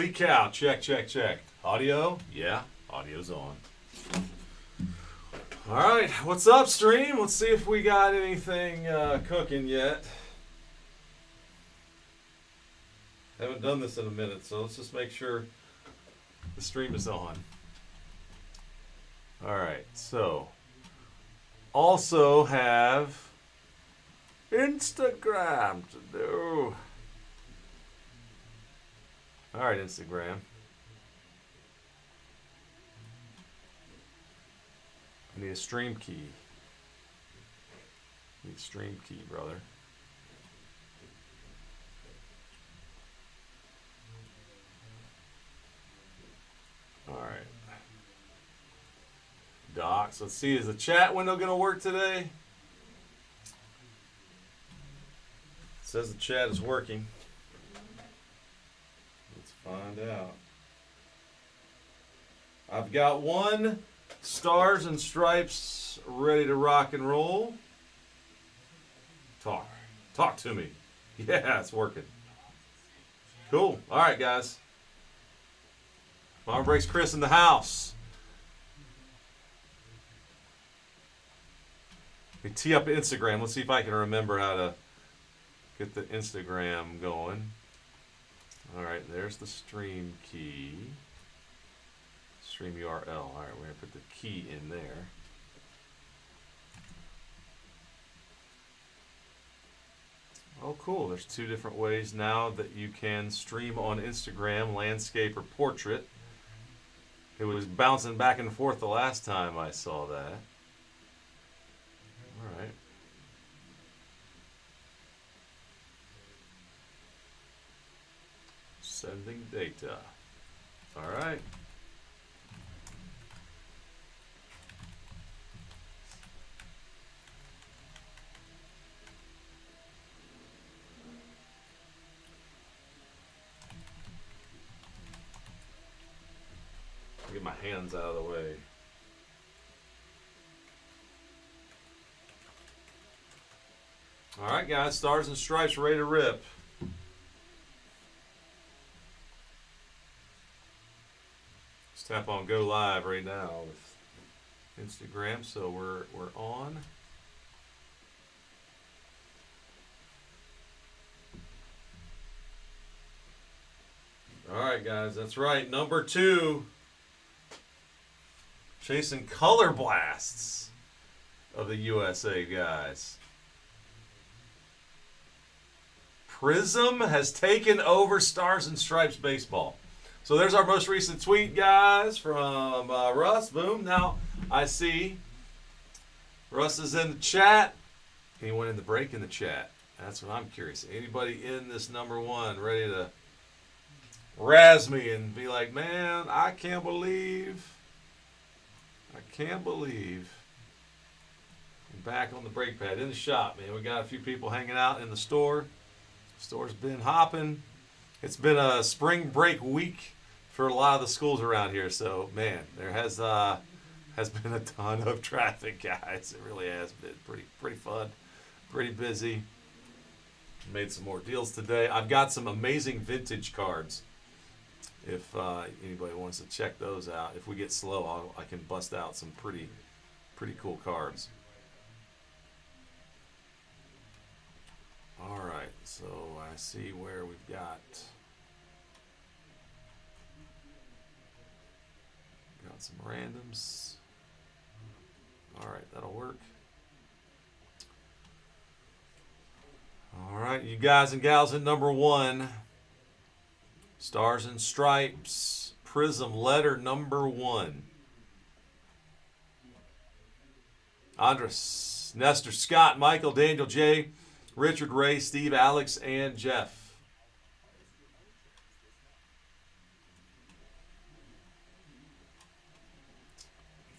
Holy cow. Check, check, check. Audio? Yeah, audio's on. All right, what's up, stream? Let's see if we got anything cooking yet. Haven't done this in a minute, so let's just make sure the stream is on. All right, so also have Instagram to do. All right, Instagram. I need a stream key. Need a stream key, brother. All right. Docs. Let's see. Is the chat window going to work today? It says the chat is working. Let's find out. I've got one Stars and Stripes ready to rock and roll. Talk. Talk to me. Yeah, it's working. Cool. All right, guys. Farmer Breaks Chris in the house. Let me tee up Instagram. Let's see if I can remember how to get the Instagram going. All right, there's the stream key. Stream URL. All right, we're going to put the key in there. Oh, cool. There's two different ways now that you can stream on Instagram, landscape or portrait. It was bouncing back and forth the last time I saw that. All right. Sending data. All right. Get my hands out of the way. All right, guys. Stars and Stripes ready to rip. Let's tap on Go Live right now with Instagram. So we're on. All right, guys. That's right. Number 2. Chasing color blasts of the USA, guys. Prism has taken over Stars and Stripes baseball. So there's our most recent tweet, guys, from Russ. Boom. Now I see Russ is in the chat. Anyone in the break in the chat? That's what I'm curious. Anybody in this number 1 ready to razz me and be like, man, I can't believe I'm back on the brake pad in the shop, man. We got a few people hanging out in the store. Store's been hopping. It's been a spring break week for a lot of the schools around here. So, man, there has been a ton of traffic, guys. It really has been pretty fun, pretty busy. Made some more deals today. I've got some amazing vintage cards. If anybody wants to check those out, if we get slow, I can bust out some pretty cool cards. All right, so I see where we've got some randoms. All right, that'll work. All right, you guys and gals at number 1. Stars and Stripes, Prism, letter number 1. Andres, Nestor, Scott, Michael, Daniel, Jay, Richard, Ray, Steve, Alex, and Jeff.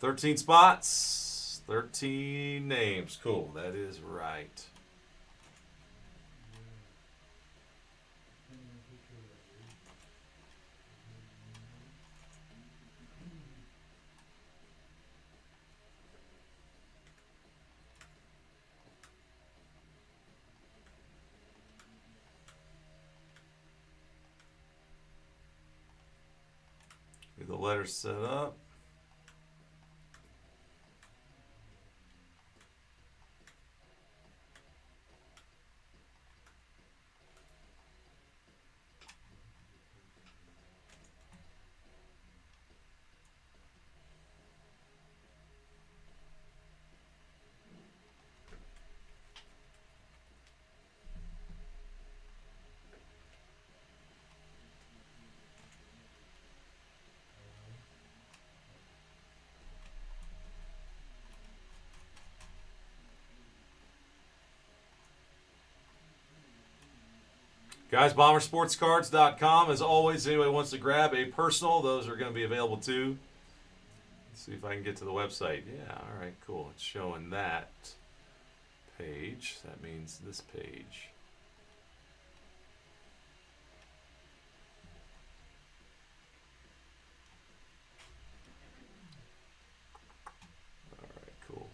"13 spots, 13 names." Cool, that is right. the letters set up. Guys, BomberSportsCards.com. As always, if anybody wants to grab a personal, those are going to be available too. Let's see if I can get to the website. Yeah, all right, cool. It's showing that page. That means this page. All right, cool.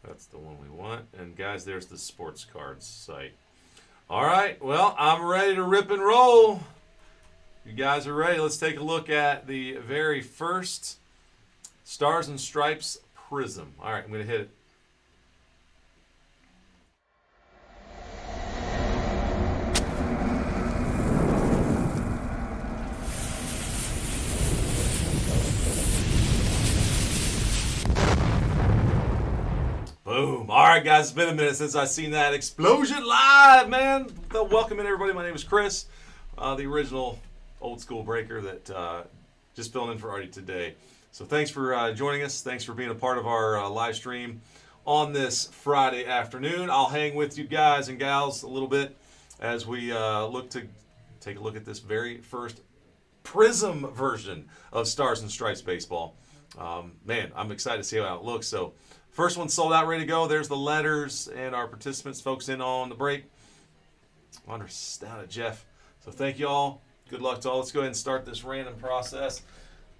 That's the one we want. And guys, there's the sports cards site. All right, well, I'm ready to rip and roll. You guys are ready. Let's take a look at the very first Stars and Stripes Prism. All right, I'm going to hit it. Boom. All right, guys, it's been a minute since I've seen that explosion live, man. Welcome in, everybody. My name is Chris, the original old school breaker that just filling in for Artie today. So thanks for joining us. Thanks for being a part of our live stream on this Friday afternoon. I'll hang with you guys and gals a little bit as we look to take a look at this very first Prism version of Stars and Stripes baseball. Man, I'm excited to see how it looks. So first one sold out, ready to go. There's the letters and our participants, folks in on the break. Andres down at Jeff. So thank you all. Good luck to all. Let's go ahead and start this random process.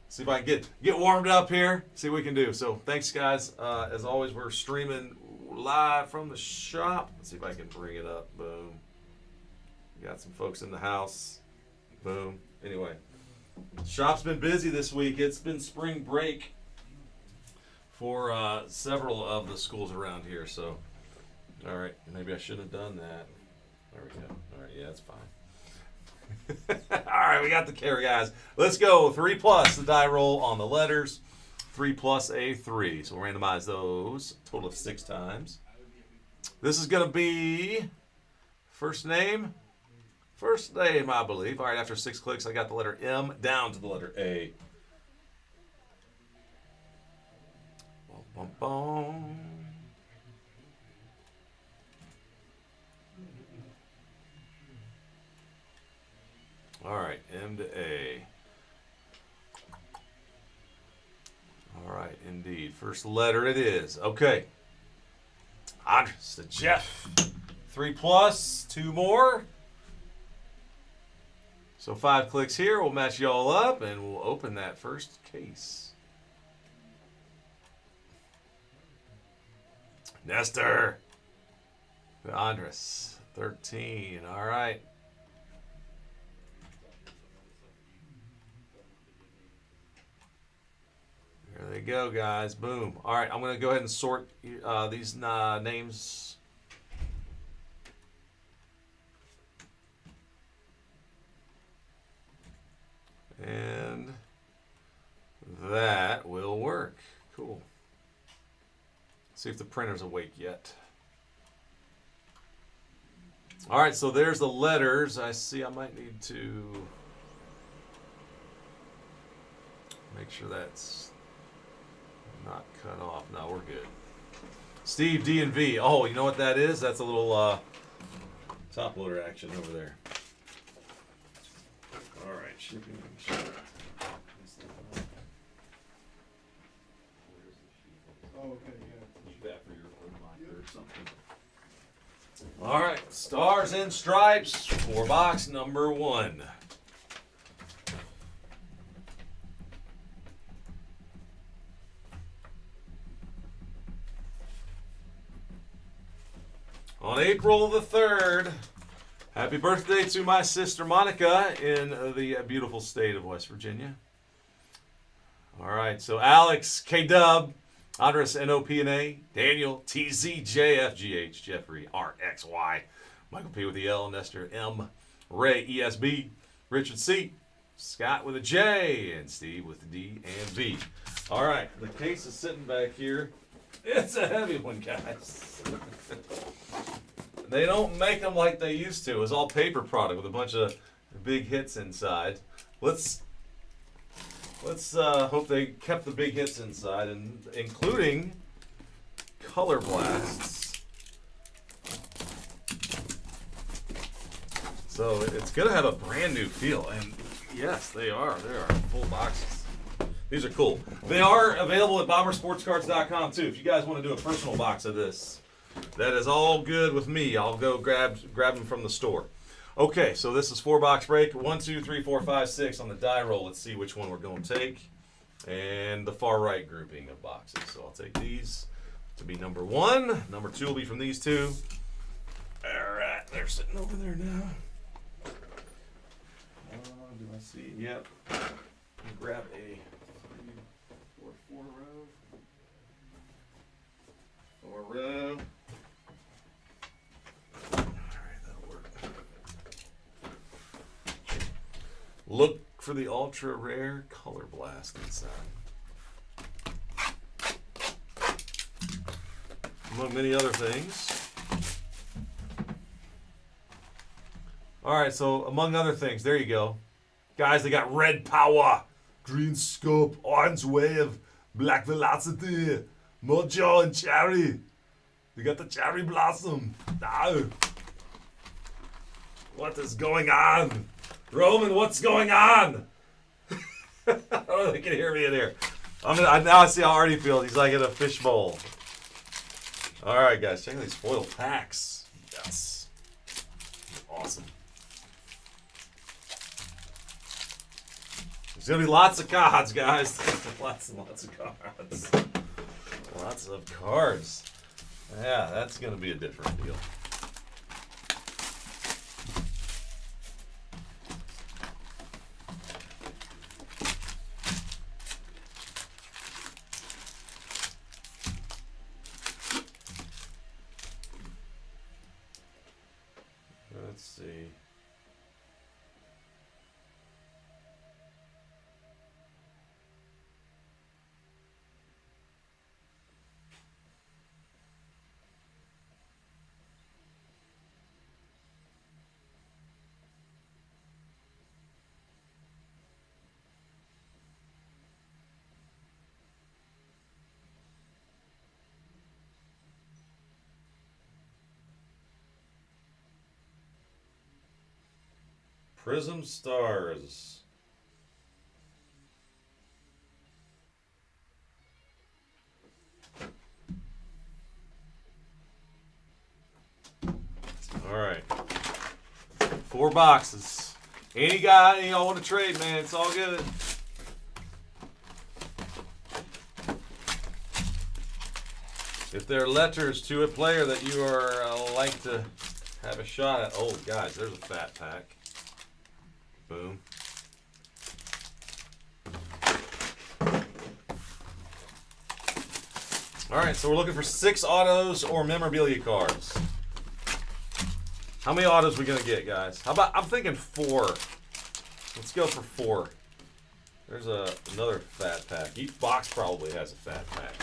See if I can get warmed up here. See what we can do. So thanks, guys. As always, we're streaming live from the shop. Let's see if I can bring it up. Boom. Got some folks in the house. Boom. Anyway, shop's been busy this week. It's been spring break for several of the schools around here. So, all right, maybe I shouldn't have done that. There we go. All right, yeah, that's fine. All right, we got the carry, guys. Let's go. 3+, the die roll on the letters. 3+ a 3. So we'll randomize those. Total of 6 times. This is going to be first name. First name, I believe. All right, after 6 clicks, I got the letter M down to the letter A. Bum, bum. All right, M to A. All right, indeed. First letter it is. Okay. Andres to Jeff. 3+, 2 more. So 5 clicks here. We'll match y'all up, and we'll open that first case. Nestor. To Andres. 13. All right. There they go, guys. Boom. All right, I'm going to go ahead and sort these names. And that will work. Cool. See if the printer's awake yet. All right, so there's the letters. I see I might need to make sure that's not cut off. No, we're good. Steve, D and V. Oh, you know what that is? That's a little top loader action over there. All right, shipping. Oh, okay, yeah. Keep that for your reminder or something. All right, Stars and Stripes for box number 1. On April the 3rd, happy birthday to my sister Monica in the beautiful state of West Virginia. All right, so Alex, K-Dub, Andres, NOPNA, Daniel, TZJFGH, Jeffrey, RXY, Michael P with the L, Nestor M, Ray, ESB, Richard C, Scott with a J, and Steve with the D and V. All right, the case is sitting back here. It's a heavy one, guys. They don't make them like they used to. It's all paper product with a bunch of big hits inside. Let's hope they kept the big hits inside, and including Color Blasts. So it's gonna have a brand new feel, and yes, they are. They are full boxes. These are cool. They are available at BomberSportsCards.com too. If you guys want to do a personal box of this, that is all good with me. I'll go grab them from the store. Okay, so this is 4-box break. 1, 2, 3, 4, 5, 6 on the die roll. Let's see which one we're going to take. And the far right grouping of boxes. So I'll take these to be number 1. Number 2 will be from these 2. All right, they're sitting over there now. Do I see? Yep. Grab a 4 row. 4 row. All right, that'll work. Look for the ultra rare Color Blast inside. Among many other things. All right, so among other things, there you go. Guys, they got Red Power, Green Scope, Orange Wave, Black Velocity, Mojo, and Cherry. You got the Cherry Blossom. No. What is going on? Roman, what's going on? I don't know if they can hear me in here. Now I see how Artie feels. He's like in a fishbowl. All right, guys, check out these foil packs. Yes. Awesome. There's going to be lots of cards, guys. Lots and lots of cards. Lots of cards. Yeah, that's going to be a different deal. Let's see. Prism Stars. All right. 4 boxes. Any guy y'all want to trade, man, it's all good. If there are letters to a player that you are like to have a shot at. Oh, guys, there's a fat pack. Boom. All right, so we're looking for 6 autos or memorabilia cards. How many autos are we gonna get, guys? How about, I'm thinking 4. Let's go for 4. There's another fat pack. Each box probably has a fat pack.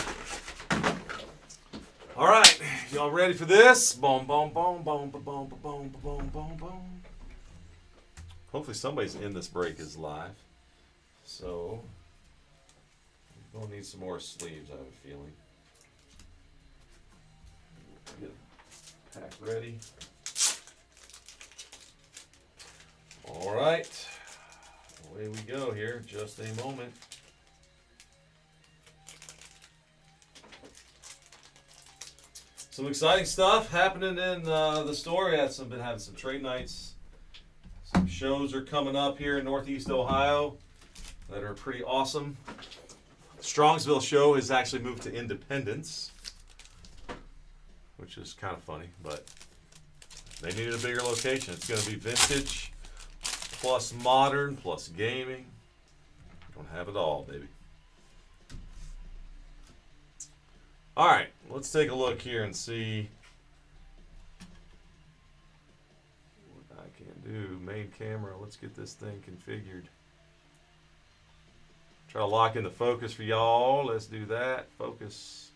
All right, y'all ready for this? Boom, boom, boom, boom, boom, boom, boom, boom, boom, boom. Hopefully somebody's in this break is live. So, we'll need some more sleeves, I have a feeling. Get a pack ready. All right, away we go here. Just a moment. Some exciting stuff happening in the store. We had been having some trade nights. Some shows are coming up here in Northeast Ohio that are pretty awesome. The Strongsville show has actually moved to Independence, which is kind of funny, but they needed a bigger location. It's going to be vintage plus modern plus gaming. Don't have it all, baby. All right, let's take a look here and see what I can do. Main camera, let's get this thing configured. Try to lock in the focus for y'all. Let's do that. Focus.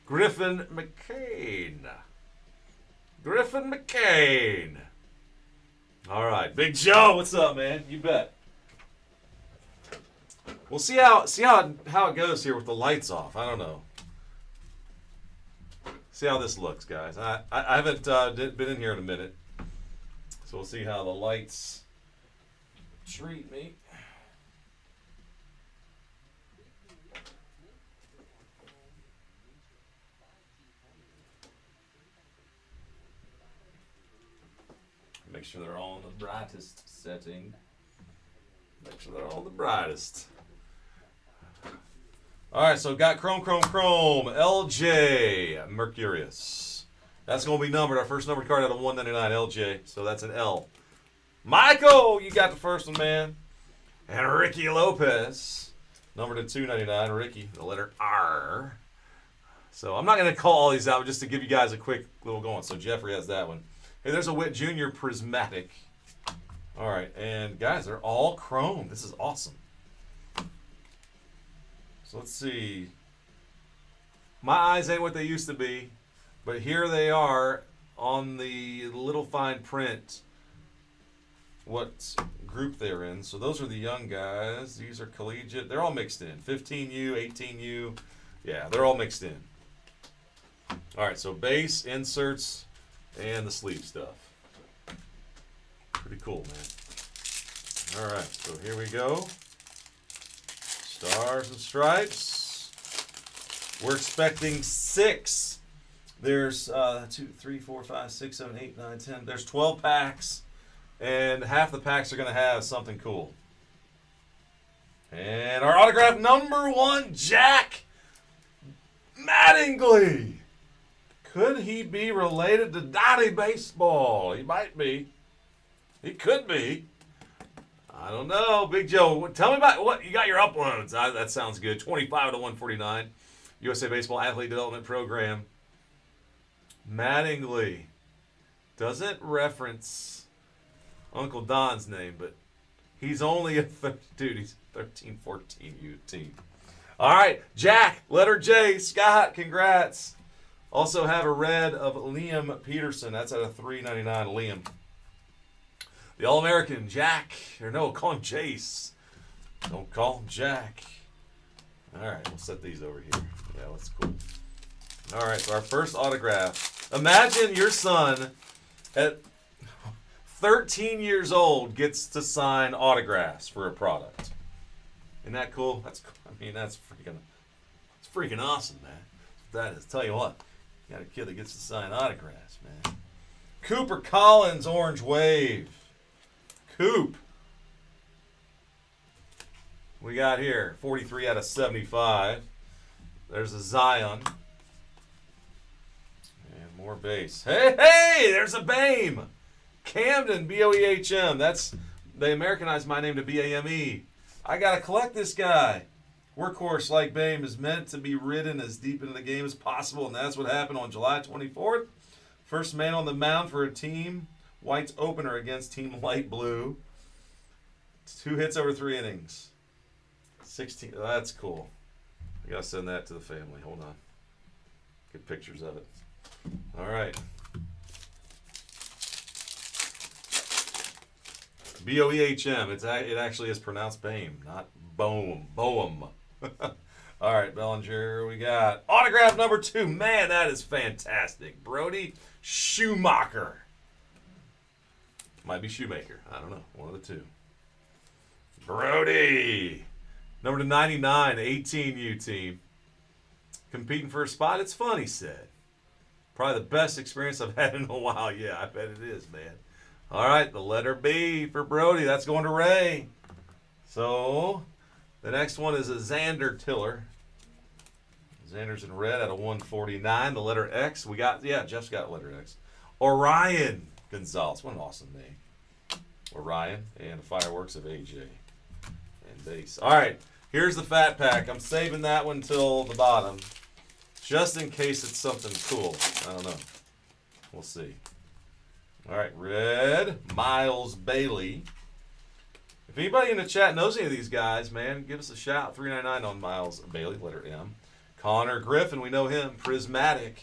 Griffin McCain. Griffin McCain. All right, Big Joe, what's up, man? You bet. We'll see how it goes here with the lights off. I don't know. See how this looks, guys. I haven't been in here in a minute, so we'll see how the lights treat me. Make sure they're all in the brightest setting. Make sure they're all the brightest. All right, so got Chrome, LJ Mercurius. That's going to be numbered. Our first numbered card out of 199, LJ. So that's an L. Michael, you got the first one, man. And Ricky Lopez, numbered at 299. Ricky, the letter R. So I'm not going to call all these out, but just to give you guys a quick little going. So Jeffrey has that one. Hey, there's a Witt Jr. Prismatic. All right, and guys, they're all chrome. This is awesome. So let's see. My eyes ain't what they used to be, but here they are on the little fine print what group they're in. So those are the young guys. These are collegiate. They're all mixed in. 15U, 18U. Yeah, they're all mixed in. All right, so base, inserts, and the sleeve stuff. Pretty cool, man. All right, so here we go. Stars and stripes. We're expecting 6. There's 2, 3, 4, 5, 6, 7, 8, 9, 10. There's 12 packs, and half the packs are going to have something cool. And our autograph number 1, Jack Mattingly. Could he be related to Dottie Baseball? He might be. He could be. I don't know. Big Joe, tell me about what you got your uploads. That sounds good. 25 to 149. USA Baseball Athlete Development Program. Mattingly. Doesn't reference Uncle Don's name, but he's only a dude. He's 13, 14 U team. All right, Jack, letter J. Scott, congrats. Also have a red of Liam Peterson. That's at a $3.99. Liam. The All-American, Jack. Or no, call him Jace. Don't call him Jack. All right, we'll set these over here. Yeah, that's cool. All right, so our first autograph. Imagine your son at 13 years old gets to sign autographs for a product. Isn't that cool? That's freaking awesome, man. That is. Tell you what, you got a kid that gets to sign autographs, man. Cooper Collins, Orange Wave. Coop. We got here 43 out of 75. There's a Zion. And more base. Hey, there's a BAME. Camden, B-O-E-H-M. They Americanized my name to B-A-M-E. I got to collect this guy. Workhorse like BAME is meant to be ridden as deep into the game as possible, and that's what happened on July 24th. First man on the mound for a team. White's opener against Team Light Blue. 2 hits over 3 innings. 16. That's cool. I gotta send that to the family. Hold on. Get pictures of it. All right. B-O-E-H-M. It actually is pronounced BAME, not Boehm. Boehm. All right, Bellinger. We got autograph number 2. Man, that is fantastic. Brody Schumacher. Might be Shoemaker. I don't know. One of the two. Brody. Number to 99, 18U team. Competing for a spot. It's fun, he said. Probably the best experience I've had in a while. Yeah, I bet it is, man. All right, the letter B for Brody. That's going to Ray. So the next one is a Xander Tiller. Xander's in red at a 149. The letter X. We got, yeah, Jeff's got letter X. Orion Gonzalez. What an awesome name. Orion and the fireworks of AJ and base. All right, here's the fat pack. I'm saving that one till the bottom, just in case it's something cool. I don't know. We'll see. All right, red, Miles Bailey. If anybody in the chat knows any of these guys, man, give us a shout. 399 on Miles Bailey, letter M. Connor Griffin, we know him. Prismatic,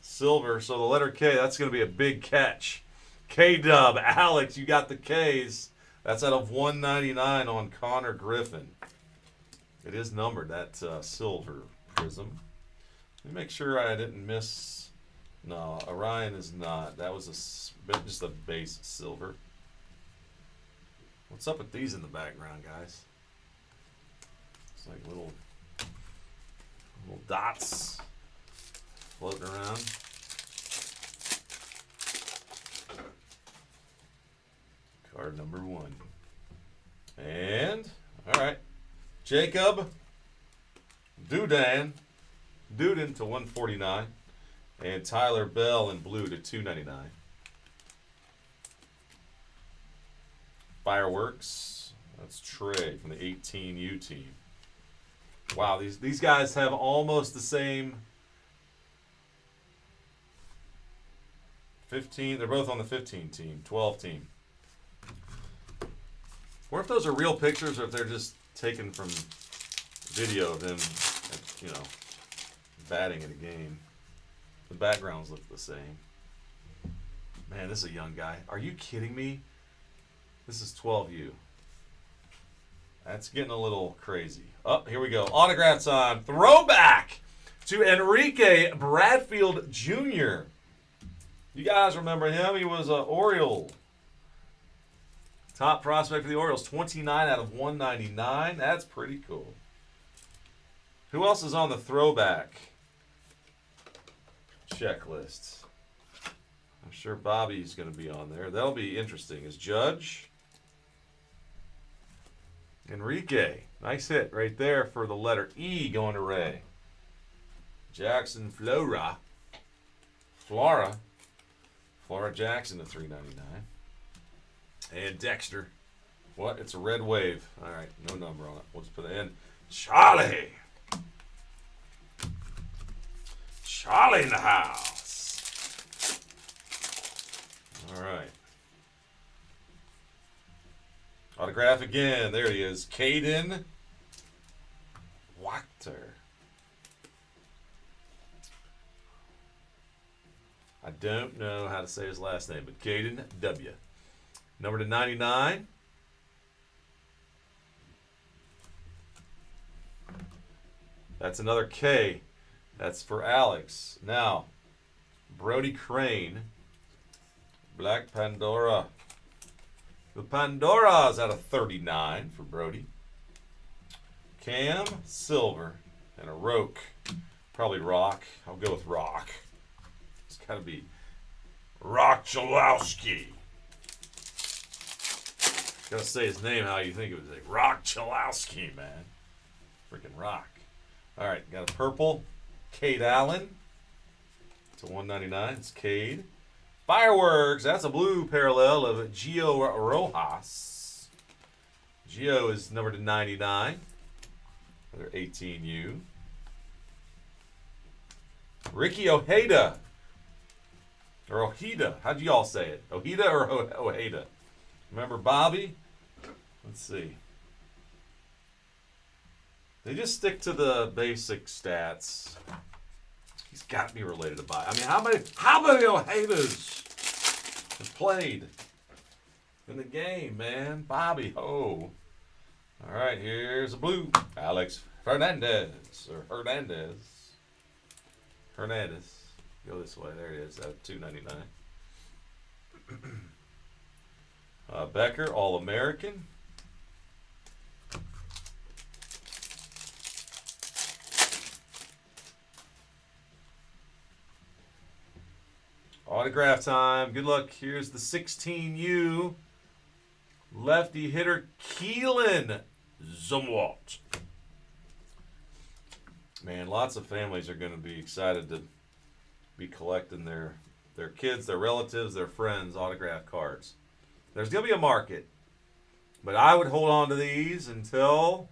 silver. So the letter K, that's going to be a big catch. K-Dub, Alex, you got the Ks. That's out of 199 on Connor Griffin. It is numbered, that silver prism. Let me make sure I didn't miss. No, Orion is not. That was just a base silver. What's up with these in the background, guys? It's like little dots floating around. Card number 1. And, all right, Jacob Duden to 149. And Tyler Bell in blue to 299. Fireworks. That's Trey from the 18U team. Wow, these guys have almost the same 15. They're both on the 15 team, 12 team. Or if those are real pictures or if they're just taken from video of them, you know, batting in a game. The backgrounds look the same. Man, this is a young guy. Are you kidding me? This is 12U. That's getting a little crazy. Oh, here we go. Autographs on throwback to Enrique Bradfield Jr. You guys remember him? He was an Oriole. Top prospect for the Orioles. 29 out of 199. That's pretty cool. Who else is on the throwback checklist? I'm sure Bobby's going to be on there. That'll be interesting. Is Judge? Enrique. Nice hit right there for the letter E going to Ray. Jackson Flora Jackson to 399. And Dexter. What? It's a red wave. All right, no number on it. We'll just put it in. Charlie in the house. All right. Autograph again. There he is. Caden Wachter. I don't know how to say his last name, but Caden W. Number to 99. That's another K. That's for Alex. Now, Brody Crane. Black Pandora. The Pandora's out of 39 for Brody. Cam Silver and a Roke. Probably Rock. I'll go with Rock. It's got to be Rock Chalowski. Gotta say his name how you think it was. Like Rock Chalowski, man. Freaking Rock. All right, got a purple. Cade Allen to 199. It's Cade. Fireworks. That's a blue parallel of Gio Rojas. Gio is numbered to 99. Another 18U. Ricky Ojeda. Or Ojeda. How'd you all say it? Ojeda or Ojeda? Remember Bobby? Let's see. They just stick to the basic stats. He's got to be related to Bobby. I mean, how many Ojedas have played in the game, man? Bobby, oh. All right, here's a blue. Alex Hernandez. Hernandez. Go this way. There it is. At $2.99. Becker, All-American. Autograph time. Good luck. Here's the 16U. Lefty hitter Keelan Zumwalt. Man, lots of families are going to be excited to be collecting their kids, their relatives, their friends' autograph cards. There's going to be a market, but I would hold on to these until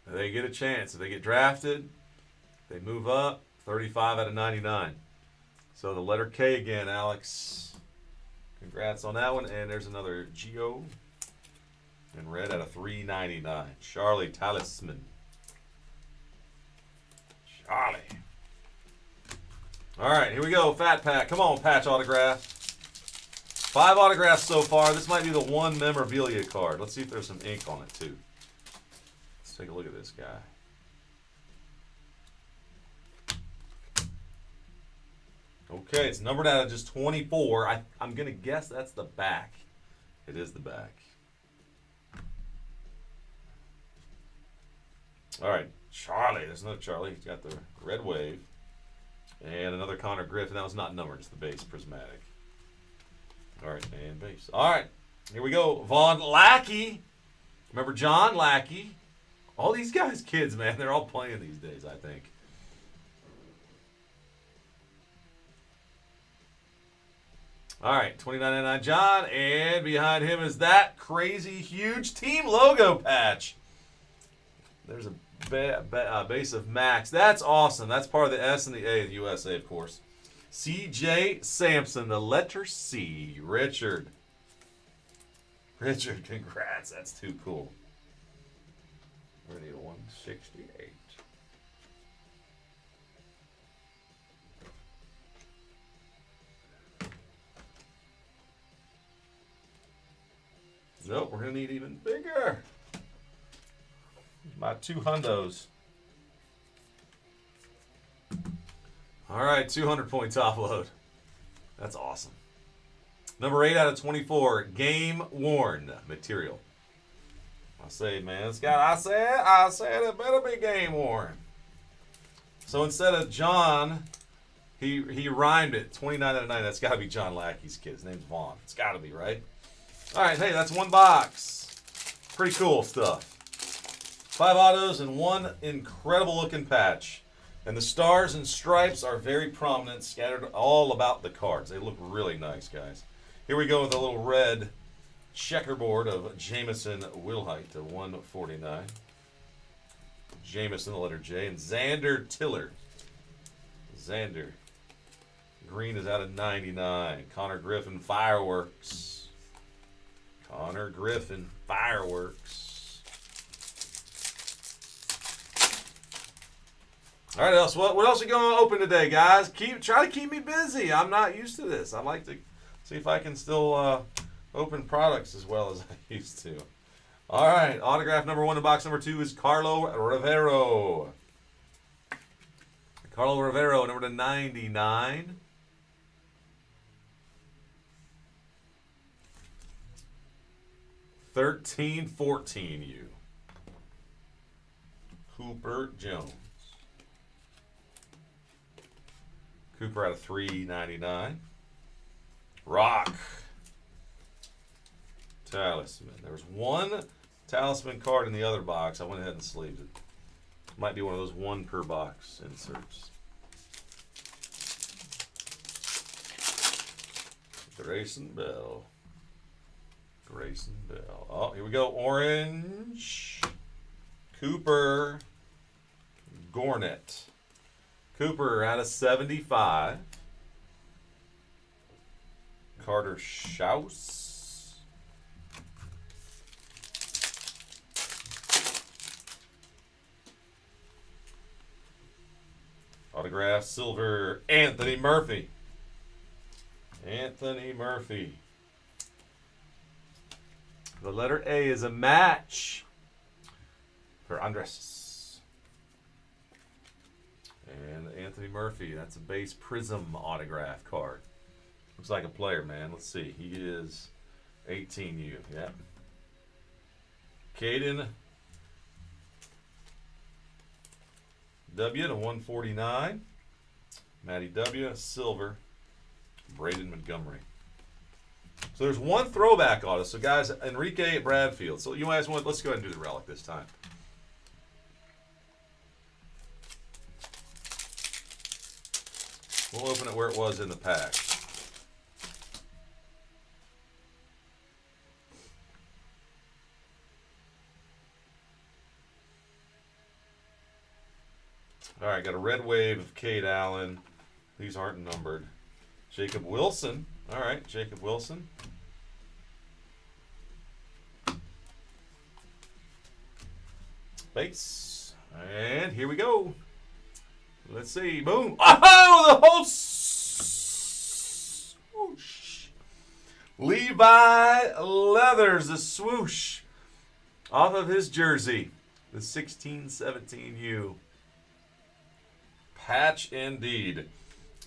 they get a chance. If they get drafted, they move up, 35 out of 99. So the letter K again, Alex. Congrats on that one. And there's another Geo in red out of 399. Charlie Talisman. Charlie. All right, here we go. Fat pack. Come on, patch autograph. 5 autographs so far. This might be the one memorabilia card. Let's see if there's some ink on it, too. Let's take a look at this guy. Okay, it's numbered out of just 24. I'm going to guess that's the back. It is the back. All right, Charlie. There's another Charlie. He's got the red wave. And another Connor Griffin. That was not numbered. It's the base prismatic. All right, and base. All right, here we go. Vaughn Lackey. Remember John Lackey? All these guys, kids, man. They're all playing these days, I think. All right, $29.99 John. And behind him is that crazy, huge team logo patch. There's a base of Max. That's awesome. That's part of the S and the A of the USA, of course. C.J. Sampson, the letter C. Richard, congrats. That's too cool. Ready to 168. Nope, we're going to need even bigger. My 2 hundos. All right, 200-point top load. That's awesome. Number 8 out of 24, game worn material. I say, man, it's got. I said it better be game worn. So instead of John, he rhymed it. 29 out of 9. That's got to be John Lackey's kid. His name's Vaughn. It's got to be, right? All right, hey, that's 1 box. Pretty cool stuff. 5 autos and 1 incredible looking patch. And the stars and stripes are very prominent, scattered all about the cards. They look really nice, guys. Here we go with a little red checkerboard of Jamison Wilhite to 149. Jamison, the letter J, and Xander Tiller. Xander. Green is out of 99. Connor Griffin, fireworks. Connor Griffin, fireworks. All right, what else are you going to open today, guys? Try to keep me busy. I'm not used to this. I'd like to see if I can still open products as well as I used to. All right, autograph number 1 in box number 2 is Carlo Rivero. Carlo Rivero, number 99. $13.14 you. Cooper Jones. Cooper out of 399. Rock. Talisman. There was 1 Talisman card in the other box. I went ahead and sleeved it. Might be one of those 1 per box inserts. Grayson Bell. Grayson Bell. Oh, here we go. Orange. Cooper Gornet. Cooper out of 75. Carter Schaus. Autograph silver, Anthony Murphy. Anthony Murphy. The letter A is a match for Andres. And Anthony Murphy, that's a base Prism autograph card. Looks like a player, man. Let's see. He is 18U. Yep. Caden W to 149. Matty W, silver. Braden Montgomery. So there's one throwback auto. So guys, Enrique Bradfield. So you guys want? Let's go ahead and do the relic this time. We'll open it where it was in the pack. All right, got a red wave of Cade Allen. These aren't numbered. Jacob Wilson. All right, Jacob Wilson. Base. And here we go. Let's see. Boom. Oh, the whole swoosh. Levi Leathers, the swoosh off of his jersey. The 16-17U. Patch indeed.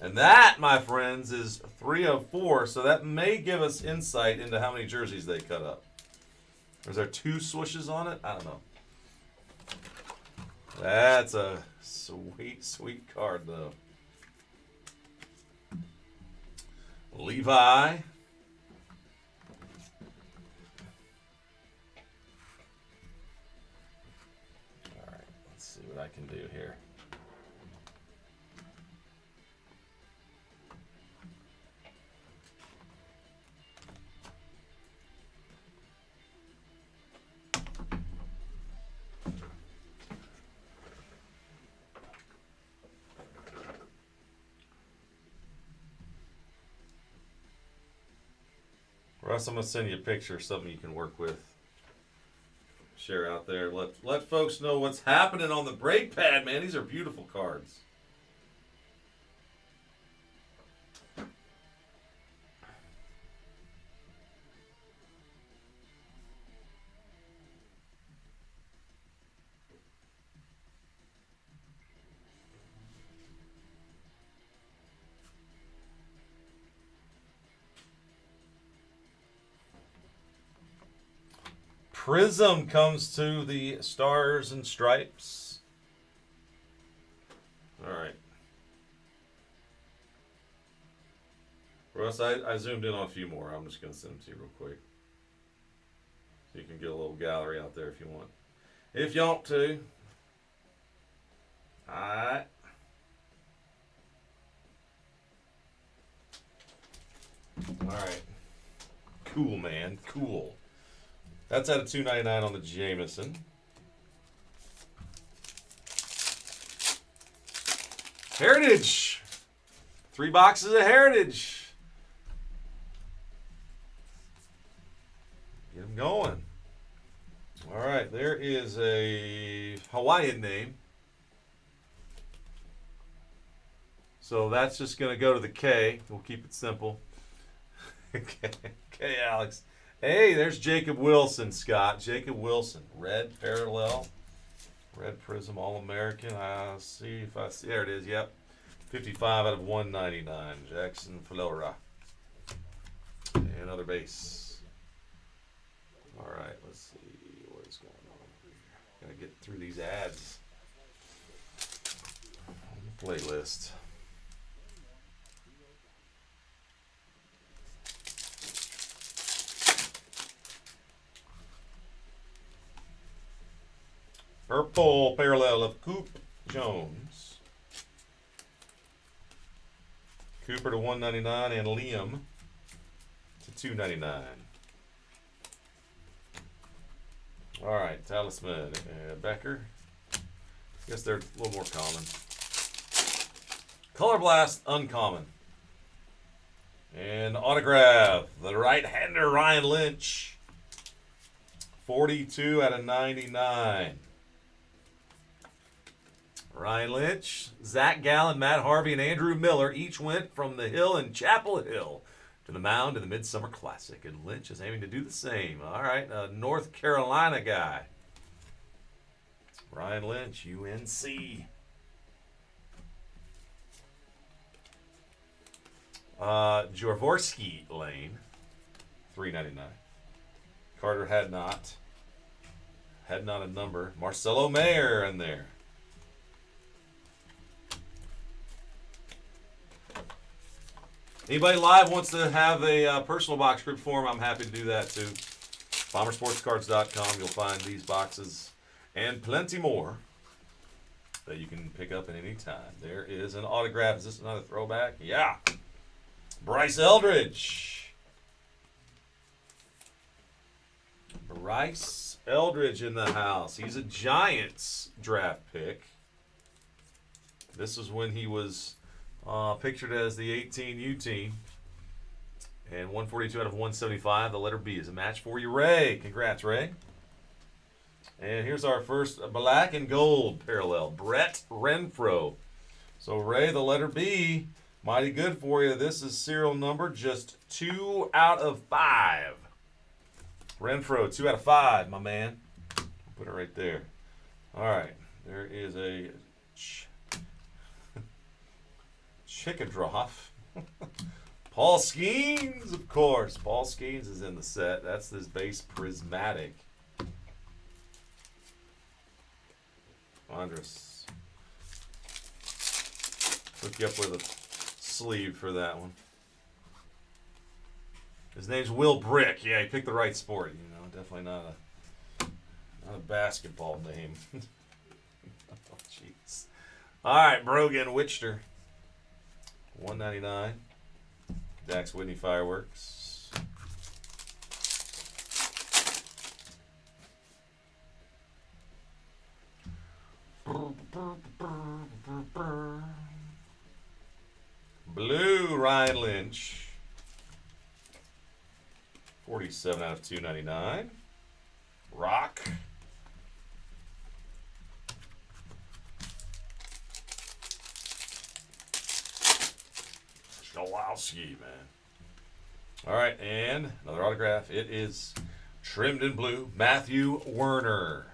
And that, my friends, is 3 of 4. So that may give us insight into how many jerseys they cut up. Is there 2 swooshes on it? I don't know. That's a sweet, sweet card, though. Levi. All right, let's see what I can do here. Russ, I'm going to send you a picture of something you can work with. Share out there. Let folks know what's happening on the break pad, man. These are beautiful cards. Prism comes to the Stars and Stripes. All right. Russ, I zoomed in on a few more. I'm just going to send them to you real quick. So you can get a little gallery out there if you want. If you want to. All right. All right. Cool, man. Cool. That's out of $2.99 on the Jameson. Heritage. 3 boxes of Heritage. Get them going. All right, there is a Hawaiian name. So that's just going to go to the K. We'll keep it simple. K, Alex. Hey, there's Jacob Wilson, Scott. Jacob Wilson. Red parallel. Red Prism All-American. I'll see if I see. There it is. Yep. 55 out of 199. Jackson Flora. Another base. All right. Let's see what is going on. Gotta get through these ads on the playlist. Purple parallel of Coop Jones. Cooper to 199 and Liam to 299. All right, Talisman, Becker. Guess they're a little more common. Color Blast, uncommon. And autograph, the right-hander Ryan Lynch. 42 out of 99. Ryan Lynch, Zach Gallen, Matt Harvey, and Andrew Miller each went from the Hill and Chapel Hill to the mound in the Midsummer Classic. And Lynch is aiming to do the same. All right, a North Carolina guy. Ryan Lynch, UNC. Javorsky Lane, $3.99. Carter had not a number. Marcelo Mayer in there. Anybody live wants to have a personal box script for them, I'm happy to do that too. BomberSportsCards.com. You'll find these boxes and plenty more that you can pick up at any time. There is an autograph. Is this another throwback? Yeah. Bryce Eldridge. Bryce Eldridge in the house. He's a Giants draft pick. This is when he was pictured as the 18U team. And 142 out of 175. The letter B is a match for you, Ray. Congrats, Ray. And here's our first black and gold parallel. Brett Renfroe. So, Ray, the letter B, mighty good for you. This is serial number just 2 out of 5. Renfroe, 2 out of 5, my man. Put it right there. All right. There is a Chickadraw. Paul Skeens, of course. Paul Skeens is in the set. That's this base prismatic. Andres. Hook you up with a sleeve for that one. His name's Will Brick. Yeah, he picked the right sport. You know, definitely not a basketball name. Oh, jeez. All right, Brogan Wichter. $1.99. Dax Whitney Fireworks. Blue Ryan Lynch. 47 out of 299. Rock. Schalowski, man. All right, and another autograph. It is trimmed in blue. Matthew Werner.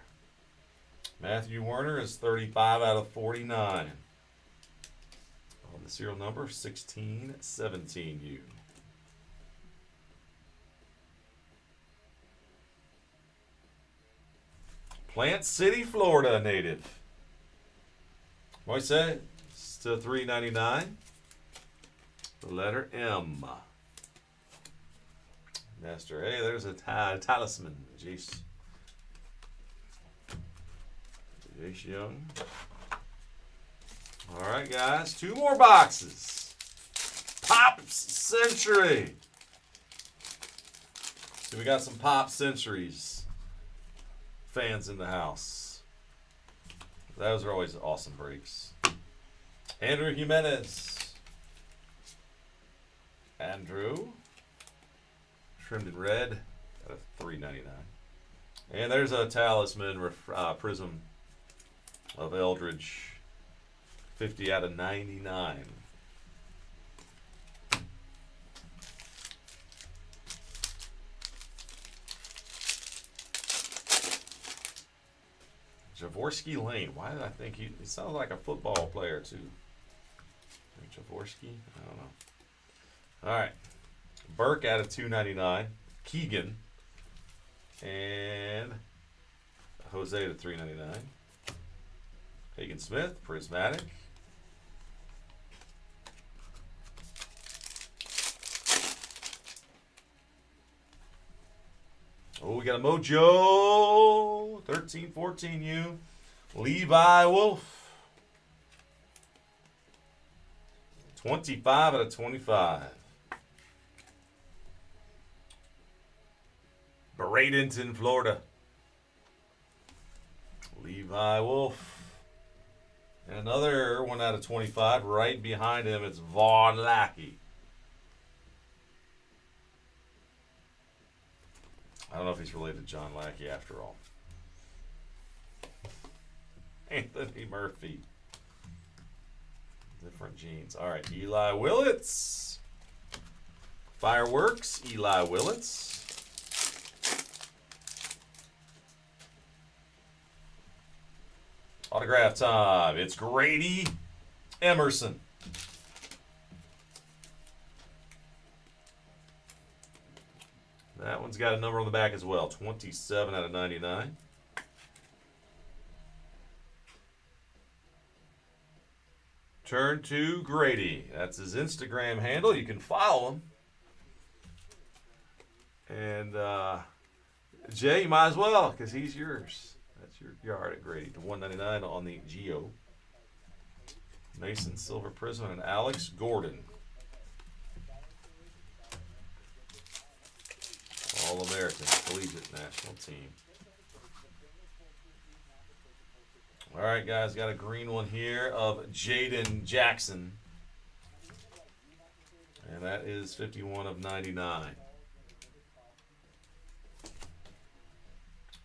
Matthew Werner is 35 out of 49. On the serial number 1617U. Plant City, Florida native. What I say? It's to $3.99. The letter M. Master. Hey, there's a talisman. Jace Young. All right, guys. 2 more boxes. Pop Century. So we got some Pop Centuries fans in the house. Those are always awesome breaks. Andrew Jimenez. Andrew. Trimmed in red at $3.99. And there's a talisman prism of Eldridge. 50 out of 99. Javorsky Lane. Why did I think he sounds like a football player too? Javorsky? I don't know. All right. Burke out of $2.99. Keegan. And Jose to $3.99. Hagen Smith, prismatic. Oh, we got a Mojo 13-14U. Levi Wolf. 25 out of 25. Bradenton, Florida. Levi Wolf. And another 1 out of 25. Right behind him, it's Vaughn Lackey. I don't know if he's related to John Lackey after all. Anthony Murphy. Different genes. All right, Eli Willits. Fireworks, Eli Willits. Autograph time. It's Grady Emerson. That one's got a number on the back as well. 27 out of 99. Turn to Grady. That's his Instagram handle. You can follow him. And Jay, you might as well, because he's yours. That's your yard at Grady. To 199 on the Geo. Mason Silver Prism and Alex Gordon. All-American Collegiate National Team. All right, guys, got a green one here of Jaden Jackson. And that is 51 of 99.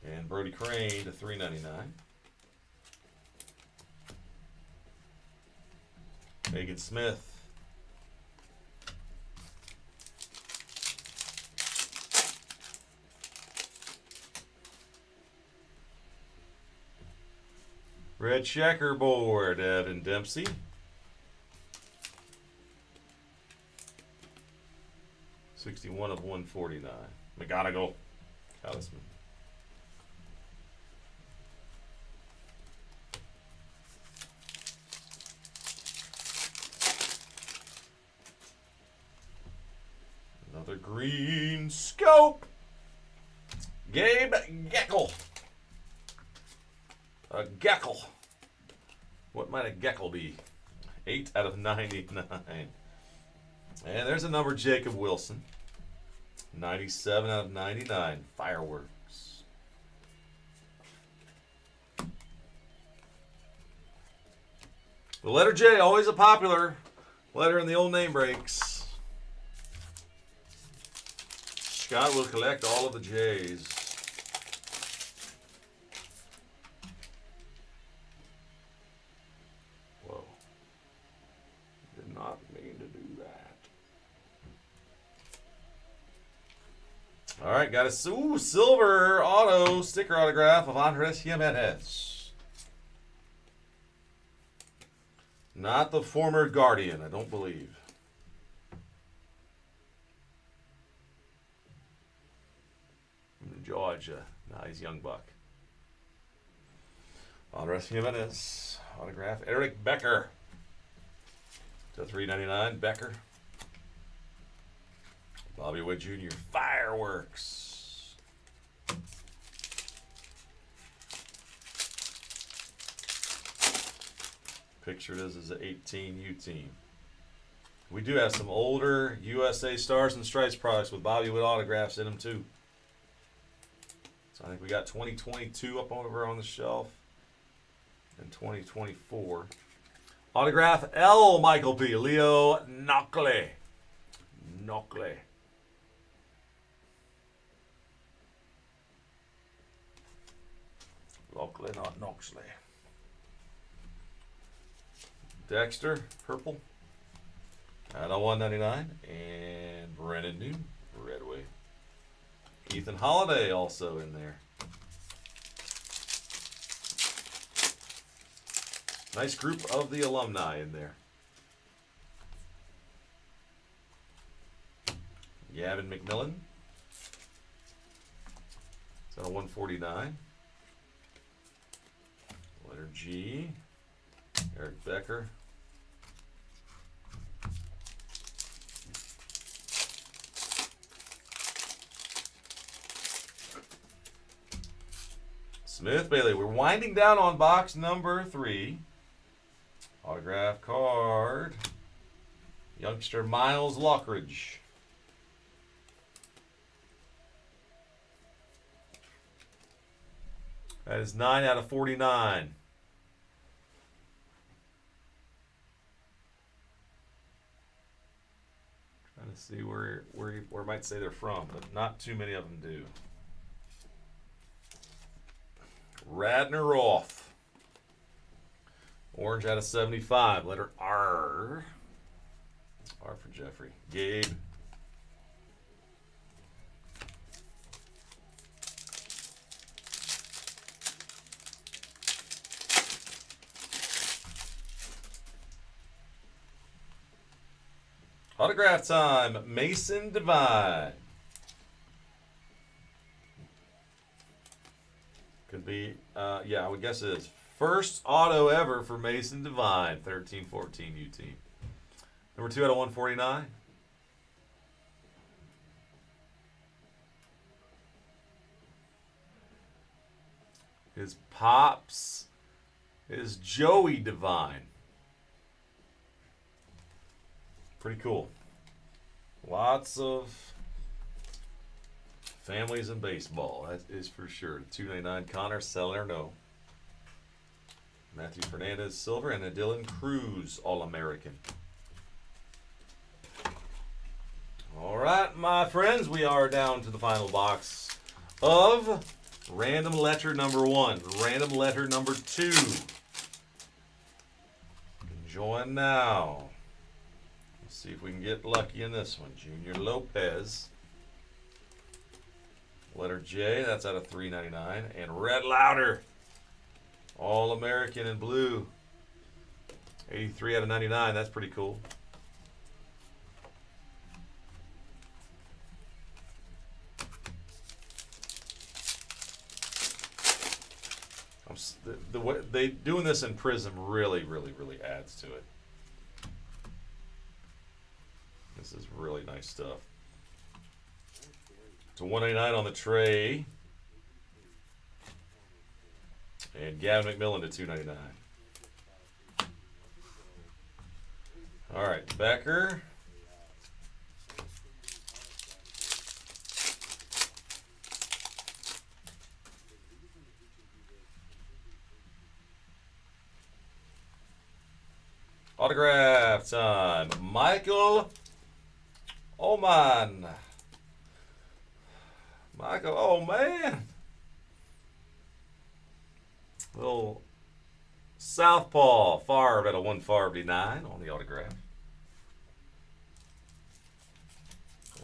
And Brody Crane to 399. Megan Smith. Red checkerboard, Evan Dempsey. $61 of $149. McGonigal, Talisman. Another green scope. Gabe Geckel. A Geckel. What might a Geckel be? 8 out of 99. And there's a number, Jacob Wilson. 97 out of 99. Fireworks. The letter J, always a popular letter in the old name breaks. Scott will collect all of the J's. Whoa. Did not mean to do that. All right, got a silver auto sticker autograph of Andres Jimenez. Not the former Guardian, I don't believe. Georgia. Nice young buck. Andres Jimenez. Autograph. Eric Becker. To $3.99. Becker. Bobby Witt Jr. Fireworks. Pictured as an 18U team. We do have some older USA Stars and Stripes products with Bobby Witt autographs in them too. I think we got 2022 up over on the shelf and 2024. Autograph L. Michael P. Leo Knockley. Knockley. Knockley, not Knoxley. Dexter, purple. Out of 199. And Brennan Newton, red wave. Ethan Holiday also in there. Nice group of the alumni in there. Gavin McMillan. It's on a 149. Letter G. Eric Becker. Smith Bailey. We're winding down on box number 3. Autograph card. Youngster Miles Lockridge. That is 9 out of 49. Trying to see where I might say they're from, but not too many of them do. Radner Roth. Orange out of 75. Letter R. R for Jeffrey. Gabe. Autograph time. Mason Divine. Could be, yeah, I would guess it is First auto ever for Mason Devine, 13-14 U team. Number 2 out of 149. His pops is Joey Devine. Pretty cool. Lots of families in baseball, that is for sure. 299 Connor Salerno. Matthew Fernandez silver and a Dylan Cruz All-American. All right, my friends, we are down to the final box of random letter number 1, random letter number 2. Join now. Let's see if we can get lucky in this one. Junior Lopez. Letter J, that's out of 399. And Red Louder. All-American in blue. 83 out of 99. That's pretty cool. The way they doing this in Prism really adds to it. This is really nice stuff. It's a 189 on the tray. And Gavin McMillan to 299. All right, Becker. Autograph time. Michael Oman. Michael, oh man. Little Southpaw Favre at a 149 on the autograph.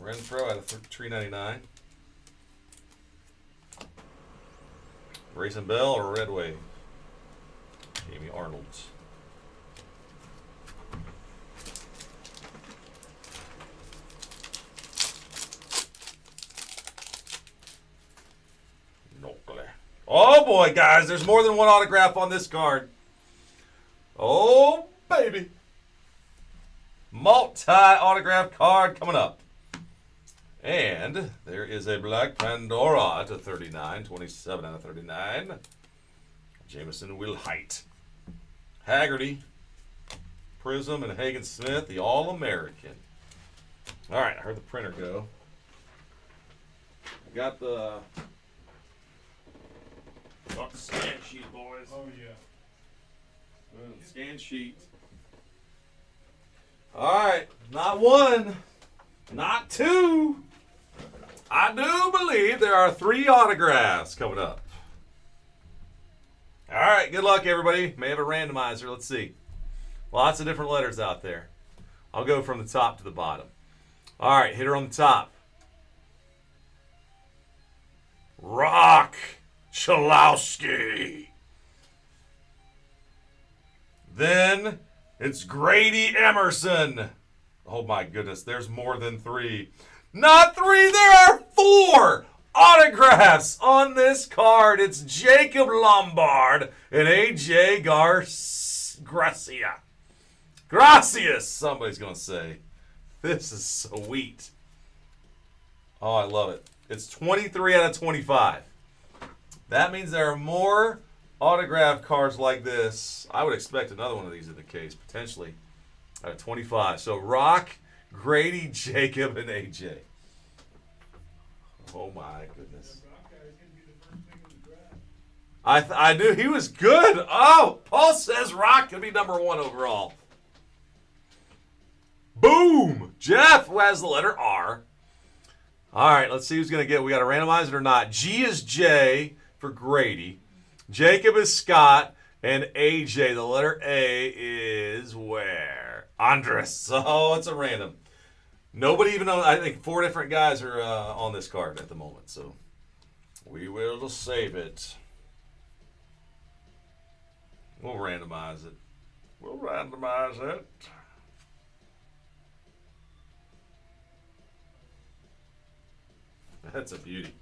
Renfro at a 399. Grayson Bell or Red Wave? Jamie Arnold. Oh boy, guys, there's more than one autograph on this card. Oh, baby. Multi-autograph card coming up. And there is a Black Pandora to 39, 27 out of 39. Jameson Wilhite. Haggerty, Prism, and Hagen Smith, the All-American. All right, I heard the printer go. I got the scan sheet, boys. Oh, yeah. Scan sheet. All right, not one, not two. I do believe there are 3 autographs coming up. All right, good luck, everybody. May have a randomizer. Let's see. Lots of different letters out there. I'll go from the top to the bottom. All right, hitter on the top. Rock Chalowski. Then it's Grady Emerson. Oh my goodness, there's more than 3. Not 3, there are 4 autographs on this card. It's Jacob Lombard and AJ Gracia. Gracias, somebody's going to say. This is sweet. Oh, I love it. It's 23 out of 25. That means there are more autograph cards like this. I would expect another one of these in the case, potentially, out of 25. So Rock, Grady, Jacob, and AJ. Oh my goodness. I knew he was good. Oh, Paul says Rock could be number 1 overall. Boom! Jeff, who has the letter R. All right, let's see who's going to get. We got to randomize it or not. G is J for Grady. Jacob is Scott. And AJ, the letter A is where? Andres. Oh, it's a random. Nobody even knows. I think 4 different guys are on this card at the moment. So we will save it. We'll randomize it. We'll randomize it. That's a beauty.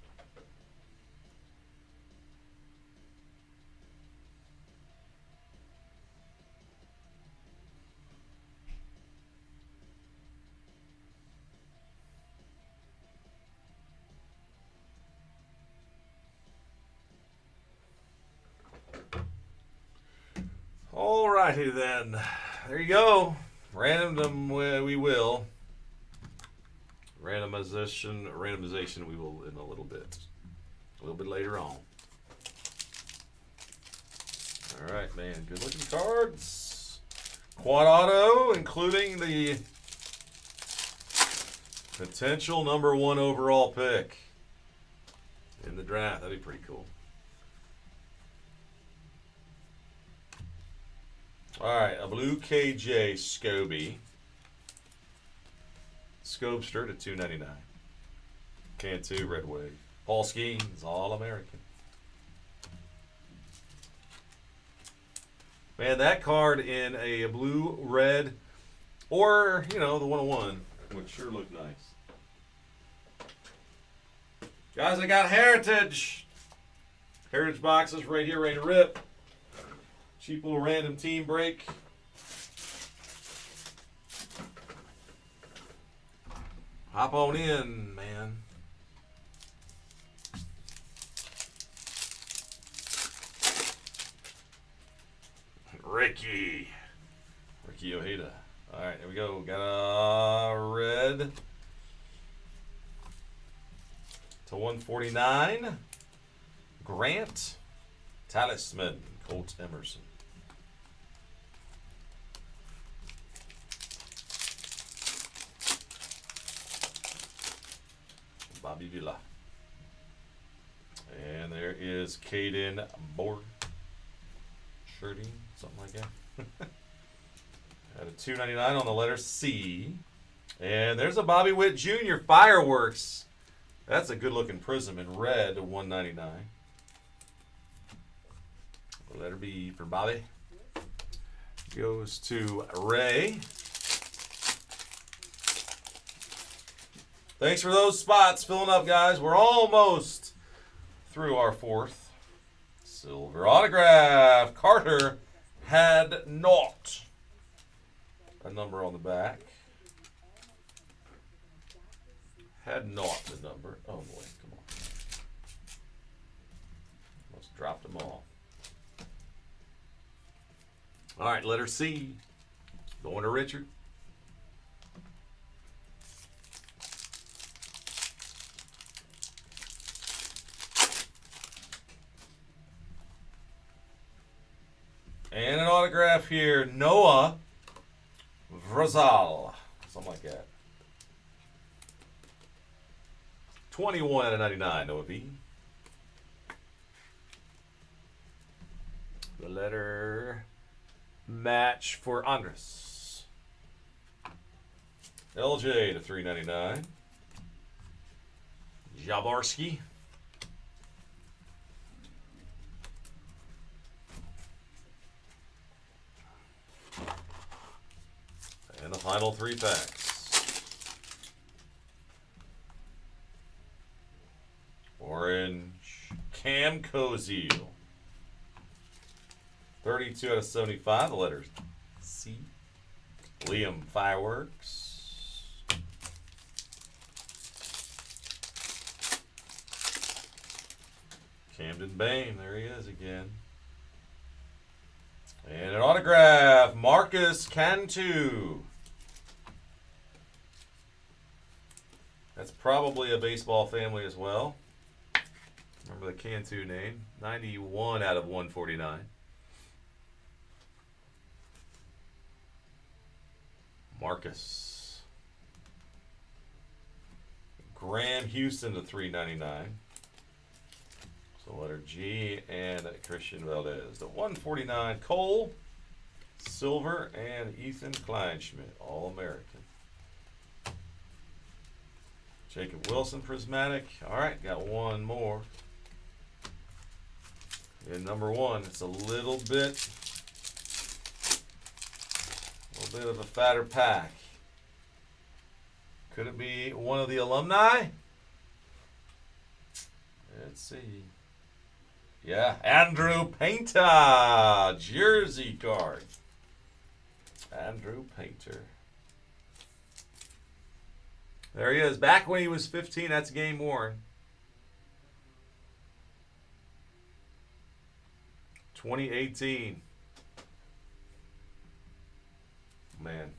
righty then. There you go. Random we will. Randomization we will in a little bit. A little bit later on. All right, man. Good looking cards. Quad auto, including the potential #1 overall pick in the draft. That'd be pretty cool. All right, a blue KJ Scobie. Scobster to $2.99. Cantu Red Wave. Paul Skeens, All-American. Man, that card in a blue, red, or, the 101 would sure look nice. Guys, I got Heritage. Heritage boxes right here, ready to rip. Cheap little random team break. Hop on in, man. Ricky Ojeda. All right, here we go. Got a red to 149. Grant Talisman, Colt Emerson. Bobby Villa. And there is Caden Borg. Shirting, something like that. At a $2.99 on the letter C. And there's a Bobby Witt Jr. Fireworks. That's a good looking prism in red to $1.99. Letter B for Bobby. Goes to Ray. Thanks for those spots filling up, guys. We're almost through our fourth. Silver autograph. Carter had naught. A number on the back. Had naught the number. Oh boy, come on. Almost dropped them all. All right, letter C. Going to Richard. And an autograph here, Noah Vrazal. Something like that. 21 out of 99, Noah V. The letter match for Andres. LJ to $3.99. Jaworski. And the final 3 packs. Orange Cam Koziel. 32 out of 75. The letters C. Liam Fireworks. Camden Bain. There he is again. And an autograph. Marcus Cantu. That's probably a baseball family as well. Remember the Cantu name. 91 out of 149. Marcus. Graham Houston to $3.99. So letter G and Christian Valdez. The 149 Cole, Silver, and Ethan Kleinschmidt, All-American. Jacob Wilson Prismatic. All right, got one more. And number 1, it's a little bit of a fatter pack. Could it be one of the alumni? Let's see. Yeah, Andrew Painter, jersey card. Andrew Painter. There he is. Back when he was 15, that's game worn. 2018. man.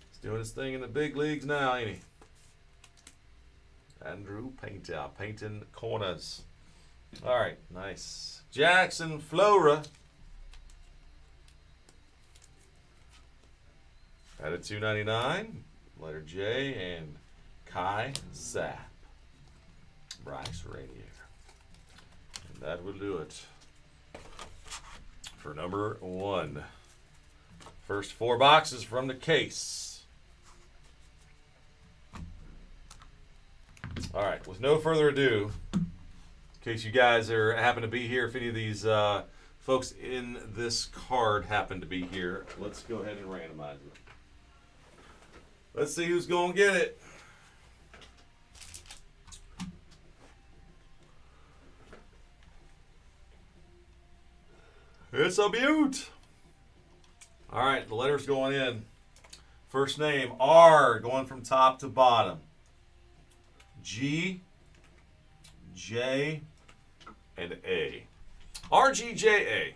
He's doing his thing in the big leagues now, ain't he? Andrew Painter, painting corners. All right, nice. Jackson Flora. At a $2.99. Letter J and Kai Sapp. Bryce Rainier. And that will do it for number 1. First 4 boxes from the case. All right, with no further ado, in case you guys happen to be here, if any of these folks in this card happen to be here, let's go ahead and randomize it. Let's see who's going to get it. It's a beaut. All right, the letters going in. First name, R, going from top to bottom. G, J, and A. RGJA.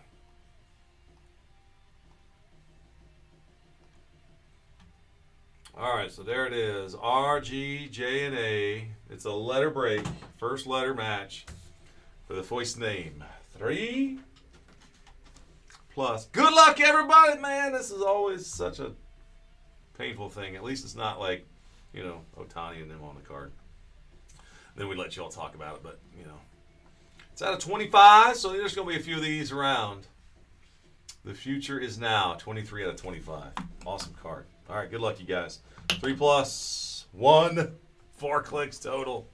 All right, so there it is. R, G, J, and A. It's a letter break. First letter match for the first name. 3 plus. Good luck, everybody, man. This is always such a painful thing. At least it's not like, you know, Ohtani and them on the card. Then we let you all talk about it, but, you know. It's out of 25, so there's going to be a few of these around. The future is now. 23 out of 25. Awesome card. All right, good luck, you guys. 3 plus 1. 4 clicks total.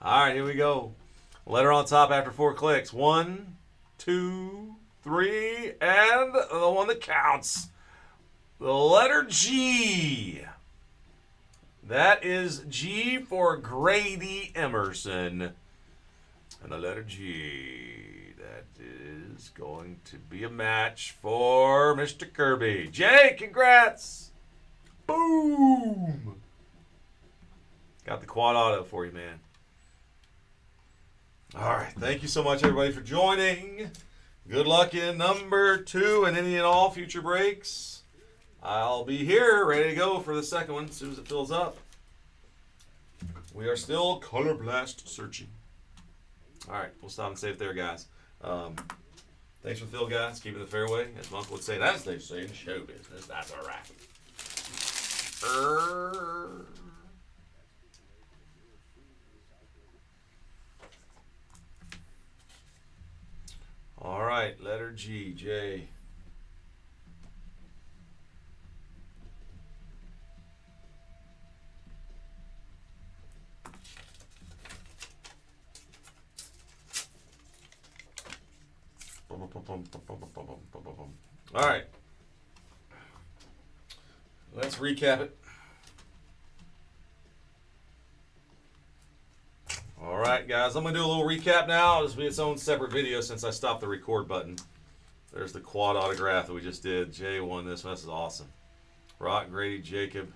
All right, here we go. Letter on top after 4 clicks. 1, 2, 3, and the one that counts. The letter G. That is G for Grady Emerson. And the letter G. That is going to be a match for Mr. Kirby. Jay, congrats. Boom. Got the quad auto for you, man. All right. Thank you so much, everybody, for joining. Good luck in number 2 and any and all future breaks. I'll be here ready to go for the second one as soon as it fills up. We are still Color Blast searching. All right. We'll stop and save there, guys. Thanks for the fill, guys. Keeping the fairway. As my uncle would say, that's they say in show business. That's all right. All right, letter G, J. All right. Let's recap it. All right, guys. I'm going to do a little recap now. This will be its own separate video since I stopped the record button. There's the quad autograph that we just did. Jay won this one. This is awesome. Rock, Grady, Jacob,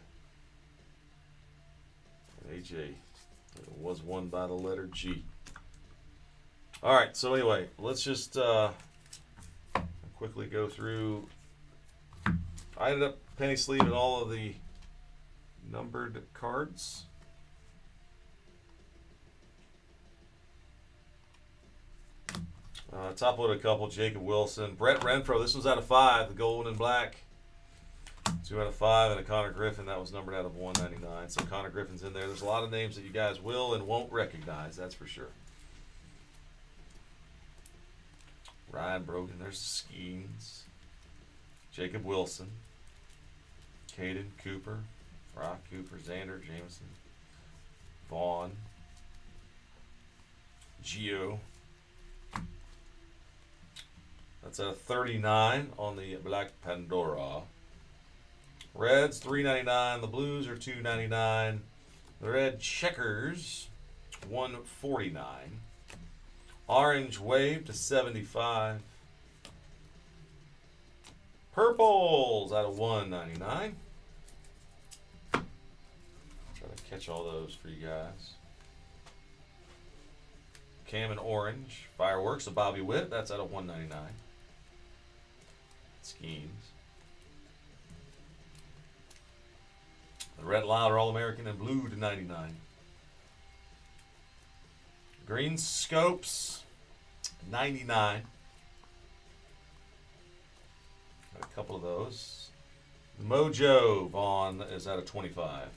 and AJ. It was won by the letter G. All right, so anyway, let's just quickly go through. I ended up penny sleeving all of the numbered cards. Top loaded a couple. Jacob Wilson. Brett Renfro. This was out of 5. The gold and black. 2 out of 5. And a Connor Griffin. That was numbered out of 199. So Connor Griffin's in there. There's a lot of names that you guys will and won't recognize. That's for sure. Ryan Brogan. There's the Skeens. Jacob Wilson. Caden Cooper. Rock Cooper. Xander Jameson. Vaughn. Gio. That's a 39 on the Black Pandora. Reds, $3.99. The Blues are $2.99. The Red Checkers, $1.49. Orange Wave to 75. Purples out of $1.99. Try to catch all those for you guys. Cam and Orange. Fireworks of Bobby Witt. That's out of $1.99. Schemes. The Red Lauder All-American in blue to 99. Green Scopes, 99. Got a couple of those. Mojo Vaughn is at a 25.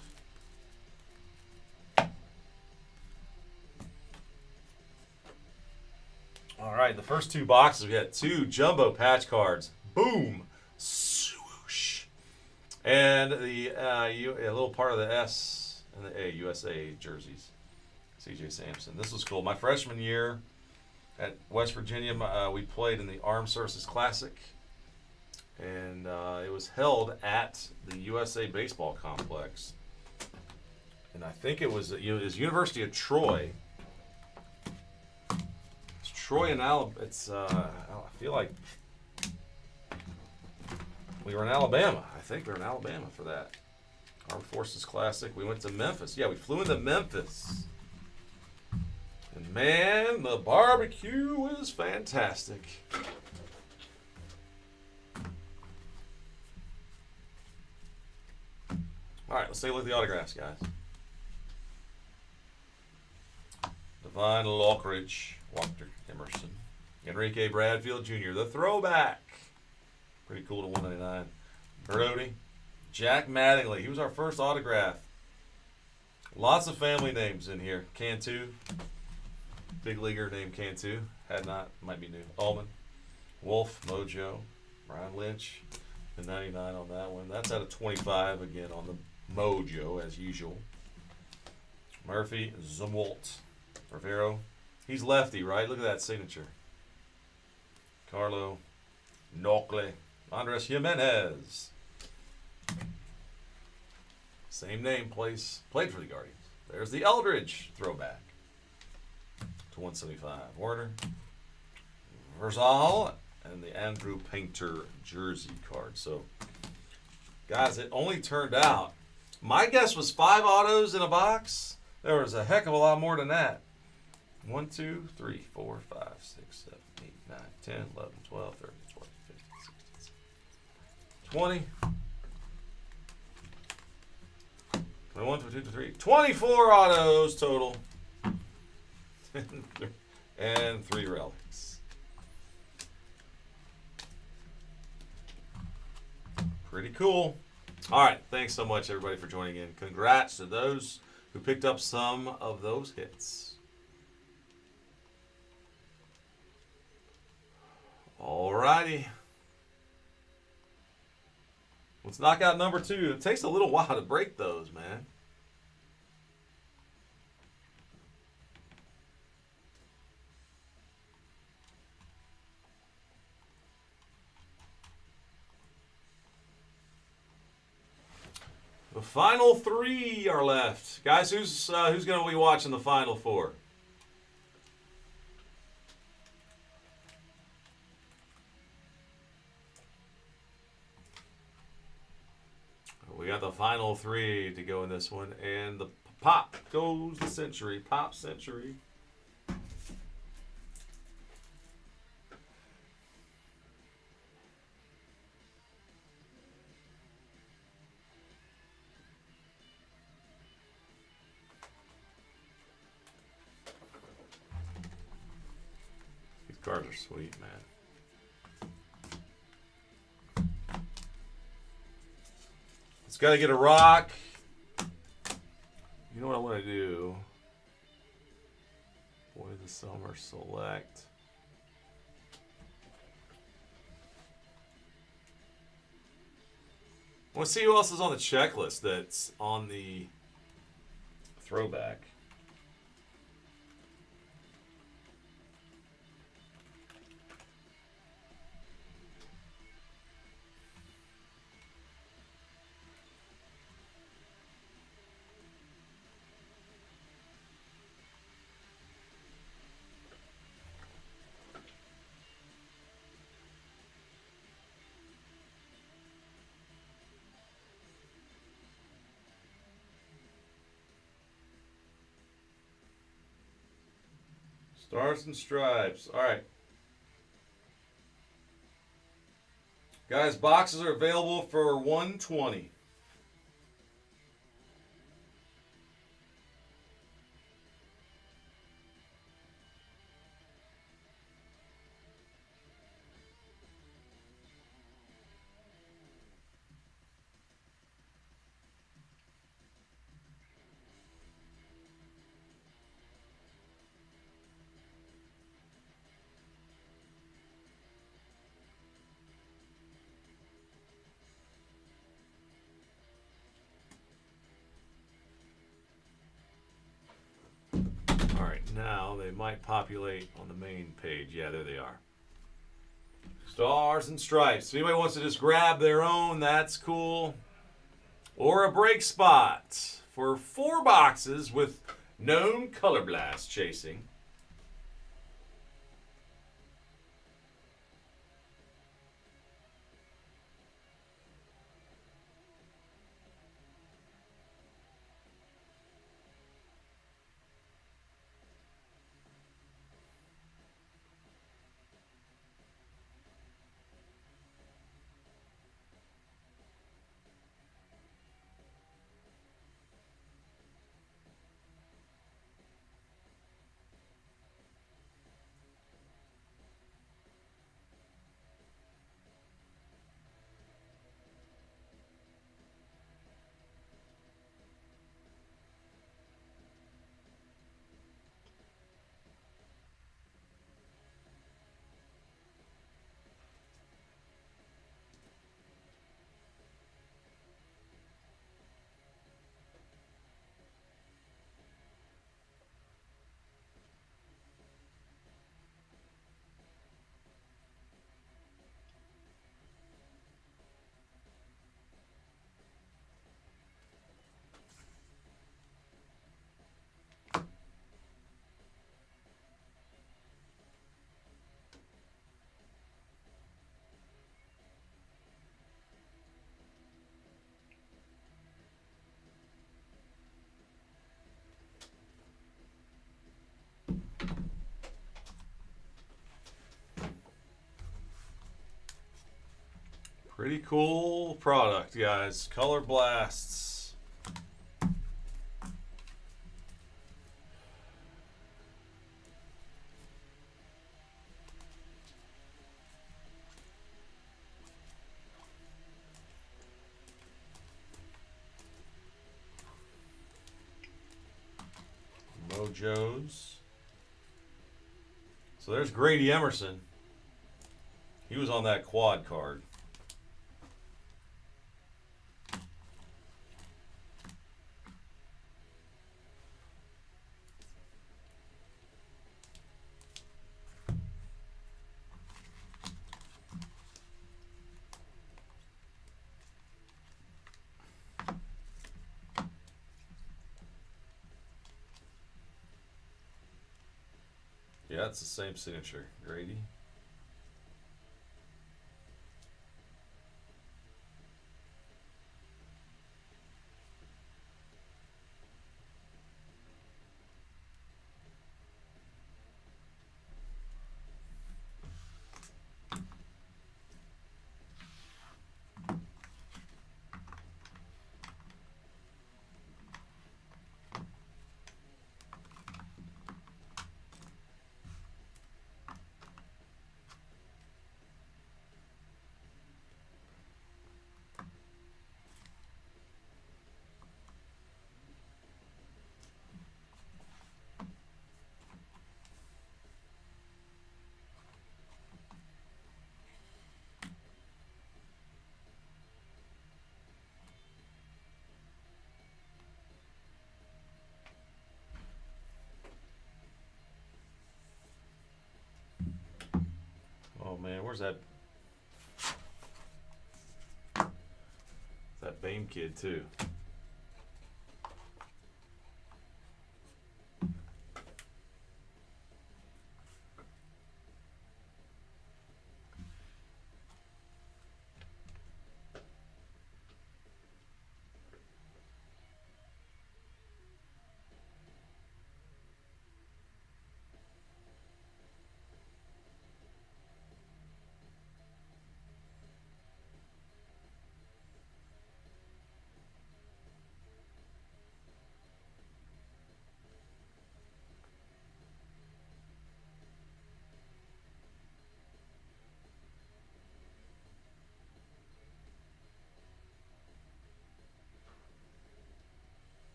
All right, the first two boxes, we got two jumbo patch cards. Boom! Swoosh! And the a little part of the S and the A, USA jerseys. CJ Sampson. This was cool. My freshman year at West Virginia, we played in the Armed Services Classic. And it was held at the USA Baseball Complex. And I think it was University of Troy. Troy and Alabama. It's I feel like we were in Alabama. I think we were in Alabama for that Armed Forces Classic. We went to Memphis. Yeah, we flew into Memphis. And man, the barbecue was fantastic. All right, let's take a look at the autographs, guys. Divine Lockridge, Walker Emerson, Enrique Bradfield Jr., the throwback. Pretty cool to 199. Brody, Jack Mattingly. He was our first autograph. Lots of family names in here. Cantu, big leaguer named Cantu. Had not, might be new. Ullman, Wolf, Mojo, Brian Lynch, the 99 on that one. That's out of 25 again on the Mojo as usual. Murphy, Zumwalt, Rivero. He's lefty, right? Look at that signature. Carlo, Nocle, Andres Jimenez. Same name, played for the Guardians. There's the Eldridge throwback to 175. Warner, Versal, and the Andrew Painter jersey card. So, guys, it only turned out, my guess was 5 autos in a box. There was a heck of a lot more than that. 1, 2, 3, 4, 5, 6, 7, 8, 9, 10, 11, 12, 13, 14, 15, 16, 17, 20. 21, 22, 23, 24 autos total. And 3 relics. Pretty cool. All right, thanks so much, everybody, for joining in. Congrats to those who picked up some of those hits. All righty. Let's knock out number 2. It takes a little while to break those, man. The final 3 are left. Guys, who's going to be watching the final 4? We got the final 3 to go in this one. And the pop goes the Century. Pop Century. These cards are sweet, man. It's got to get a rock. You know what I want to do? Boy, the Summer Select. I want to see who else is on the checklist that's on the throwback. Stars and Stripes. All right. Guys, boxes are available for $120. Now they might populate on the main page. Yeah, there they are. Stars and stripes. If anybody wants to just grab their own, that's cool. Or a break spot for 4 boxes with known color blast chasing. Pretty cool product, guys. Color blasts. Mojos. So there's Grady Emerson. He was on that quad card. Yeah, it's the same signature. Grady. Oh man, where's that? That Bame kid too.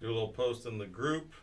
Do a little post in the group.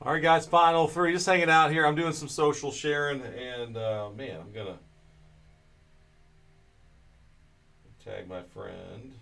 All right, guys, final three. Just hanging out here. I'm doing some social sharing, and man, I'm gonna tag my friend.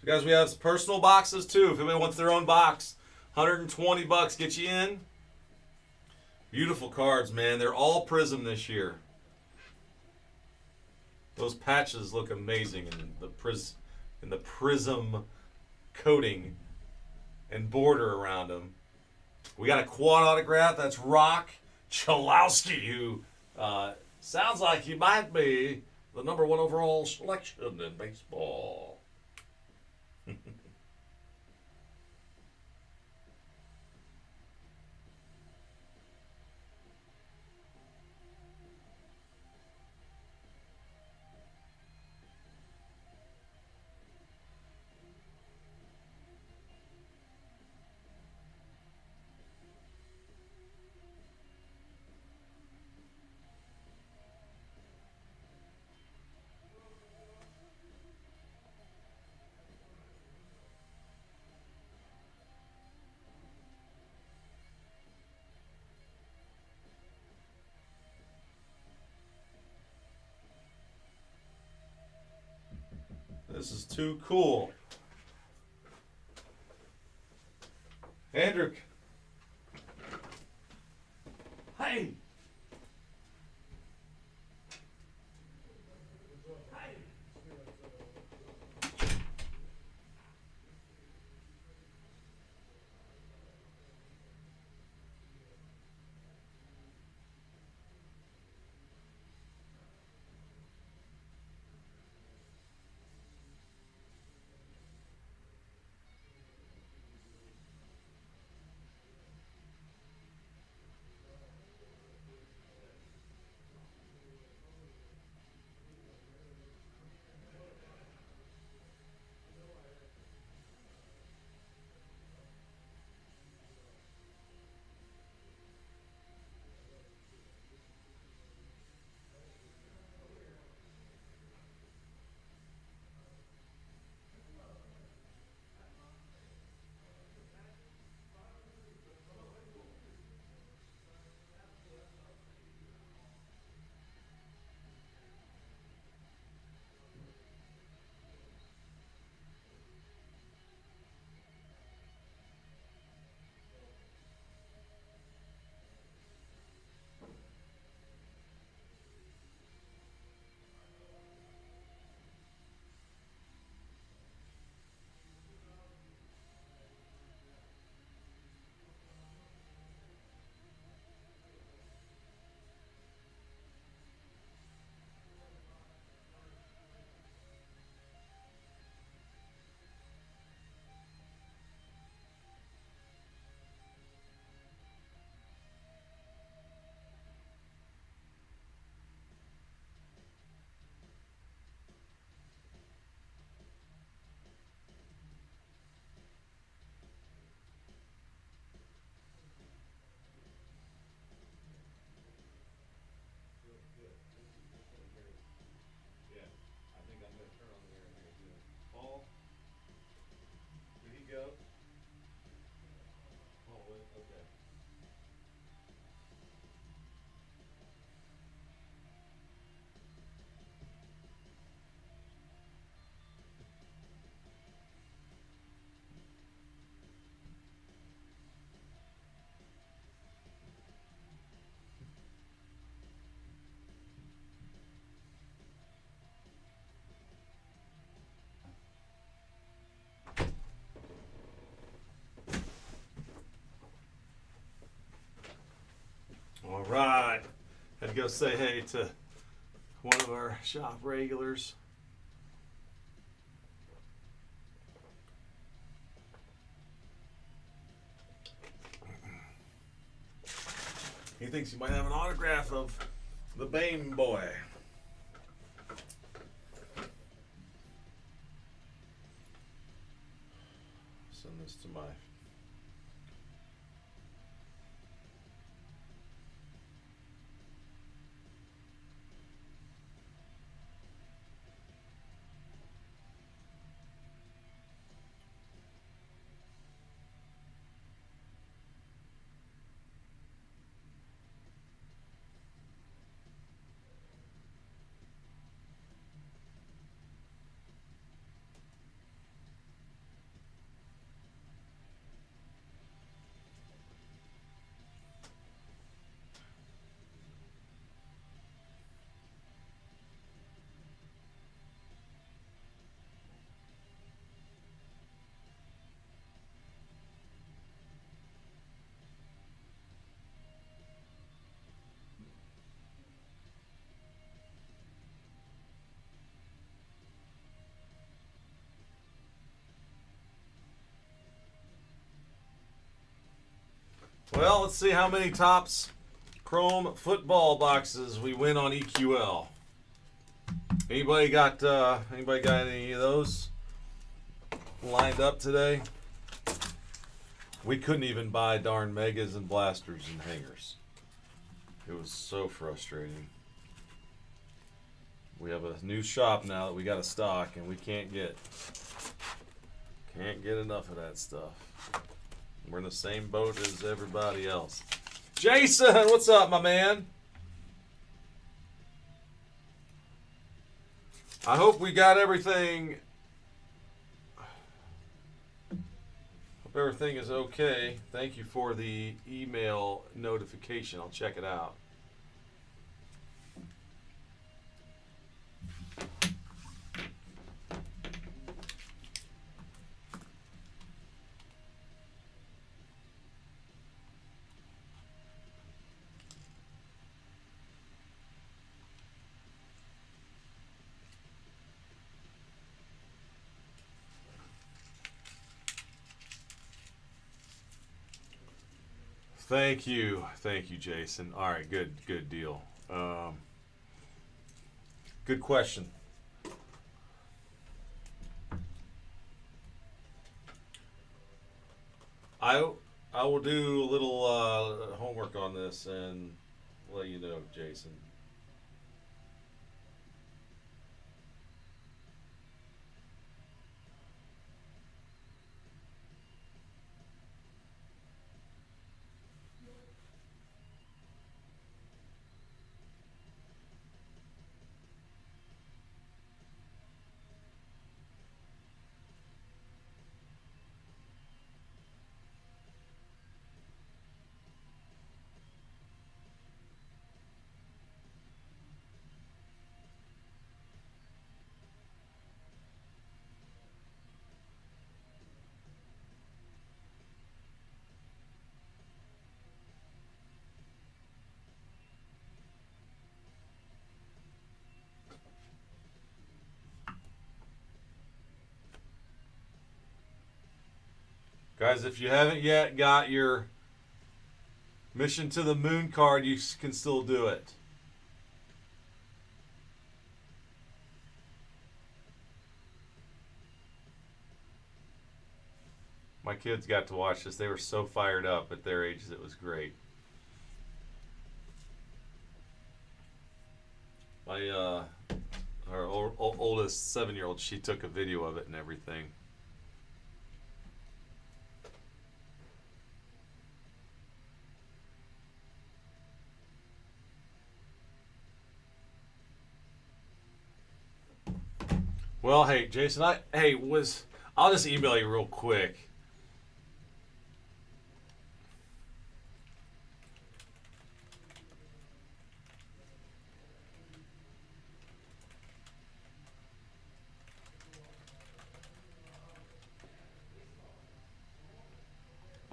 So guys, we have personal boxes too. If anybody wants their own box, $120 get you in. Beautiful cards, man. They're all Prism this year. Those patches look amazing in the Prism coating and border around them. We got a quad autograph. That's Rock Chalowski, who sounds like he might be the number one overall selection in baseball. This is too cool. Andrew. Hey. Paul, did he go? Paul went. Okay. All right. Had to go say hey to one of our shop regulars. He thinks he might have an autograph of the Bane Boy. Send this to my let's see how many Topps Chrome football boxes we win on EQL. Anybody got any of those lined up today? We couldn't even buy darn megas and blasters and hangers. It was so frustrating. We have a new shop now that we got to stock, and we can't get enough of that stuff. We're in the same boat as everybody else. Jason, what's up, my man? I hope we got everything. Hope everything is okay. Thank you for the email notification. I'll check it out. Thank you, Jason. All right, good deal. Good question. I will do a little homework on this and let you know, Jason. Guys, if you haven't yet got your Mission to the Moon card, you can still do it. My kids got to watch this. They were so fired up at their ages. It was great. My our oldest 7-year-old, she took a video of it and everything. Well, hey, Jason, I'll just email you real quick.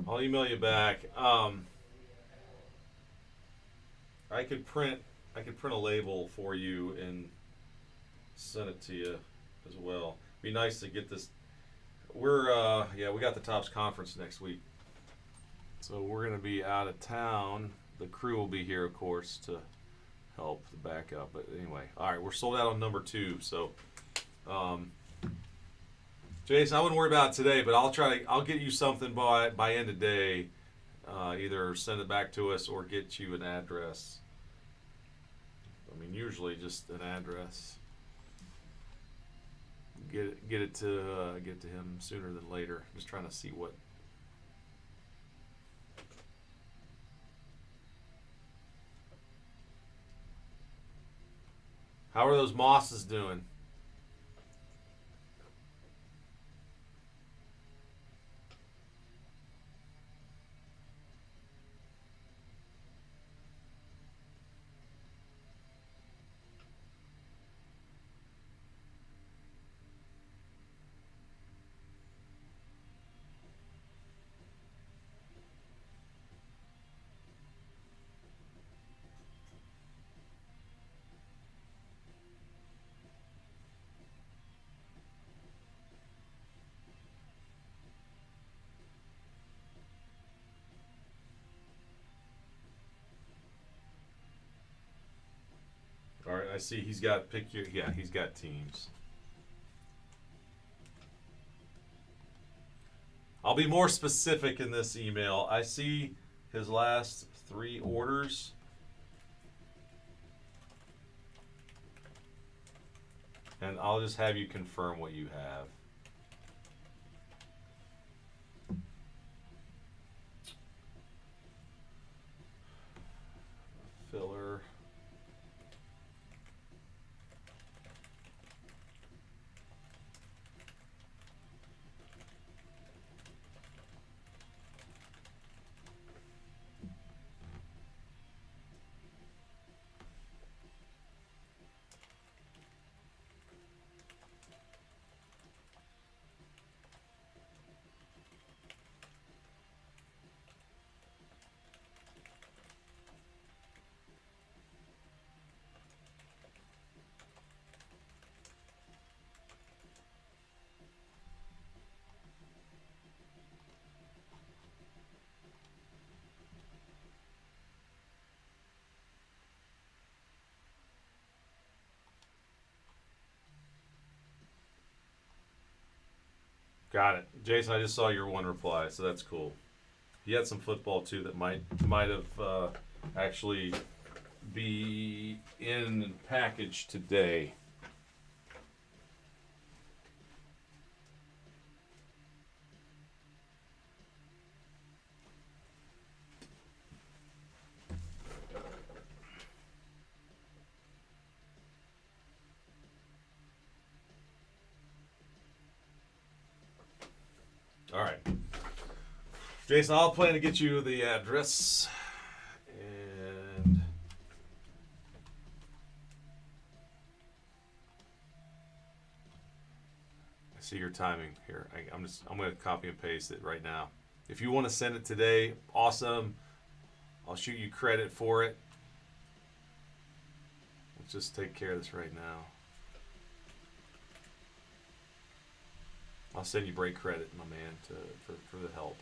I'll email you back. I could print a label for you and send it to you as well. Be nice to get this. We got the Topps conference next week, so we're gonna be out of town. The crew will be here, of course, to help the backup. But anyway, all right, we're sold out on number 2. So, Jason, I wouldn't worry about it today, but I'll get you something by end of day. Either send it back to us or get you an address. I mean, usually just an address. Get it to him sooner than later. Just trying to see what. How are those mosses doing? I see he's got pick your. Yeah, he's got teams. I'll be more specific in this email. I see his last 3 orders. And I'll just have you confirm what you have. Filler. Got it. Jason, I just saw your one reply, so that's cool. He had some football too that might have actually be in package today. All right. Jason, I'll plan to get you the address. And I see your timing here. I'm going to copy and paste it right now. If you want to send it today, awesome. I'll shoot you credit for it. Let's just take care of this right now. I'll send you break credit, my man, for the help.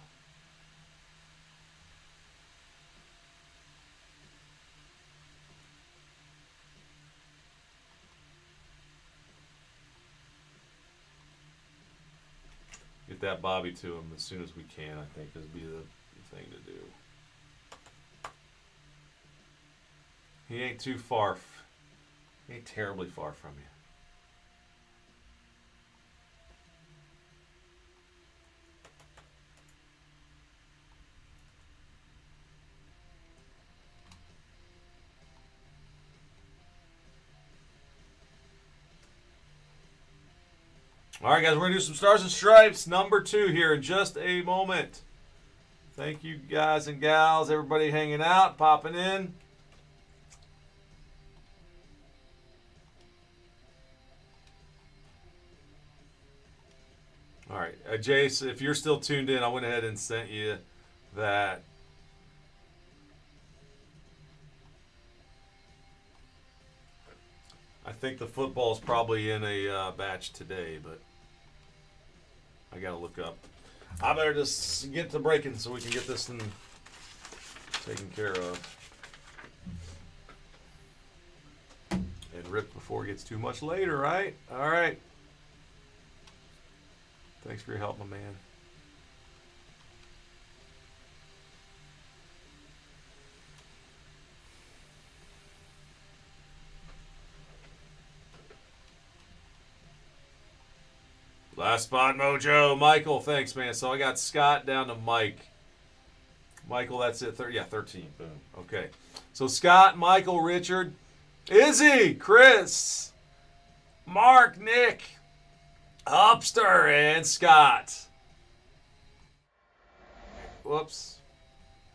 Get that Bobby to him as soon as we can, I think, would be the thing to do. He ain't too far. He ain't terribly far from you. All right, guys, we're going to do some Stars and Stripes number 2 here in just a moment. Thank you, guys and gals, everybody hanging out, popping in. All right, Jace, if you're still tuned in, I went ahead and sent you that. I think the football's probably in a batch today, but I got to look up. I better just get to breaking so we can get this thing taken care of. And rip before it gets too much later, right? All right. Thanks for your help, my man. Last spot, Mojo. Michael, thanks, man. So I got Scott down to Mike. Michael, that's it. 13. Boom. Okay. So Scott, Michael, Richard, Izzy, Chris, Mark, Nick, Upster, and Scott. Whoops.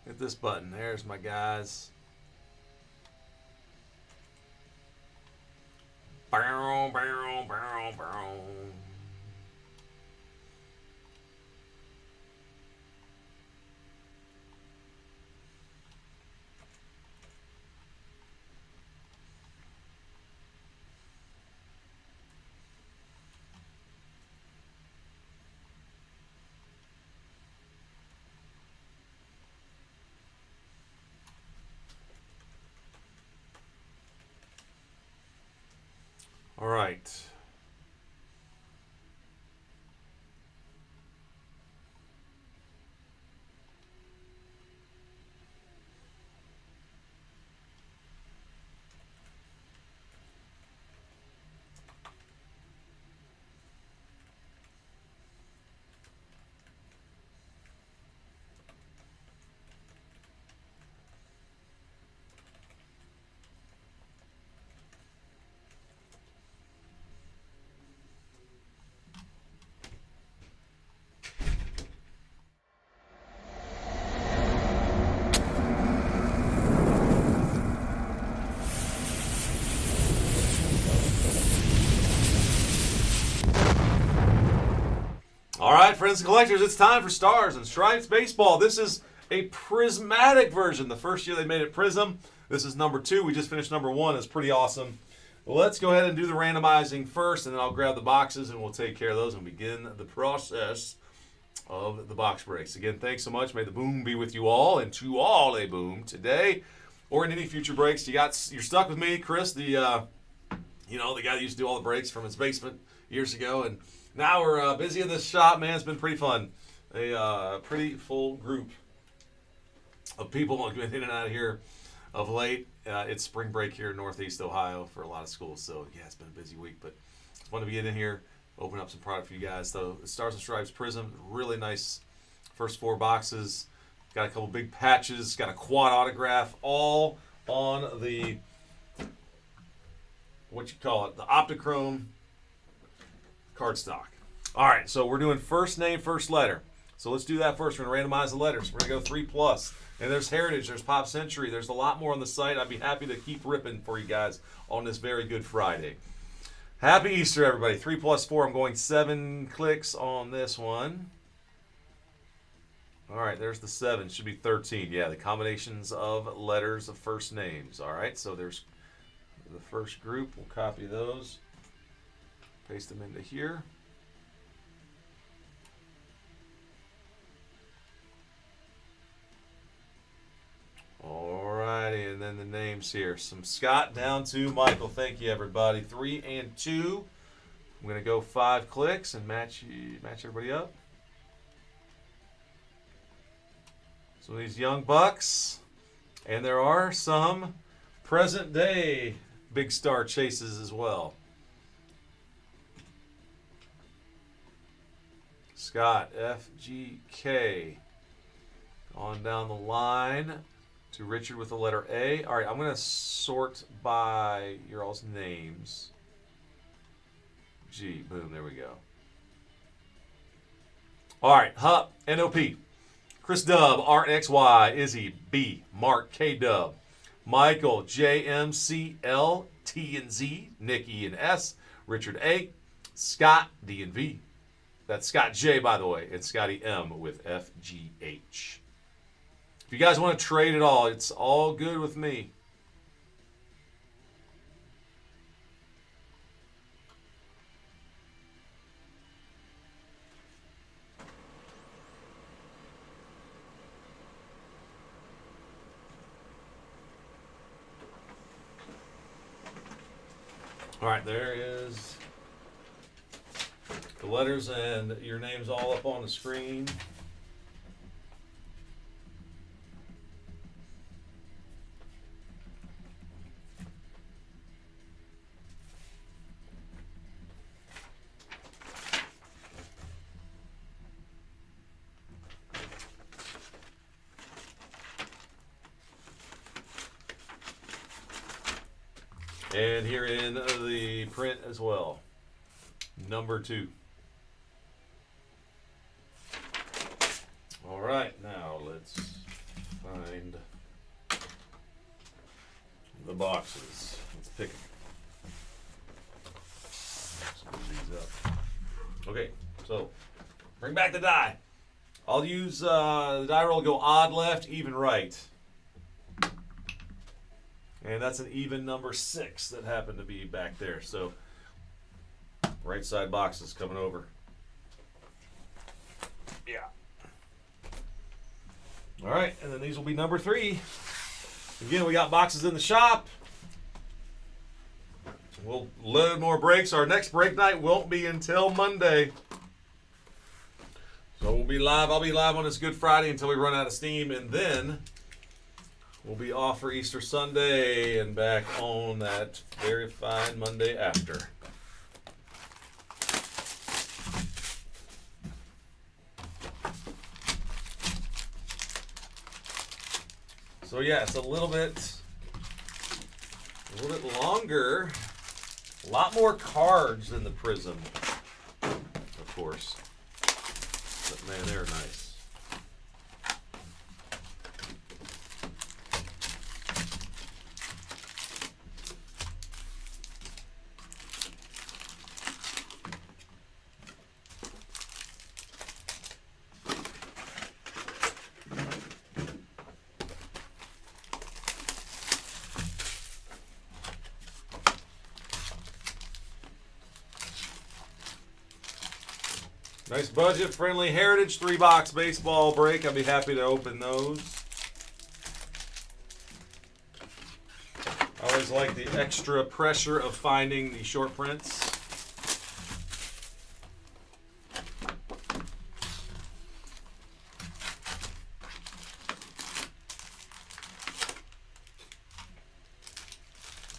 Hit this button. There's my guys. Bow, bow, bow, bow. right. All right, friends and collectors, it's time for Stars and Stripes Baseball. This is a prismatic version. The first year they made it Prism. This is number 2. We just finished number 1. It's pretty awesome. Well, let's go ahead and do the randomizing first, and then I'll grab the boxes, and we'll take care of those and begin the process of the box breaks. Again, thanks so much. May the boom be with you all, and to all a boom today or in any future breaks. You're stuck with me, Chris, the guy that used to do all the breaks from his basement years ago, and now we're busy in this shop, man. It's been pretty fun. A pretty full group of people have been in and out of here of late. It's spring break here in Northeast Ohio for a lot of schools. So, yeah, it's been a busy week. But it's fun to be in here, open up some product for you guys. So, Stars and Stripes Prism, really nice first 4 boxes. Got a couple big patches. Got a quad autograph, all on the, the Optichrome cardstock. All right, so we're doing first name, first letter. So let's do that first. We're going to randomize the letters. We're going to go 3+. And there's Heritage, there's Pop Century. There's a lot more on the site. I'd be happy to keep ripping for you guys on this very good Friday. Happy Easter, everybody. 3+4. I'm going 7 clicks on this one. All right, there's the 7. Should be 13. Yeah, the combinations of letters of first names. All right, so there's the first group. We'll copy those. Paste them into here. Alrighty, and then the names here. From Scott down to Michael. Thank you, everybody. 3 and 2. I'm going to go 5 clicks and match everybody up. So these young bucks, and there are some present day big star chases as well. Scott, FGK. On down the line to Richard with the letter A. All right, I'm going to sort by your all's names. G, boom, there we go. All right, Hup, NOP. Chris Dub, RXY, Izzy, B, Mark, K-Dub. Michael, JMCL, T and Z, Nikki and S, Richard A, Scott, D and V. That's Scott J, by the way, and Scotty M with FGH. If you guys want to trade at all, it's all good with me. All right, there is the letters and your names all up on the screen. And here in the print as well, number 2. All right, now let's find the boxes. Let's pick them. Let's move these up. Okay, so bring back the die. I'll use the die roll to go odd left, even right. And that's an even number 6 that happened to be back there. So, right side boxes coming over. Yeah. All right, and then these will be number 3. Again, we got boxes in the shop. We'll load more breaks. Our next break night won't be until Monday. So we'll be live. I'll be live on this Good Friday until we run out of steam, and then we'll be off for Easter Sunday and back on that very fine Monday after. So yeah, it's a little bit longer. A lot more cards than the Prism, of course. But man, they're nice. Nice budget-friendly Heritage 3-box baseball break. I'll be happy to open those. I always like the extra pressure of finding the short prints.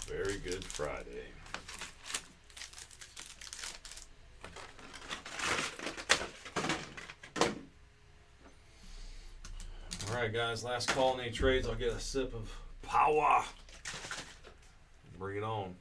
Very Good Friday. All right, guys, last call. Any trades? I'll get a sip of power. Bring it on.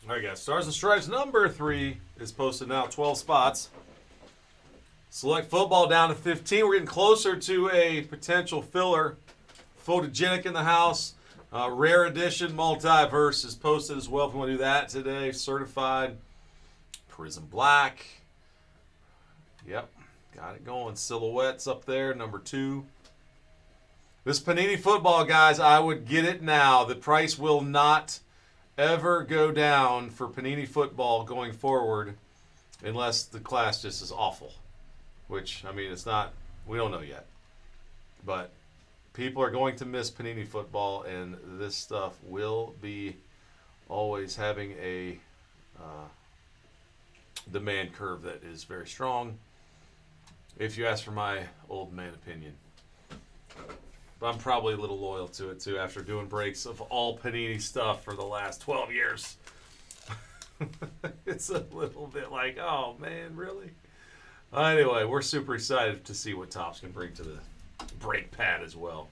All right, guys. Stars and Stripes number 3 is posted now. 12 spots. Select football down to 15. We're getting closer to a potential filler. Photogenic in the house. Rare edition multiverse is posted as well if you want to do that today. Certified. Prism Black. Yep. Got it going. Silhouettes up there. Number 2. This Panini football, guys, I would get it now. The price will not ever go down for Panini football going forward unless the class just is awful. Which, I mean, it's not, we don't know yet. But people are going to miss Panini football, and this stuff will be always having a demand curve that is very strong, if you ask for my old man opinion. But I'm probably a little loyal to it, too, after doing breaks of all Panini stuff for the last 12 years. It's a little bit like, oh, man, really? Anyway, we're super excited to see what Topps can bring to the break pad as well.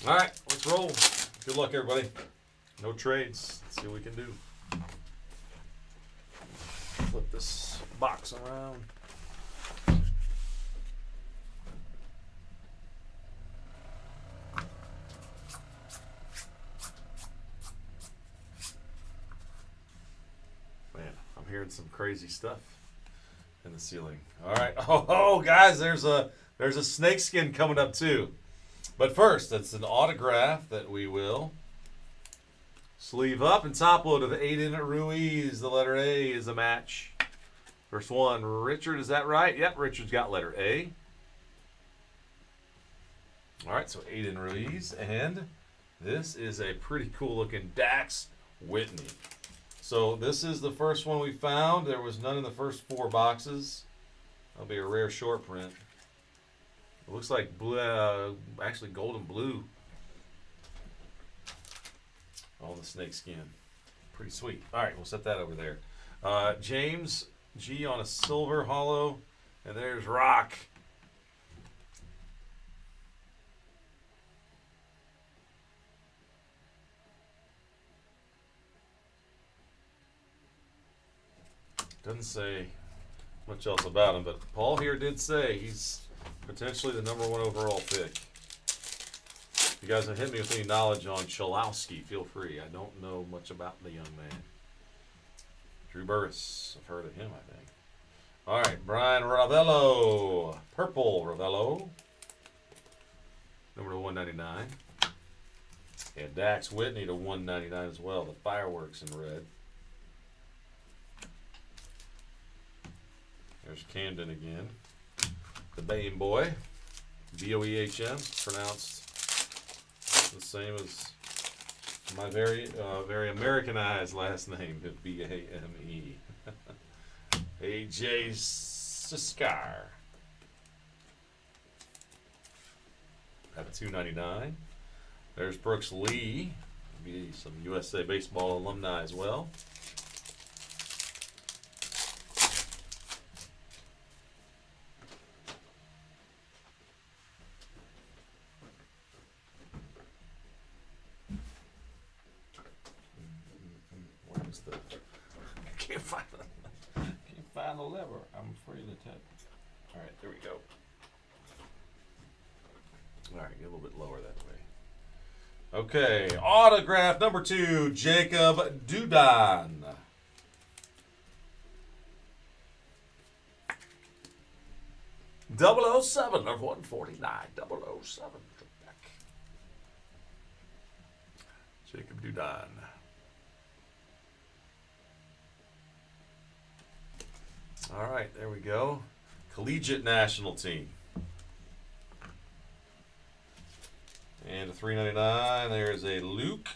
All right, let's roll. Good luck, everybody. No trades. Let's see what we can do. Flip this box around. Hearing some crazy stuff in the ceiling. All right. Oh, guys, there's a snakeskin coming up too. But first, it's an autograph that we will sleeve up and top load of Aiden Ruiz. The letter A is a match. First one, Richard, is that right? Yep, Richard's got letter A. All right, so Aiden Ruiz, and this is a pretty cool looking Dax Whitney. So this is the first one we found. There was none in the first 4 boxes. That'll be a rare short print. It looks like blue, actually golden blue on the snake skin. Pretty sweet. All right, we'll set that over there. James G on a silver hollow, and there's Rock. Doesn't say much else about him, but Paul here did say he's potentially the #1 overall pick. If you guys have hit me with any knowledge on Chalowski, feel free. I don't know much about the young man. Drew Burress, I've heard of him, I think. All right, Brian Ravello, purple Ravello, number to 199. And Dax Whitney to 199 as well. The fireworks in red. There's Camden again. The Bane Boy. Boehm, pronounced the same as my very Americanized last name, Bame. AJ Siskar at $2.99. There's Brooks Lee, be some USA baseball alumni as well. Where's the? I can't find the. Can't find the lever. I'm afraid to touch. All right, there we go. All right, get a little bit lower that way. Okay, autograph number 2, Jacob Dudon. .007 of 149. 007. Jacob Dudon. All right, there we go. Collegiate national team. And a $3.99. There's a Luke.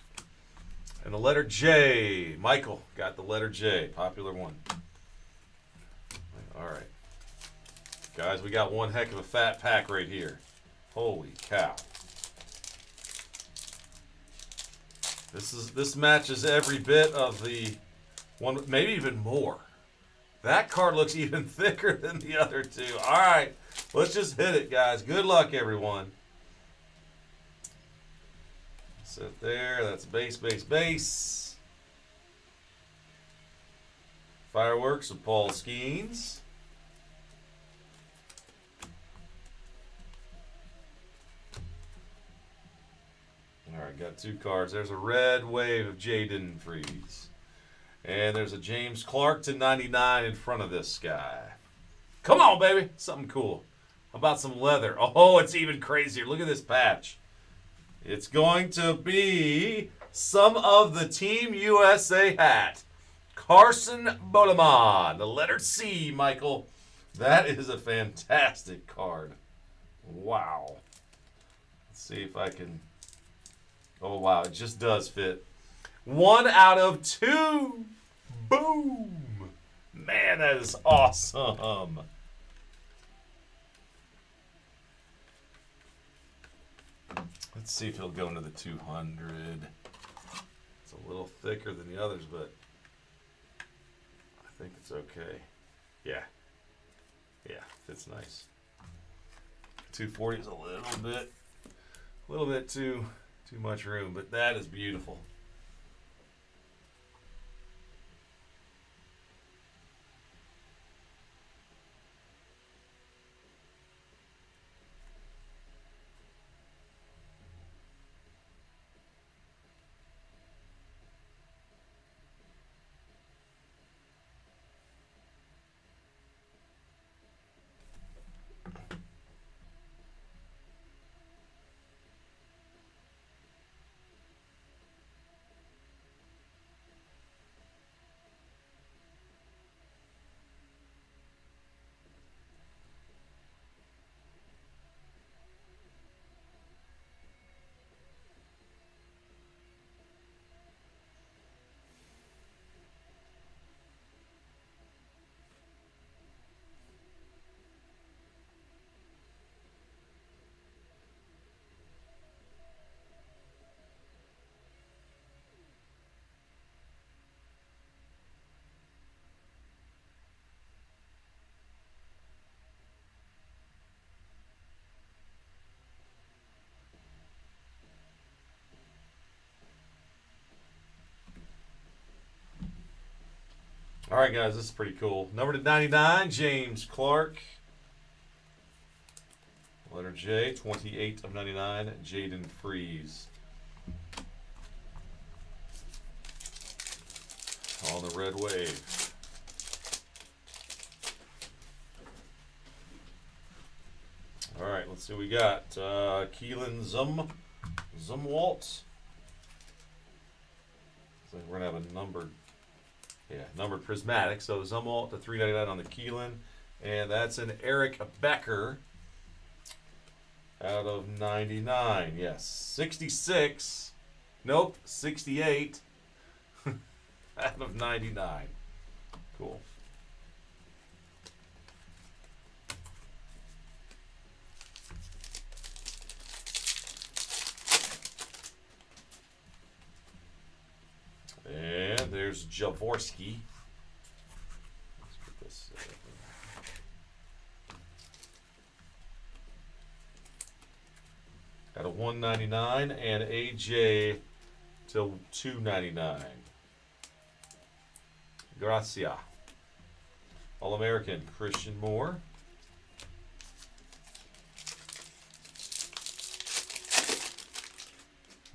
And the letter J. Michael got the letter J. Popular one. All right. Guys, we got one heck of a fat pack right here. Holy cow. This matches every bit of the one, maybe even more. That card looks even thicker than the other two. All right. Let's just hit it, guys. Good luck, everyone. Sit there. That's base, base, base. Fireworks of Paul Skeens. All right, got 2 cards. There's a red wave of Jaden Freeze. And there's a James Clark to 99 in front of this guy. Come on, baby. Something cool. How about some leather? Oh, it's even crazier. Look at this patch. It's going to be some of the Team USA hat. Carson Bodeman, the letter C, Michael. That is a fantastic card. Wow. Let's see if I can. Oh, wow. It just does fit. 1 out of 2. Boom. Man, that is awesome. Let's see if he'll go into the 200. It's a little thicker than the others, but I think it's okay. Yeah. Yeah, fits nice. 240 is a little bit too much room, but that is beautiful. right, guys, this is pretty cool. Number to 99, James Clark. Letter J, 28 of 99, Jaden Freeze. On the red wave. All right, let's see what we got. Keelan Zumwalt. So we're going to have a numbered, numbered prismatic. So Zumwalt to 399 on the Keelan. And that's an Eric Becker out of 99. Yes, 66. Nope, 68 out of 99. Cool. And there's Javorsky. Let's put this out of 199 and AJ till 299. Gracia. All-American Christian Moore.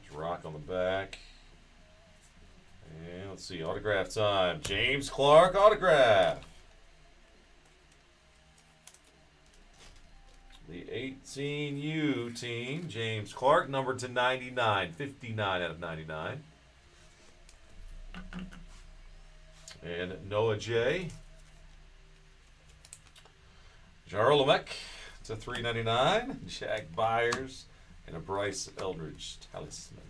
There's rock on the back. And let's see, autograph time. James Clark autograph. The 18U team, James Clark, numbered to 99, 59 out of 99. And Noah J. Jarolamek to 399. Jack Byers and a Bryce Eldridge talisman.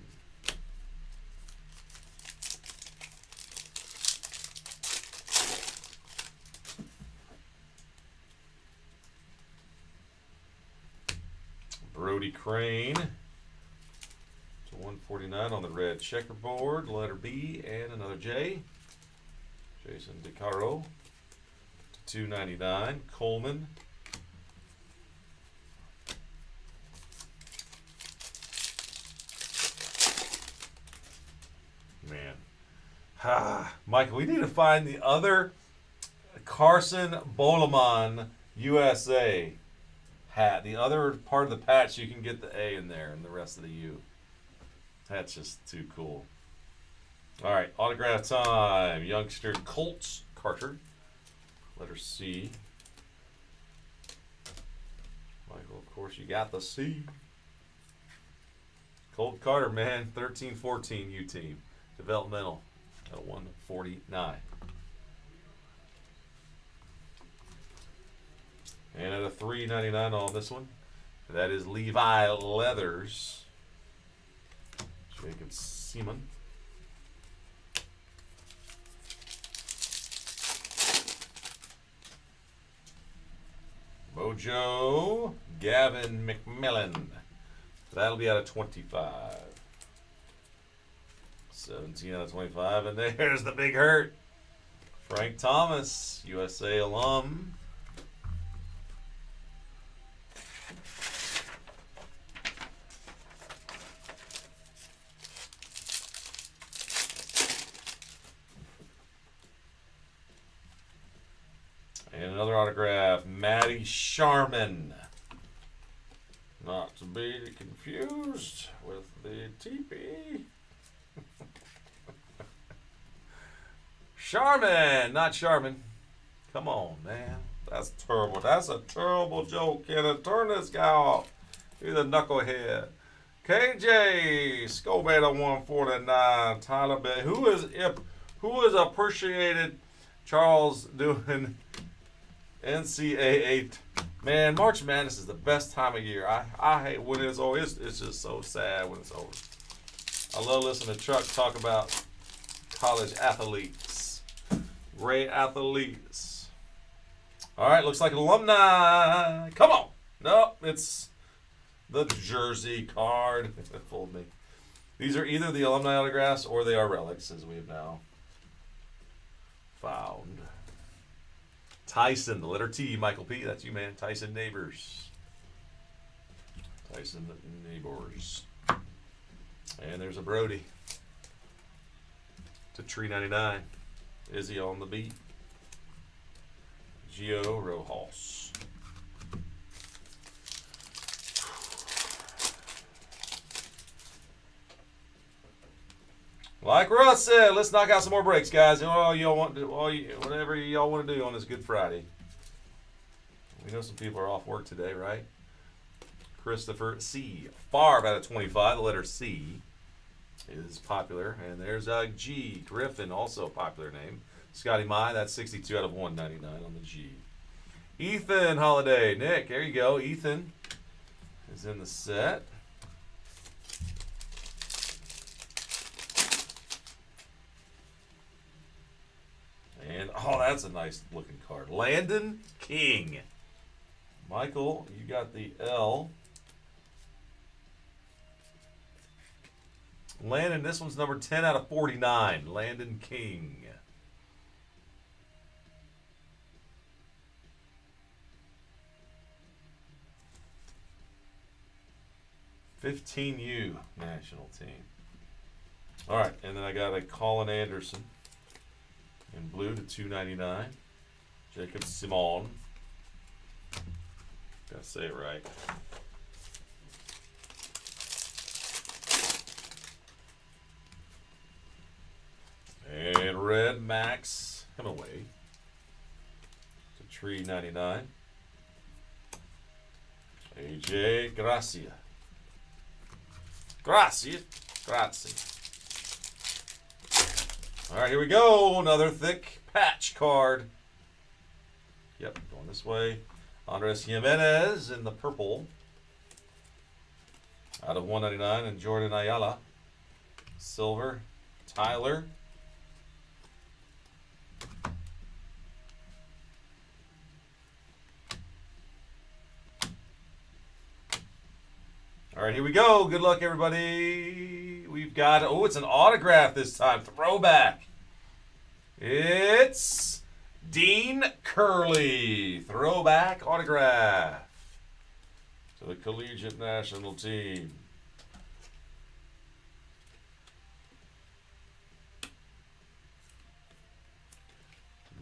Brody Crane to 149 on the red checkerboard. Letter B and another J. Jason DeCaro to 299. Coleman. Man. Michael, we need to find the other Carson Boleman USA hat. The other part of the patch, you can get the A in there and the rest of the U. That's just too cool. All right, autograph time. Youngster Colts Carter. Letter C. Michael, of course, you got the C. Colt Carter, man. 13-14 U team. Developmental at 149. And at a $3.99 on this one, that is Levi Leathers. Jacob Seaman. Mojo Gavin McMillan. That'll be out of 25. 17 out of 25. And there's the big hurt. Frank Thomas, USA alum. And another autograph, Matty Sharman. Not to be confused with the TP. Sharman, not Sharman. Come on, man. That's terrible. That's a terrible joke. Can I turn this guy off? He's a knucklehead. KJ Scobet on 149. Tyler Bay. Who is appreciated Charles doing NCAA? Man, March Madness is the best time of year. I hate when it's over. It's just so sad when it's over. I love listening to Chuck talk about college athletes. Great athletes. All right, looks like an alumni. Come on. No, it's the jersey card. It fooled me. These are either the alumni autographs or they are relics, as we have now found. Tyson, the letter T, Michael P. That's you, man. Tyson Neighbors. Tyson Neighbors. And there's a Brody to $3.99. Izzy on the beat. Gio Rojas. Like Russ said, let's knock out some more breaks, guys. Whatever y'all want to do on this Good Friday. We know some people are off work today, right? Christopher C. Favre out of 25. The letter C is popular. And there's G. Griffin, also a popular name. Scotty Mai, that's 62 out of 199 on the G. Ethan Holiday. Nick, there you go. Ethan is in the set. And, oh, that's a nice looking card. Landon King. Michael, you got the L. Landon, this one's number 10 out of 49. Landon King. (15U) national team. All right, and then I got a Colin Anderson in blue to 299. Jacob Simon. Gotta say it right. And red Max Hemingway to 399. AJ Gracia. Grazie. All right, here we go. Another thick patch card. Yep, going this way. Andres Jimenez in the purple. Out of 199. And Jordan Ayala. Silver. Tyler. All right, here we go. Good luck, everybody. We've got, oh, it's an autograph this time. Throwback. It's Dean Curley. Throwback autograph to the collegiate national team.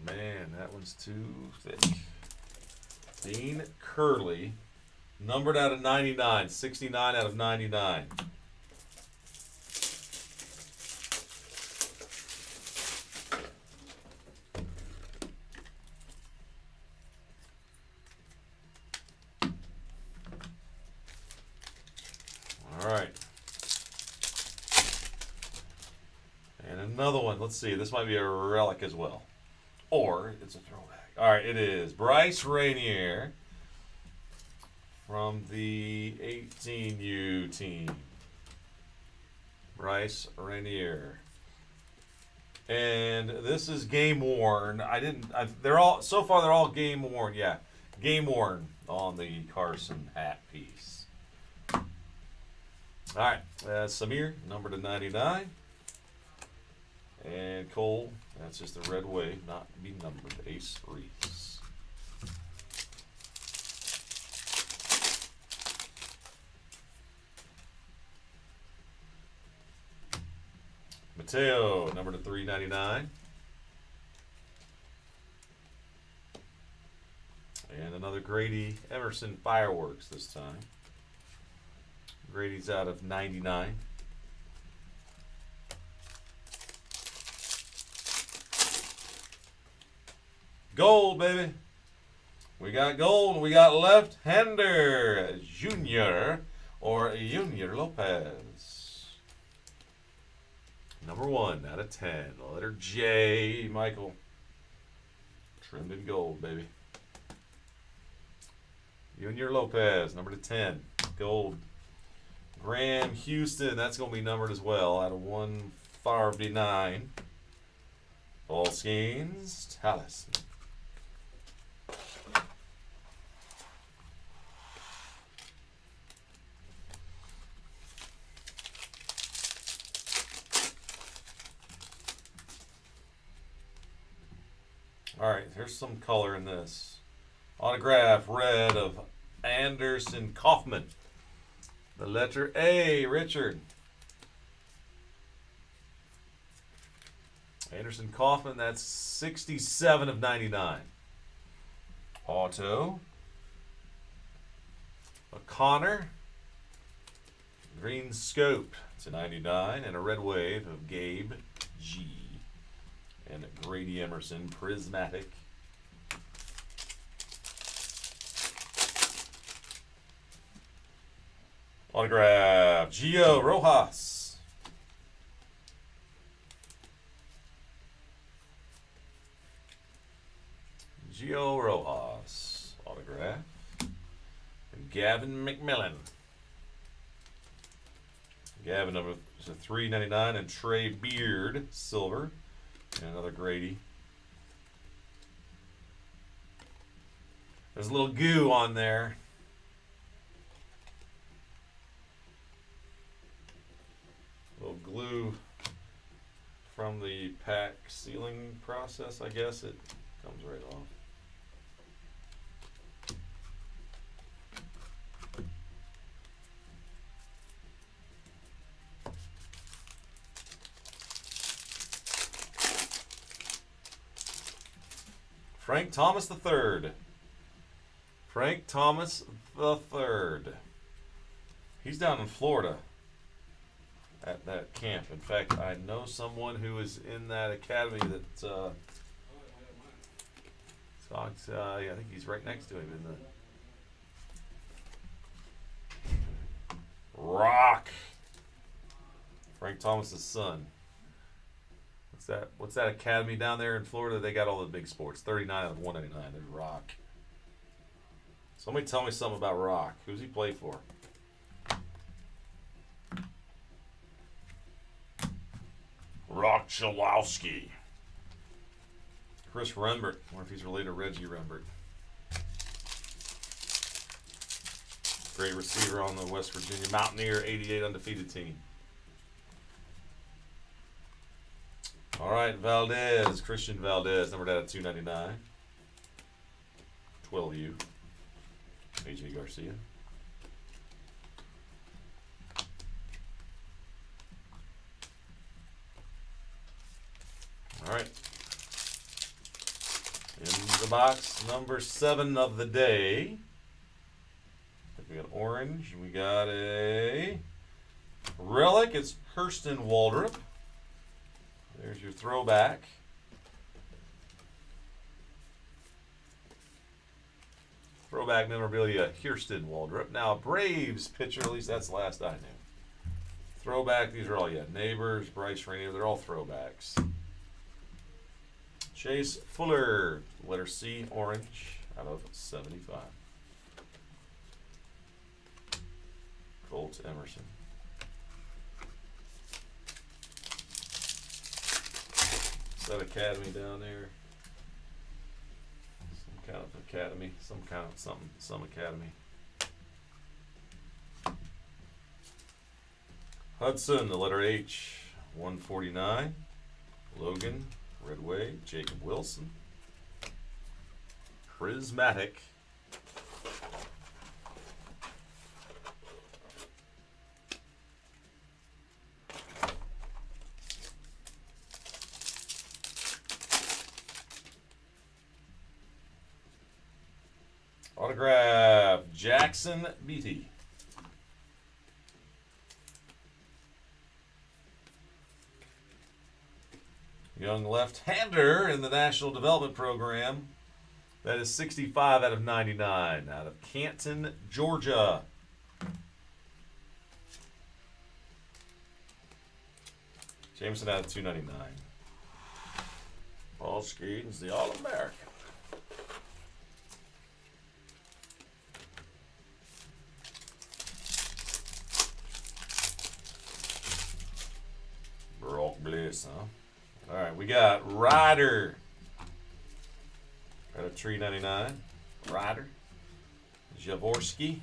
Man, that one's too thick. Dean Curley. Numbered out of 99. 69 out of 99. All right. And another one. Let's see. This might be a relic as well. Or it's a throwback. All right, it is. Bryce Rainier. From the 18U team. Bryce Rainier. And this is game worn. They're all game worn. Yeah. Game worn on the Carson hat piece. All right. Samir, number to 99. And Cole, that's just a red wave, not to be numbered. Ace Reese. Mateo, number to 399. And another Grady Emerson Fireworks this time. Grady's out of 99. Gold, baby. We got gold. We got left-hander Junior or Junior Lopez. Number 1 out of 10. The letter J, Michael. Trimmed in gold, baby. Junior Lopez, number to 10. Gold. Graham Houston, that's going to be numbered as well. Out of 159. Paul Skeens, Tallis. All right, here's some color in this. Autograph red of Anderson Kaufman. The letter A, Richard. Anderson Kaufman, that's 67 of 99. Auto. A Connor. Green Scope to 99. And a red wave of Gabe G. And Grady Emerson. Prismatic. Autograph. Gio Rojas. Gio Rojas. Autograph. And Gavin McMillan. Gavin number to 399 and Trey Beard, silver. And another Grady. There's a little goo on there. Little glue from the pack sealing process, I guess. It comes right off. Frank Thomas III. Frank Thomas III. He's down in Florida at that camp. In fact, I know someone who is in that academy that I think he's right next to him in the Rock. Frank Thomas's son. What's that academy down there in Florida? They got all the big sports. 39 out of 199. There's Rock. Somebody tell me something about Rock. Who's he play for? Rock Chalowski. Chris Rembert. I wonder if he's related to Reggie Rembert. Great receiver on the West Virginia Mountaineer 88 undefeated team. All right, Valdez. Christian Valdez. Numbered out of 299. 12U. AJ Garcia. All right. In the box, number 7 of the day. We got orange. We got a relic. It's Hurston Waldrop. There's your throwback. Throwback memorabilia, Hurston Waldrop. Now, a Braves pitcher, at least that's the last I knew. Throwback, these are all, Neighbors, Bryce Rainier, they're all throwbacks. Chase Fuller, letter C, orange, out of 75. Colt Emerson. Is that academy down there? Some kind of academy, some academy. Hudson, the letter H, 149. Logan, Redway, Jacob Wilson. Prismatic. Autograph, Jackson Beatty. Young left-hander in the National Development Program. That is 65 out of 99 out of Canton, Georgia. Jameson out of 299. Paul Skeens, the All-American. Brock Bliss, huh? All right, we got Ryder. Out of 399. Ryder. Jaworski.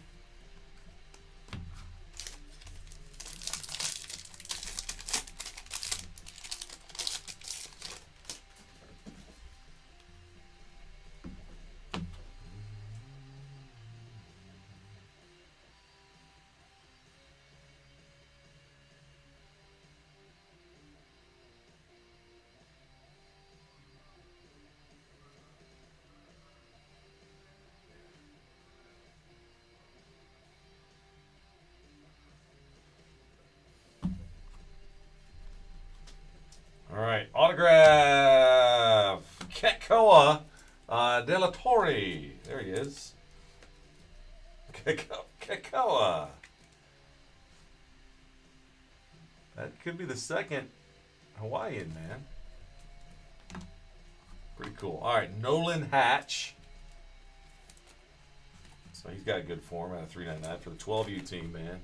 De La Torre. There he is. Kakawa. That could be the second Hawaiian, man. Pretty cool. All right, Nolan Hatch. So he's got good form out of 399 for the 12U team, man.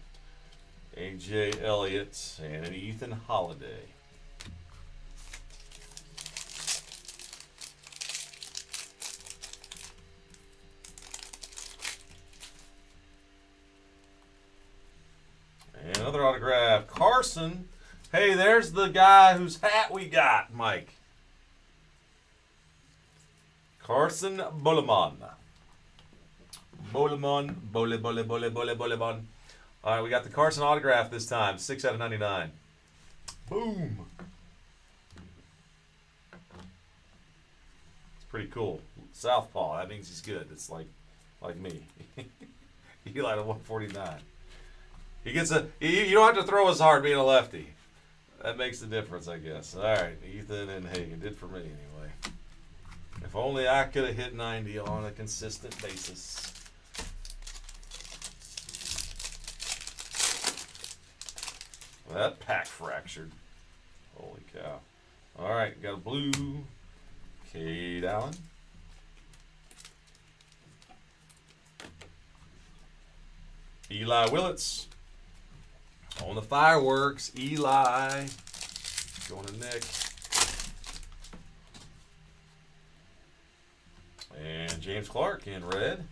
AJ Elliott and an Ethan Holiday. And another autograph. Carson. Hey, there's the guy whose hat we got, Mike. Carson Bolemon. Bolemon. All right, we got the Carson autograph this time. 6 out of 99. Boom. It's pretty cool. Southpaw. That means he's good. It's like me. Eli to 149. He gets you don't have to throw as hard being a lefty. That makes the difference, I guess. All right, Ethan and Hagen did for me anyway. If only I could have hit 90 on a consistent basis. Well, that pack fractured. Holy cow. All right, got a blue. Cade Allen. Eli Willits. On the fireworks, Eli. Going to Nick. And James Clark in red.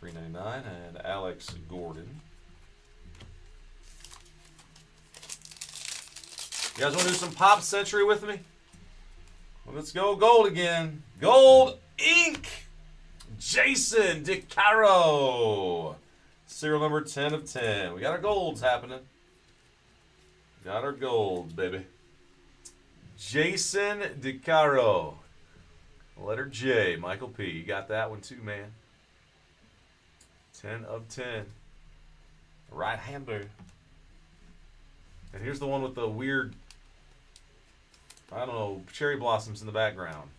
$3.99 and Alex Gordon. You guys want to do some Pop Century with me? Well, let's go gold again. Gold ink. Jason DeCaro. Serial number 10 of 10. We got our golds happening. Got our gold, baby. Jason DeCaro. Letter J. Michael P. You got that one too, man. 10 of 10. Right-hander. And here's the one with the weird, I don't know, cherry blossoms in the background.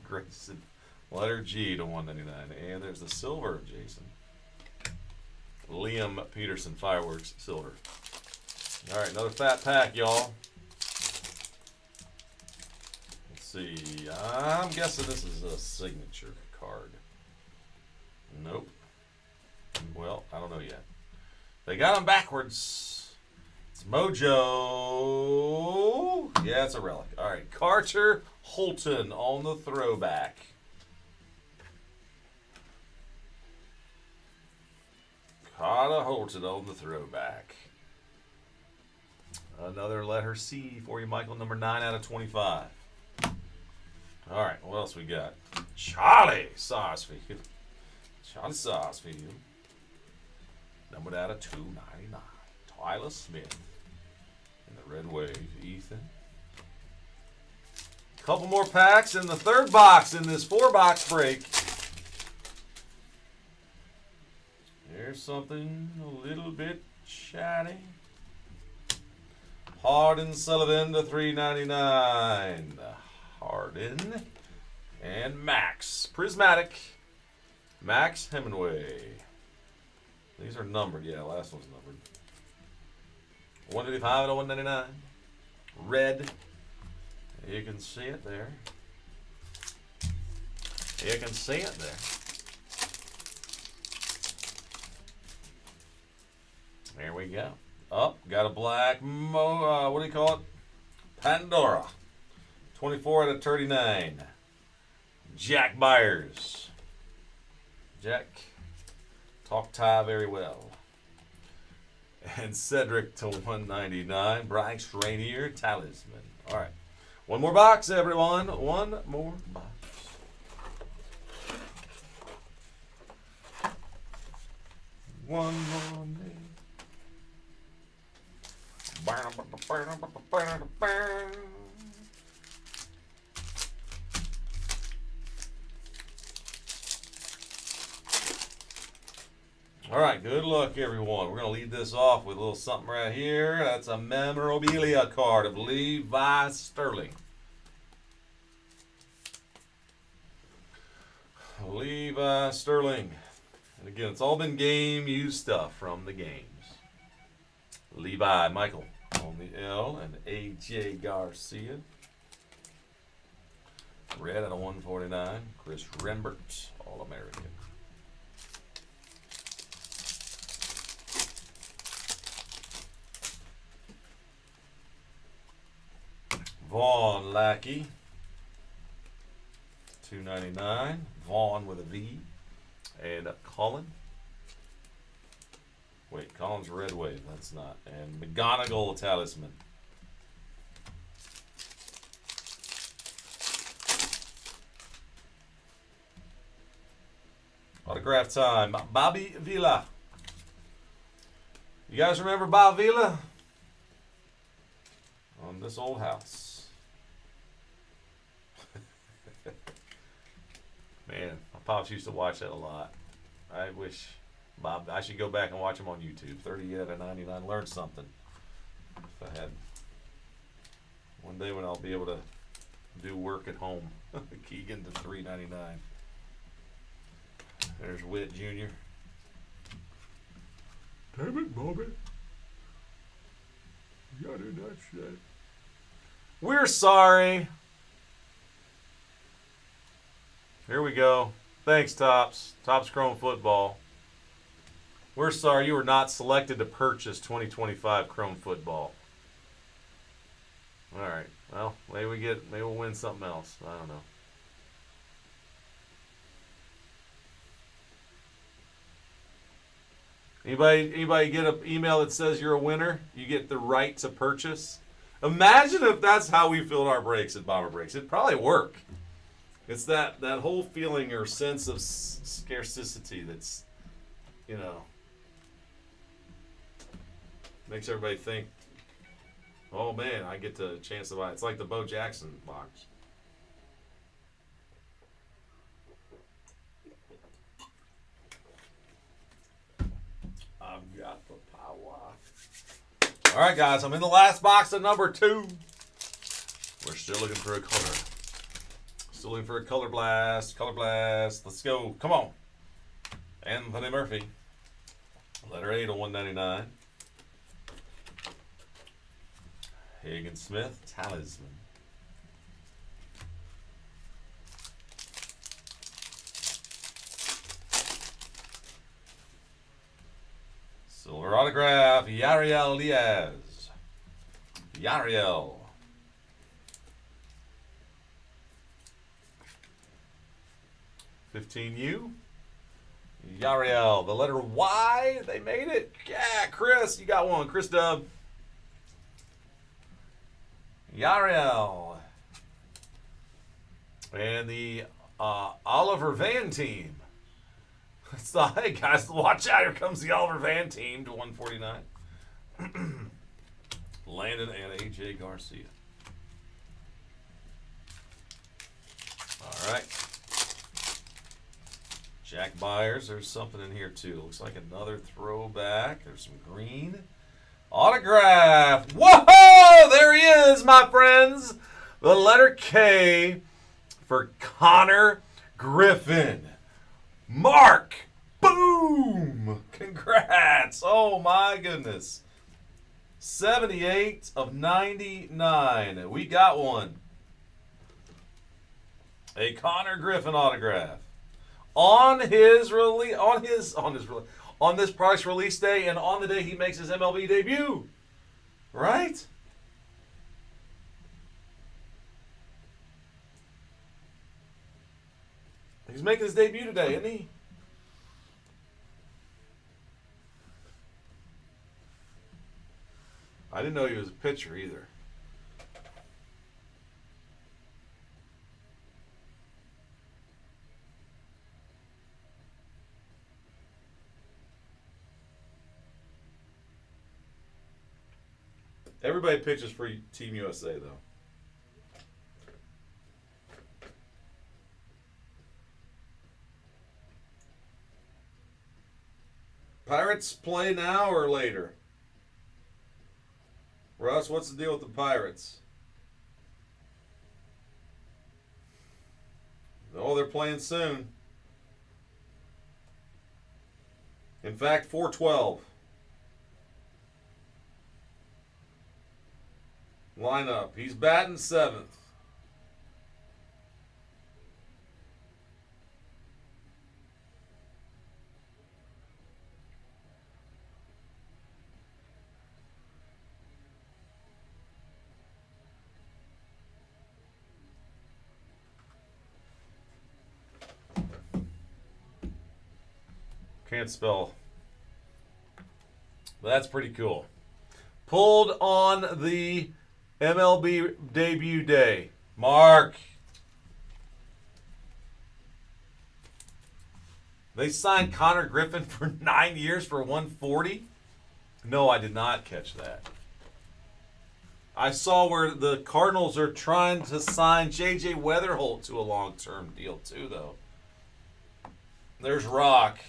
Grayson. Letter G to 199. And there's the silver of Jason. Liam Peterson, fireworks, silver. All right, another fat pack, y'all. Let's see. I'm guessing this is a signature card. Nope. Well, I don't know yet. They got them backwards. It's Mojo. Yeah, it's a relic. All right, Carter Holton on the throwback. Carter Holton on the throwback. Another letter C for you, Michael. Number 9 out of 25. All right, what else we got? Charlie Sarsfield. Charlie Sarsfield. Numbered out of 299. Tyler Smith. In the red wave, Ethan. Couple more packs in the third box in this 4-box break. Here's something a little bit shiny. Harden Sullivan to $3.99. Harden and Max Prismatic. Max Hemingway. These are numbered. Yeah, last one's numbered. 155 to 199. Red. You can see it there. You can see it there. There we go. Oh, got a black, what do you call it? Pandora. 24 out of 39. Jack Byers. Jack, talk Thai very well. And Cedric to 199. Bryce Rainier, Talisman. All right. One more box, everyone. One more box. One more name. All right, good luck, everyone. We're going to lead this off with a little something right here. That's a memorabilia card of Levi Sterling. Levi Sterling. And again, it's all been game-used stuff from the games. Levi Michael on the L and A.J. Garcia. Red out of 149. Chris Rembert, All-American. Vaughn Lackey, $2.99. Vaughn with a V. And Colin. Wait, Colin's Red Wave. That's not. And McGonagall Talisman. Autograph time. Bobby Villa. You guys remember Bobby Villa? On this old house. Man, my pops used to watch that a lot. I wish Bob, I should go back and watch him on YouTube. 30 out of 99. Learn something. If I had one day when I'll be able to do work at home. Keegan to $3.99. There's Witt Jr. Damn it, Bobby. You gotta do that shit. We're sorry. Here we go. Thanks, Topps. Topps Chrome Football. We're sorry you were not selected to purchase 2025 Chrome Football. All right. Well, maybe we'll win something else. I don't know. Anybody get an email that says you're a winner? You get the right to purchase? Imagine if that's how we filled our breaks at Bomber Breaks. It'd probably work. It's that whole feeling or sense of scarcity that's, makes everybody think, oh man, I get the chance to buy it. It's like the Bo Jackson box. I've got the power. All right, guys, I'm in the last box of number 2. We're still looking for a color. Still looking for a color blast. Color blast. Let's go. Come on. Anthony Murphy. Letter A to 199. Hagen Smith. Talisman. Silver autograph. Yariel Diaz. Yariel. 15U. Yariel, the letter Y. They made it. Yeah, Chris, you got one. Chris Dub. Yariel. And the Oliver Van team. So, hey, guys, watch out. Here comes the Oliver Van team to 149. Landon and A.J. Garcia. All right. Jack Byers, there's something in here too. Looks like another throwback. There's some green. Autograph. Whoa! There he is, my friends. The letter K for Connor Griffin. Mark. Boom. Congrats. Oh, my goodness. 78 of 99. We got one. A Connor Griffin autograph. On this product's release day and on the day he makes his MLB debut. Right? He's making his debut today, isn't he? I didn't know he was a pitcher either. Everybody pitches for Team USA, though. Pirates play now or later? Russ, what's the deal with the Pirates? Oh, they're playing soon. In fact, 412. Lineup. He's batting 7th. Can't spell. But that's pretty cool. Pulled on the MLB debut day. Mark. They signed Connor Griffin for 9 years for 140? No, I did not catch that. I saw where the Cardinals are trying to sign J.J. Weatherholt to a long-term deal too, though. There's Rock.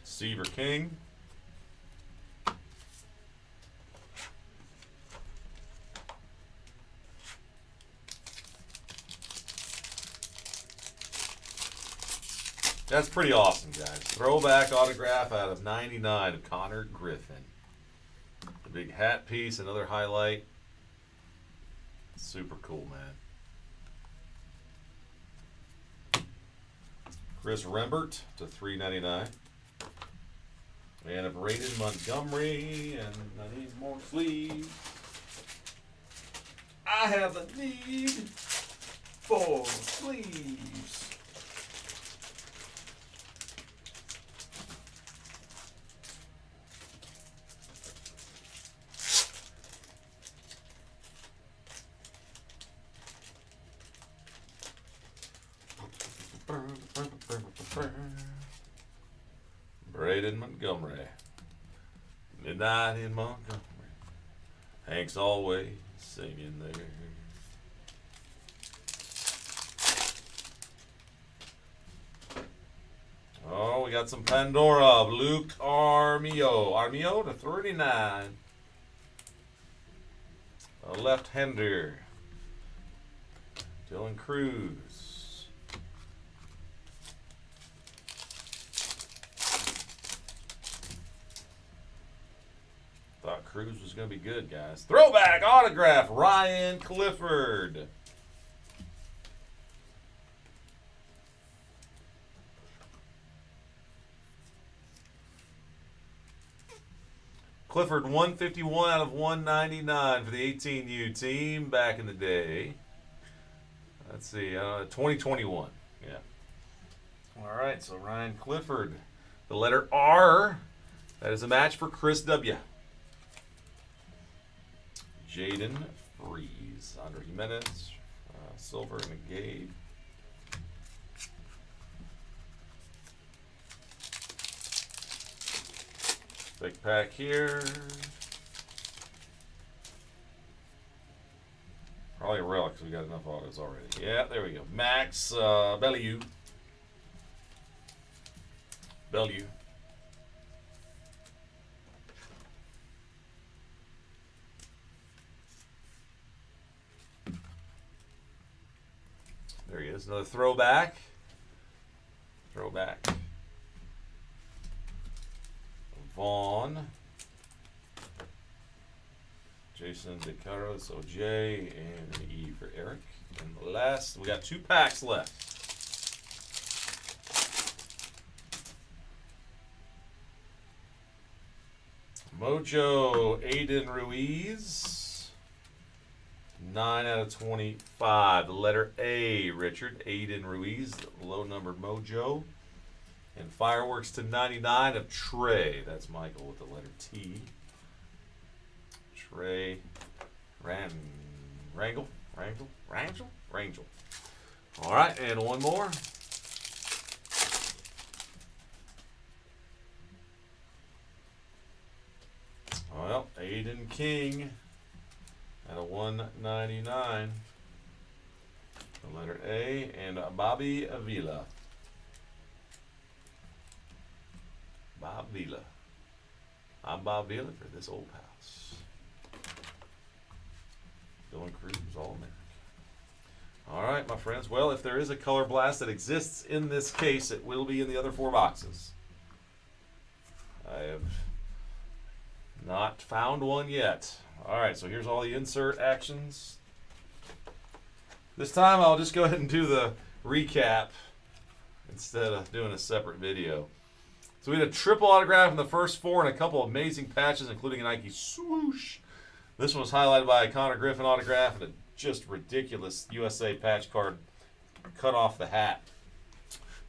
Seaver King. That's pretty awesome, guys. Throwback autograph out of 99 of Connor Griffin. The big hat piece, another highlight. Super cool, man. Chris Rembert to $3.99. And a Braden Montgomery, and I need more sleeves. I have a need for sleeves. Braden Montgomery. Midnight in Montgomery. Hank's always singing there. Oh, we got some Pandora of Luke Armio. Armio to 39. A left-hander. Dylan Cruz. Thought Cruz was going to be good, guys. Throwback autograph, Ryan Clifford. Clifford, 151 out of 199 for the 18U team back in the day. Let's see, 2021. Yeah. All right, so Ryan Clifford. The letter R. That is a match for Chris W. Jaden Freeze, Andre Jimenez, Silver, and a Gabe. Big pack here. Probably a relic because we got enough autos already. Yeah, there we go. Max Bellew. Bellew. There he is. Another throwback. Throwback. Vaughn. Jason DeCaro, so J, and an E for Eric. And the last, we got 2 packs left. Mojo Aiden Ruiz. 9 out of 25. The letter A, Richard. Aiden Ruiz, low number Mojo. And Fireworks to 99 of Trey. That's Michael with the letter T. Trey Rangel. All right, and one more. Well, Aiden King at a 199. Letter A, and Bobby Avila. Bob Vila. I'm Bob Vila for this old house. Dylan Cruz, All-American. All right, my friends. Well, if there is a color blast that exists in this case, it will be in the other 4 boxes. I have not found one yet. All right, so here's all the insert actions. This time I'll just go ahead and do the recap instead of doing a separate video. So we had a triple autograph in the first 4 and a couple of amazing patches, including a Nike swoosh. This one was highlighted by a Connor Griffin autograph and a just ridiculous USA patch card cut off the hat.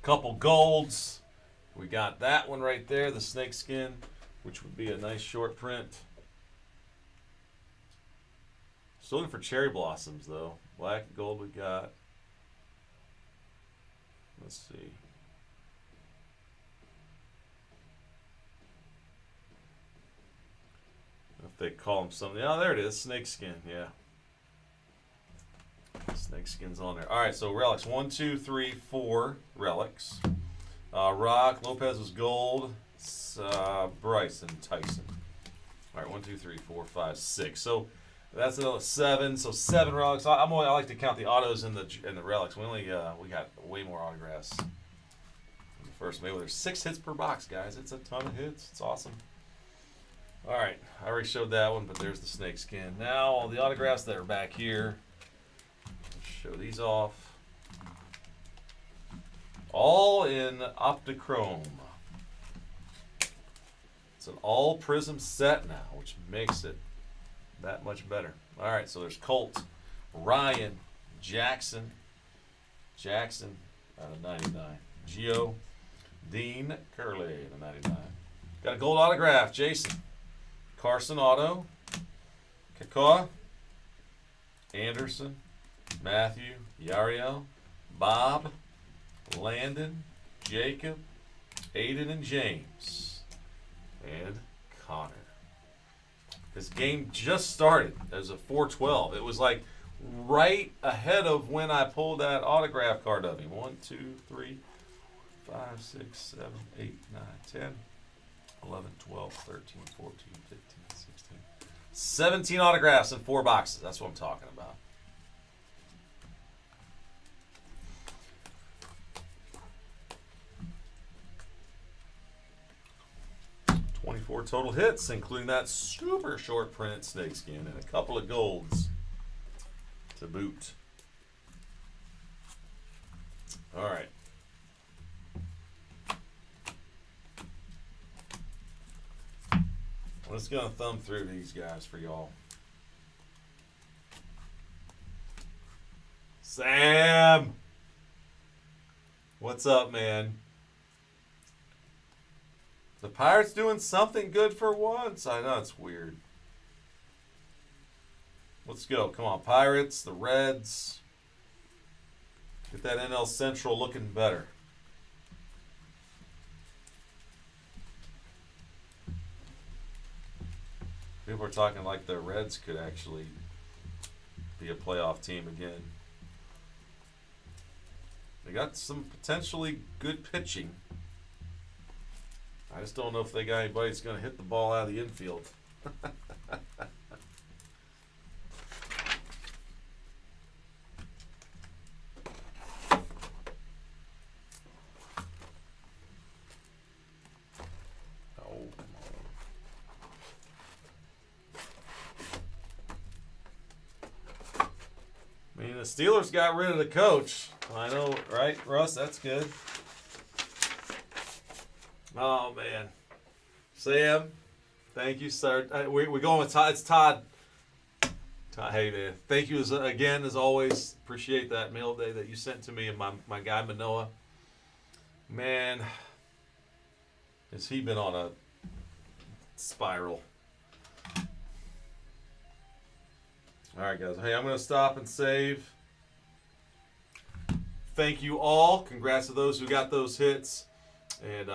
Couple golds. We got that one right there, the snakeskin, which would be a nice short print. Still looking for cherry blossoms, though. Black and gold we got. Let's see. If they call them something. Oh, there it is. Snakeskin, yeah. Snakeskin's on there. All right, so relics. 1, 2, 3, 4 relics. Rock. Lopez was gold. Bryce and Tyson. All right, 1, 2, 3, 4, 5, 6. So that's another 7. So 7 relics. I like to count the autos and the relics. We got way more autographs in the first. Maybe there's 6 hits per box, guys. It's a ton of hits. It's awesome. All right, I already showed that one, but there's the snakeskin. Now all the autographs that are back here. Show these off. All in Optichrome. It's an all prism set now, which makes it that much better. All right, so there's Colt, Ryan, Jackson out of 99. Gio, Dean Curley out of 99. Got a gold autograph, Jason. Carson Auto, Kakaw, Anderson, Matthew, Yariel, Bob, Landon, Jacob, Aiden and James, and Connor. This game just started as a 412. It was like right ahead of when I pulled that autograph card of him. 1, 2, 3, 5, 6, 7, 8, 9, 10, 11, 12, 13, 14, 15, 16. 17 autographs in 4 boxes. That's what I'm talking about. Four total hits, including that super short print snakeskin and a couple of golds to boot. All right. I'm just going to thumb through these guys for y'all. Sam! What's up, man? The Pirates doing something good for once. I know, it's weird. Let's go. Come on, Pirates, the Reds. Get that NL Central looking better. People are talking like the Reds could actually be a playoff team again. They got some potentially good pitching. I just don't know if they got anybody that's going to hit the ball out of the infield. I mean, the Steelers got rid of the coach. I know, right, Russ? That's good. Oh, man. Sam, thank you, sir. We're going with Todd. It's Todd. Todd, hey, man. Thank you again, as always. Appreciate that mail day that you sent to me and my guy, Manoa. Man, has he been on a spiral. All right, guys. Hey, I'm going to stop and save. Thank you all. Congrats to those who got those hits. And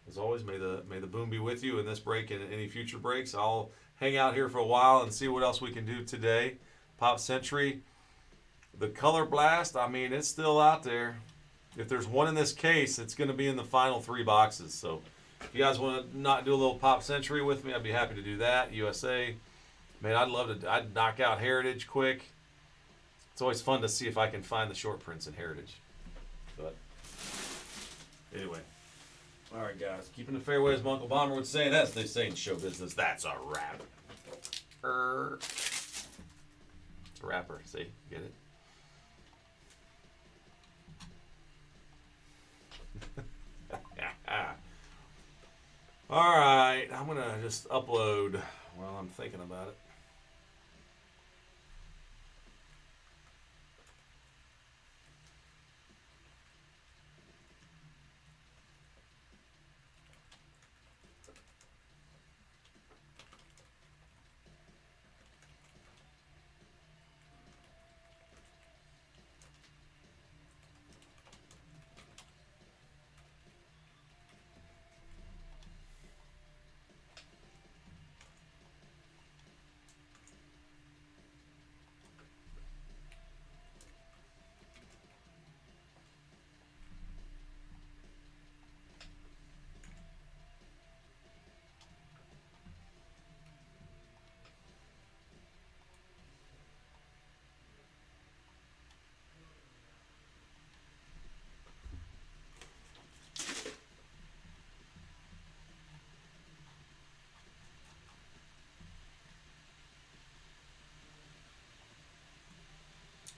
as always, may the boom be with you in this break and any future breaks. I'll hang out here for a while and see what else we can do today. Pop Century. The Color Blast, I mean, it's still out there. If there's one in this case, it's going to be in the final 3 boxes. So if you guys want to not do a little Pop Century with me, I'd be happy to do that. USA. Man, I'd knock out Heritage quick. It's always fun to see if I can find the short prints in Heritage. But anyway. All right, guys. Keeping the fairways, my Uncle Bomber would say. That's they say in show business. That's a wrap. It's a rapper. See? Get it? All right. I'm going to just upload while I'm thinking about it.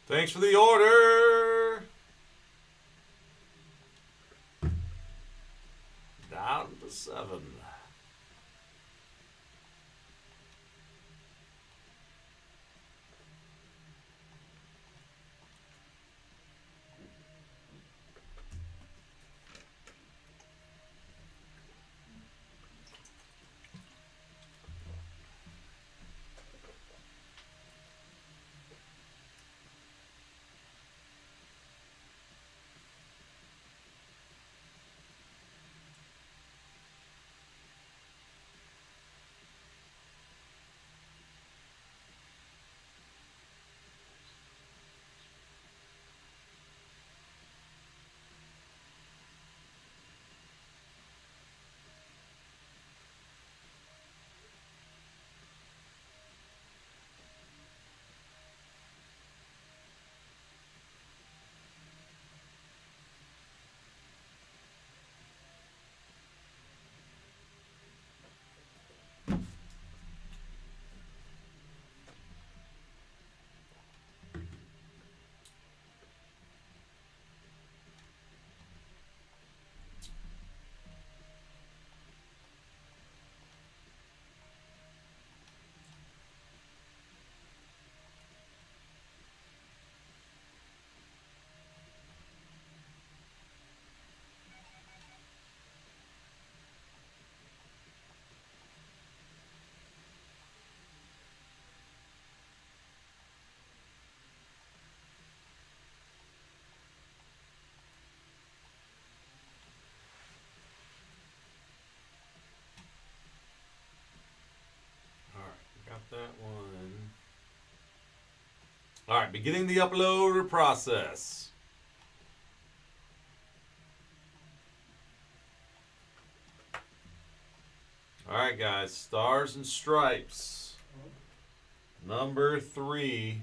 Thanks for the order. Down to 7. That one. All right, beginning the upload process. All right, guys, Stars and Stripes. Number 3.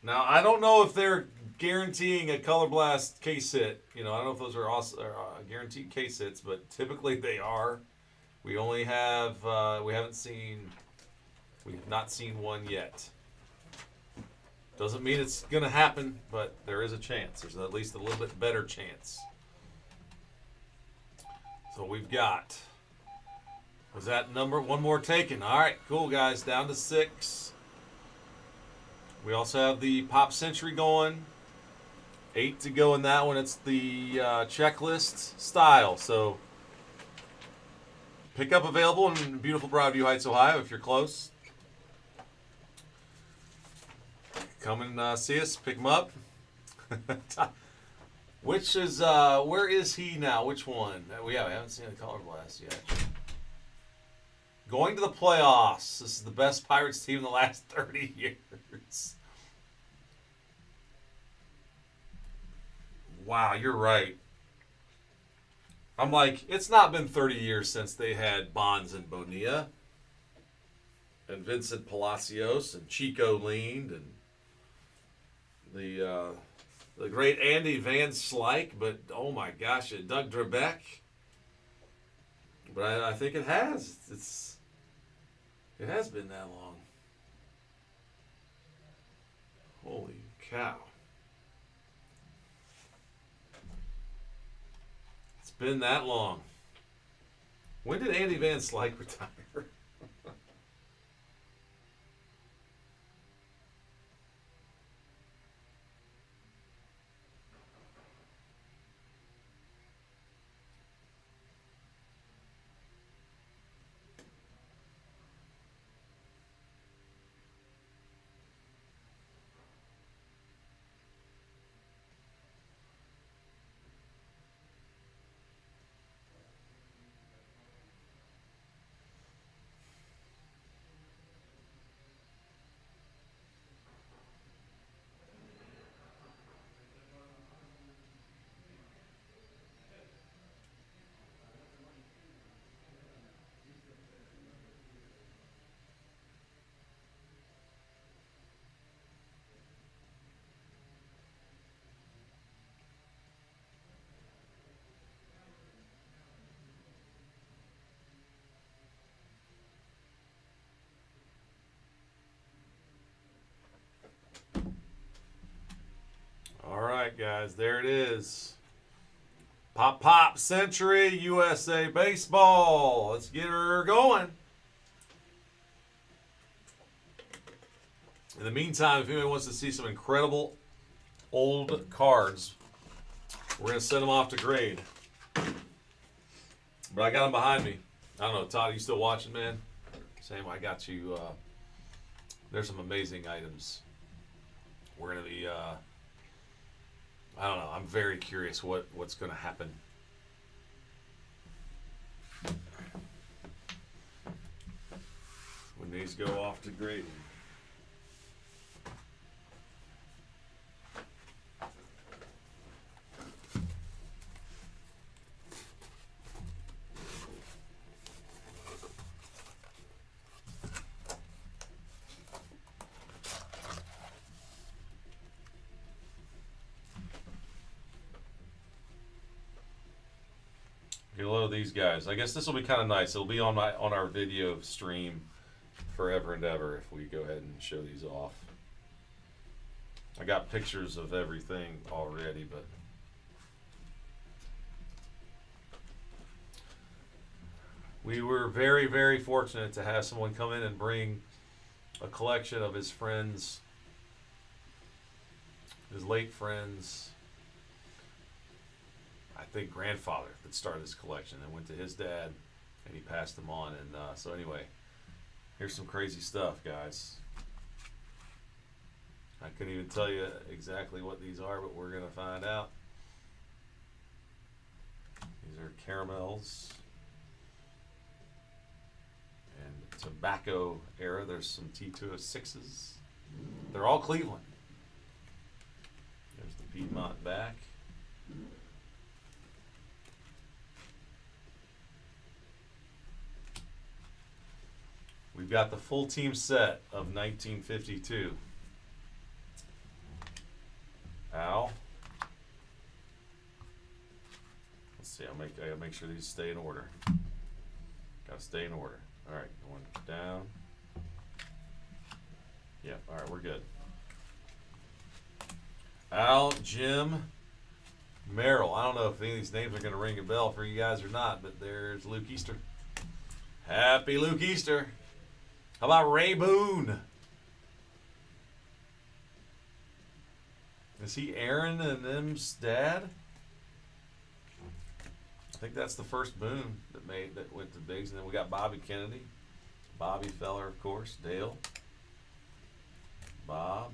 Now, I don't know if they're guaranteeing a Color Blast case hit. You know, I don't know if those are also guaranteed case hits, but typically they are. We only have, we've not seen one yet. Doesn't mean it's going to happen, but there is a chance. There's at least a little bit better chance. So we've got, was that number one more taken? All right, cool, guys, down to 6. We also have the Pop Century going. 8 to go in that one. It's the checklist style. So pickup available in beautiful Broadview Heights, Ohio, if you're close. Come and see us. Pick them up. Which is where is he now? Which one? We haven't seen the color blast yet. Going to the playoffs. This is the best Pirates team in the last 30 years. Wow, you're right. I'm like, it's not been 30 years since they had Bonds and Bonilla and Vincent Palacios and Chico leaned and the great Andy Van Slyke, but oh my gosh, Doug Drabek. But I think it has. It has been that long. Holy cow. It's been that long. When did Andy Van Slyke retire? All right, guys, there it is. Pop, pop, Century, USA Baseball. Let's get her going. In the meantime, if anyone wants to see some incredible old cards, we're going to send them off to grade. But I got them behind me. I don't know, Todd, are you still watching, man? Sam, I got you. There's some amazing items. We're going to be... I don't know. I'm very curious what's going to happen. When these go off to grading. Get a load of these guys. I guess this will be kind of nice. It'll be on our video stream forever and ever if we go ahead and show these off. I got pictures of everything already, but we were very, very fortunate to have someone come in and bring a collection of his friends, his late friends. I think grandfather that started this collection and went to his dad and he passed them on. And so anyway, here's some crazy stuff, guys. I couldn't even tell you exactly what these are, but we're going to find out. These are caramels and tobacco era. There's some T206s. They're all Cleveland. There's the Piedmont back. We've got the full team set of 1952. Al. Let's see. I gotta make sure these stay in order. Gotta stay in order. All right, going down. Yeah. All right, we're good. Al, Jim, Merrill. I don't know if any of these names are gonna ring a bell for you guys or not, but there's Luke Easter. Happy Luke Easter. How about Ray Boone? Is he Aaron and them's dad? I think that's the first Boone that went to bigs, and then we got Bobby Kennedy, Bobby Feller, of course, Dale, Bob,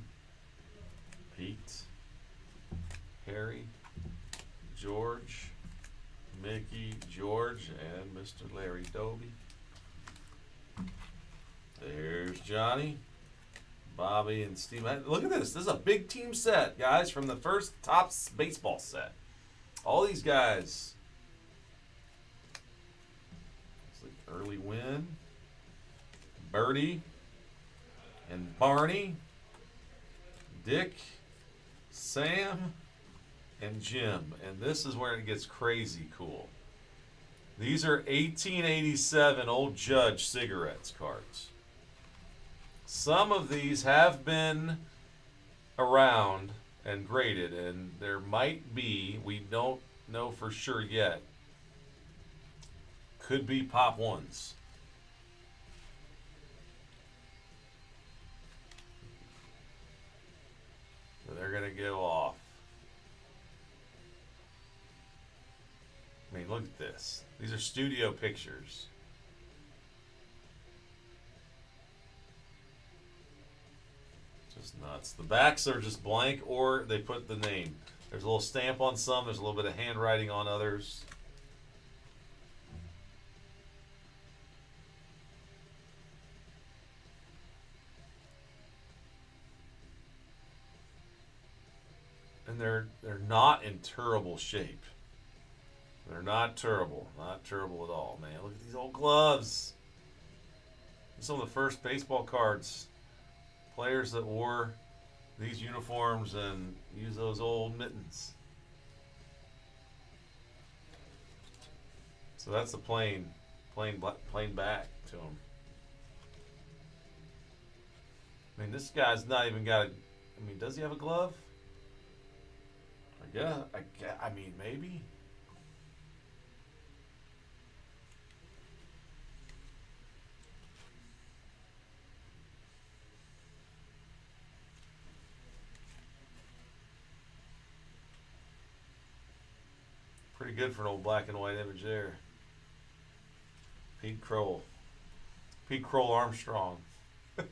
Pete, Harry, George, Mickey, George, and Mr. Larry Doby. There's Johnny, Bobby, and Steve. Look at this. This is a big team set, guys, from the first Topps baseball set. All these guys. It's like early win. Birdie and Barney, Dick, Sam, and Jim. And this is where it gets crazy cool. These are 1887 Old Judge cigarettes cards. Some of these have been around and graded, and there might be, we don't know for sure yet, could be Pop Ones. So they're going to go off. I mean, look at this. These are studio pictures. Just nuts. The backs are just blank, or they put the name. There's a little stamp on some. There's a little bit of handwriting on others. And they're not in terrible shape. They're not terrible. Not terrible at all, man. Look at these old gloves. Some of the first baseball cards. Players that wore these uniforms and used those old mittens. So that's the plain back to them. I mean, this guy's not even got a. I mean, does he have a glove? I mean, maybe. Pretty good for an old black and white image there. Pete Kroll. Pete Kroll Armstrong. Man.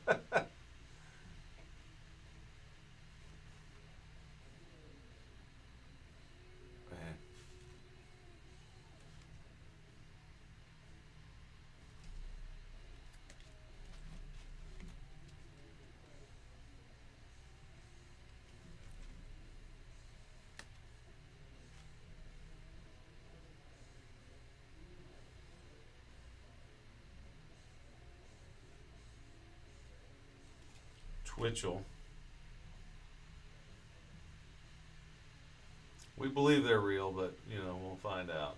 Twitchell. We believe they're real, but, you know, we'll find out.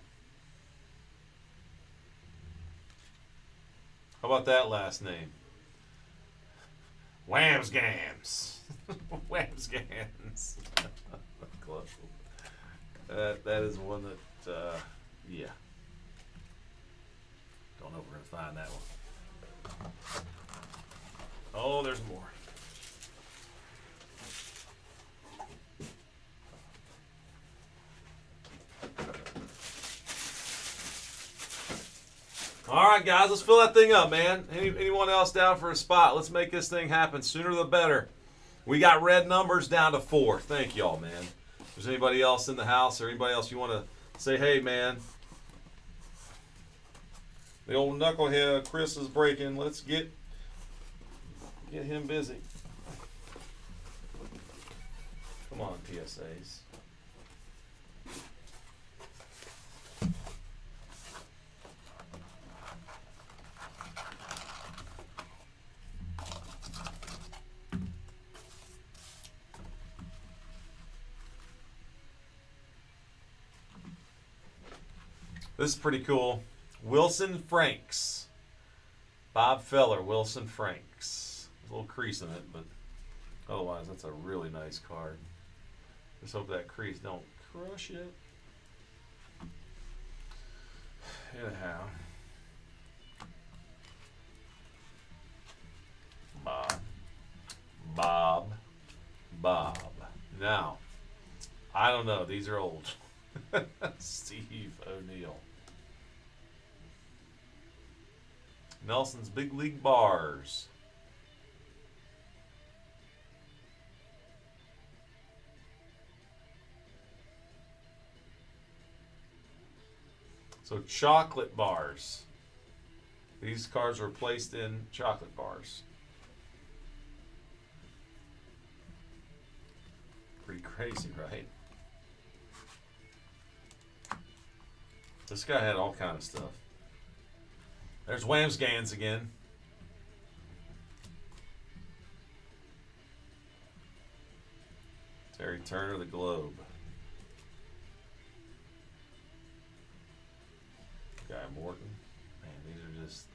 How about that last name? Whamsgams. Whamsgams. Close. That is one that, yeah. Don't know if we're going to find that one. Oh, there's more. All right, guys, let's fill that thing up, man. Anyone else down for a spot? Let's make this thing happen. Sooner the better. We got red numbers down to 4. Thank y'all, man. If there's anybody else in the house or anybody else you want to say, hey, man, the old knucklehead Chris is breaking. Let's get him busy. Come on, PSAs. This is pretty cool. Wilson Franks. Bob Feller, Wilson Franks. A little crease in it, but otherwise that's a really nice card. Just hope that crease don't crush it. Anyhow. Bob. Now, I don't know. These are old. Steve O'Neill. Nelson's Big League Bars. So chocolate bars. These cards were placed in chocolate bars. Pretty crazy, right? This guy had all kind of stuff. There's Whamsgans again. Terry Turner, the Globe. Guy Morton. Man, these are just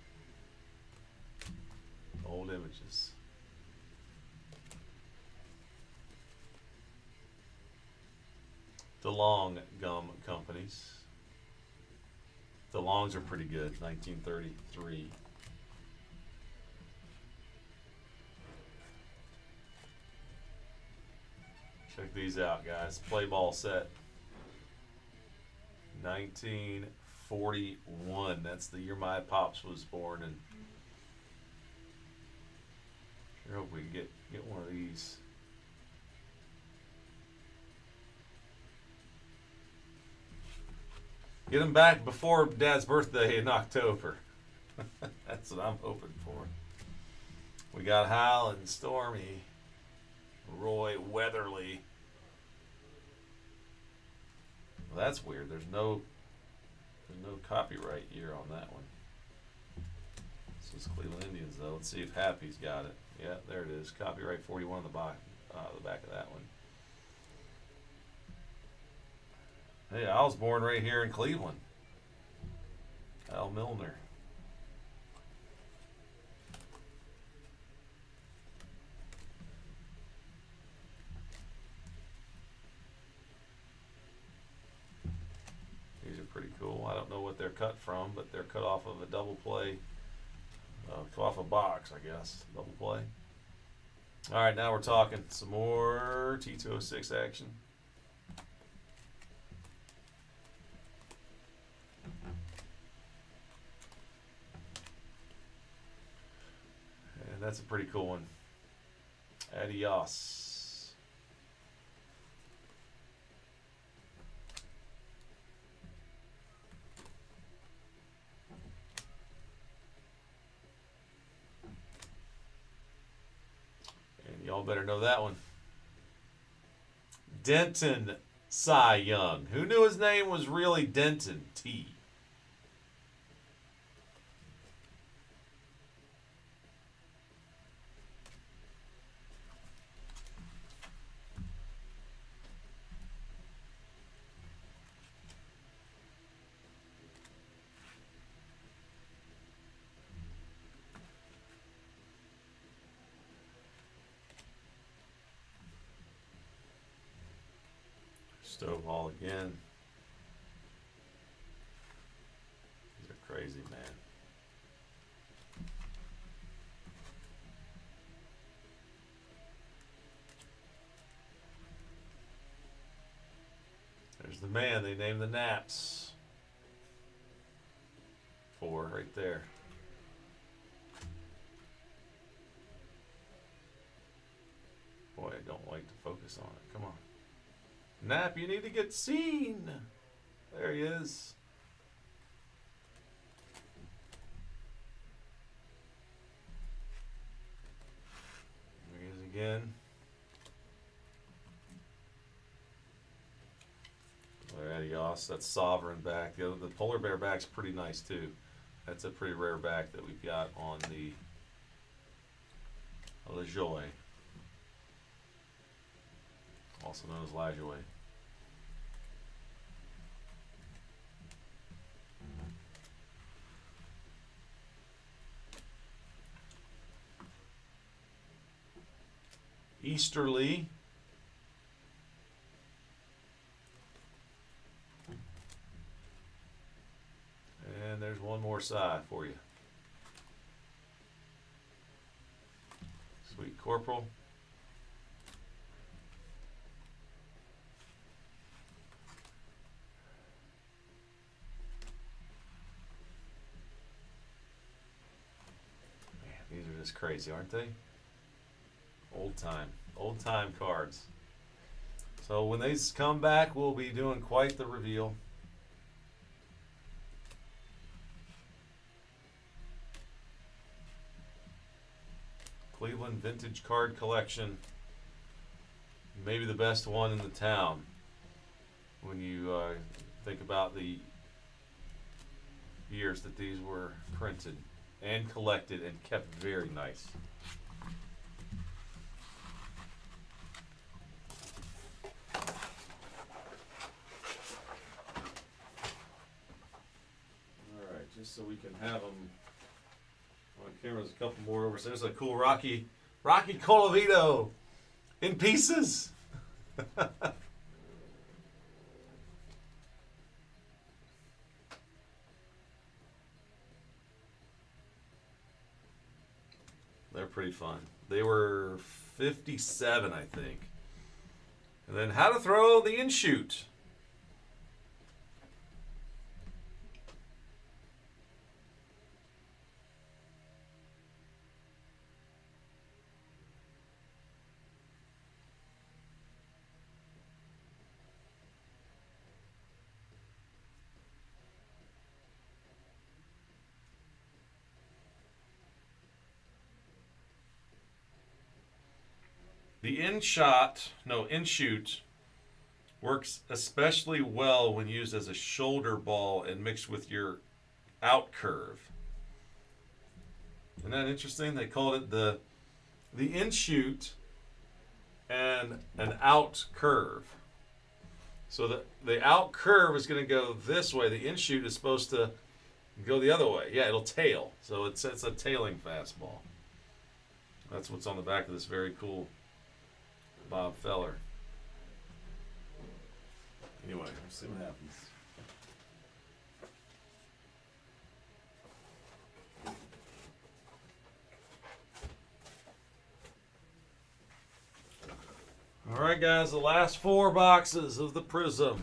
old images. DeLong Gum Companies. DeLongs are pretty good. 1933. Check these out, guys. Play ball set. 1941. That's the year my pops was born, and sure hope we can get one of these. Get them back before Dad's birthday in October. That's what I'm hoping for. We got Hal and Stormy. Roy Weatherly. Well, that's weird. There's no copyright year on that one. This is Cleveland Indians, though. Let's see if Happy's got it. Yeah, there it is. Copyright 41 on the back of that one. Hey, I was born right here in Cleveland. Al Milner. These are pretty cool. I don't know what they're cut from, but they're cut off of a double play. Cut off a box, I guess. Double play. All right, now we're talking some more T206 action. And that's a pretty cool one. Adios. And y'all better know that one. Denton Cy Young. Who knew his name was really Denton T? Stovall again. These are crazy, man. There's the man they named the Naps for right there. Boy, I don't like to focus on it. Come on. Nap, you need to get seen. There he is. There he is again. Adios. That's Sovereign back. The polar bear back's pretty nice too. That's a pretty rare back that we've got on the LaJoie, also known as LaJoie. Easterly. And there's one more side for you. Sweet Corporal. Man, these are just crazy, aren't they? Old time cards. So when these come back, we'll be doing quite the reveal. Cleveland Vintage Card Collection. Maybe the best one in the town when you think about the years that these were printed and collected and kept very nice. Alright, just so we can have them on camera, there's a couple more over. So there's a cool Rocky Colavito in pieces. They're pretty fun. They were 57, I think. And then how to throw the in-shoot. The in-shoot works especially well when used as a shoulder ball and mixed with your out curve. Isn't that interesting? They called it the in-shoot and an out curve. So the out curve is going to go this way. The in-shoot is supposed to go the other way. Yeah, it'll tail. So it's a tailing fastball. That's what's on the back of this very cool Bob Feller. Anyway, let's see what happens. All right, guys, the last 4 boxes of the Prism.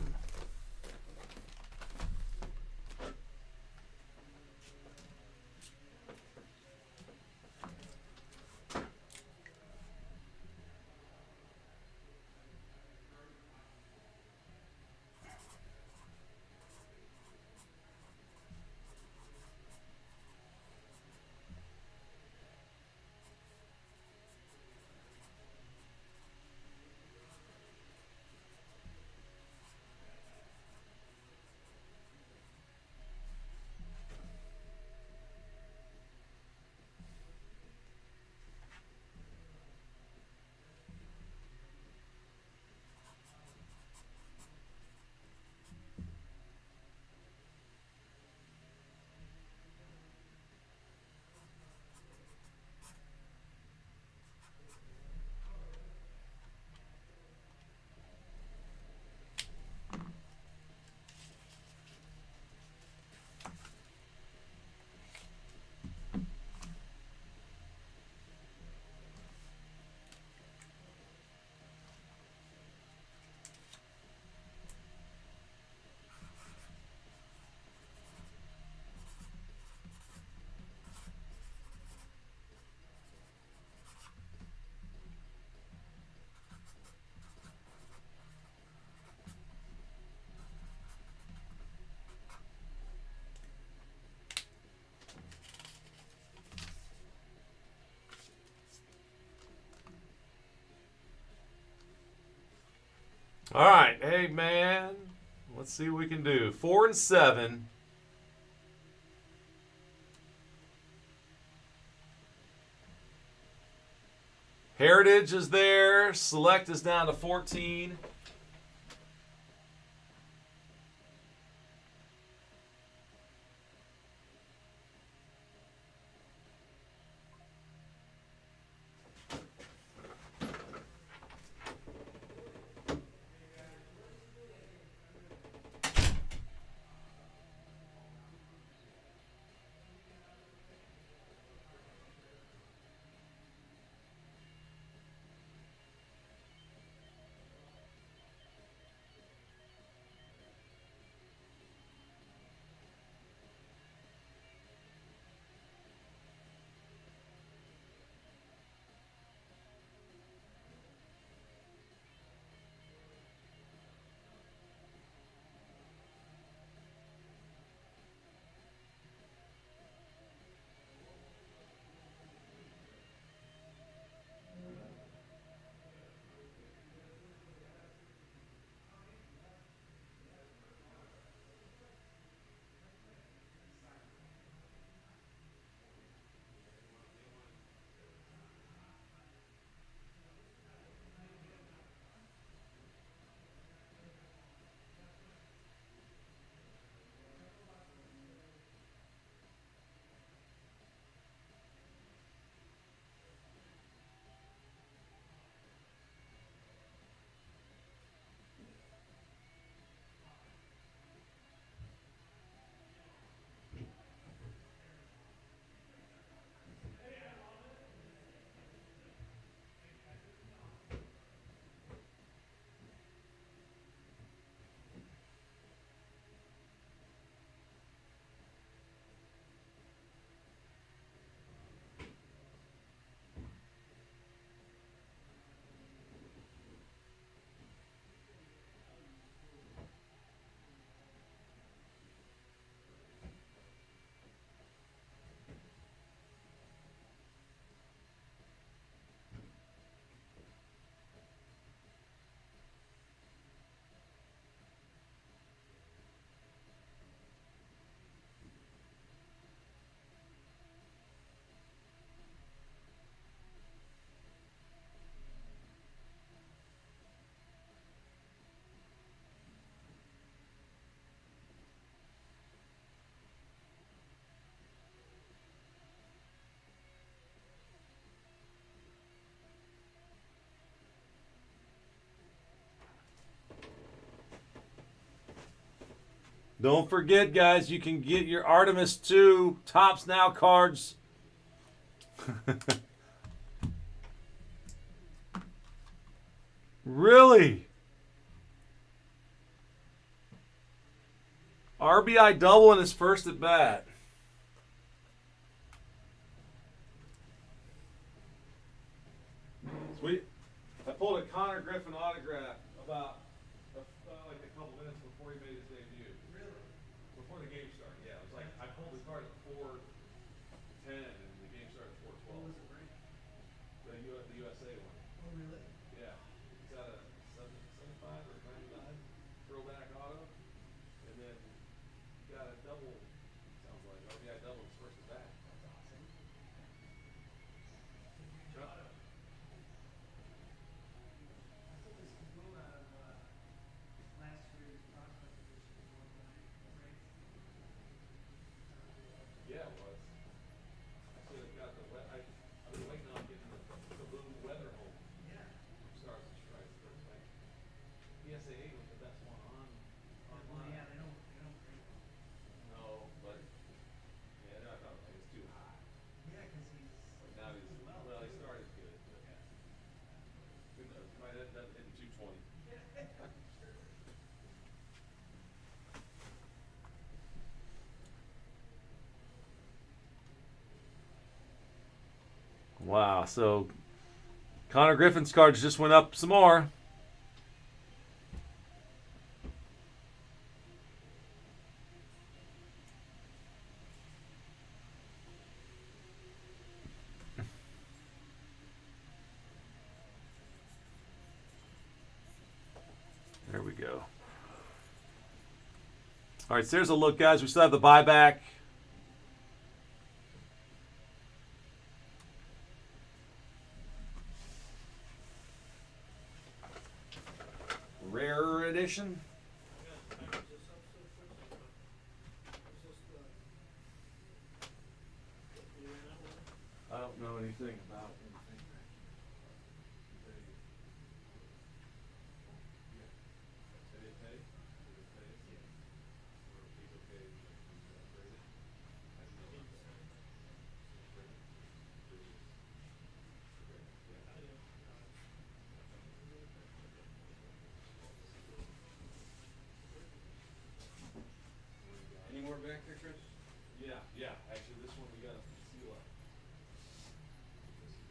All right, hey man, let's see what we can do. 4 and 7. Heritage is there. Select is down to 14. Don't forget, guys, you can get your Artemis 2 Tops Now cards. Really? RBI double in his first at bat. Sweet. I pulled a Connor Griffin autograph about like a couple minutes before he made his debut. Really? Before the game started, yeah. It was like I pulled the card at 4:10 and the game started at What 4:12. was the brand? The USA one. Oh, really? Yeah. It's got a 75 or 99 throwback auto. And then you got a double, sounds like RBI double in his first at bat. That's awesome. Huge Yep. auto. I pulled this Kaboom out of last year's prospect edition won by Frank. Yeah, it was. Actually, they've got I've been waiting on getting the Kaboom Weather Home Yeah. from Stars and Stripes. But like, PSA 8 was the best one Well, online. yeah, they don't bring them. No, but yeah, I thought like it's too high. Yeah, because he's But now he's doing well. well, he too. started good, but Yeah. who knows? He might end up hitting 220. Yeah. Sure. Wow. So Connor Griffin's cards just went up some more. There we go. All right, so there's a look, guys. We still have the buyback. Rare edition. I don't know anything about anything. Any more back there, Chris? Yeah. Actually, this one we got to seal up. This is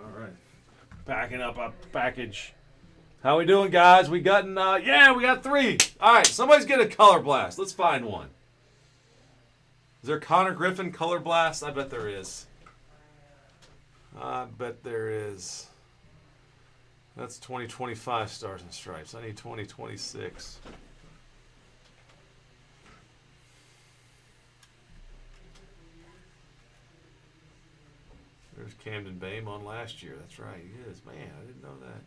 All right. Backing up a package. How we doing, guys? We gotten, we got 3. All right, somebody's getting a color blast. Let's find one. Is there Connor Griffin color blast? I bet there is. I bet there is. That's 2025 Stars and Stripes. I need 2026. There's Camden Bame on last year. That's right, he is. Man, I didn't know that.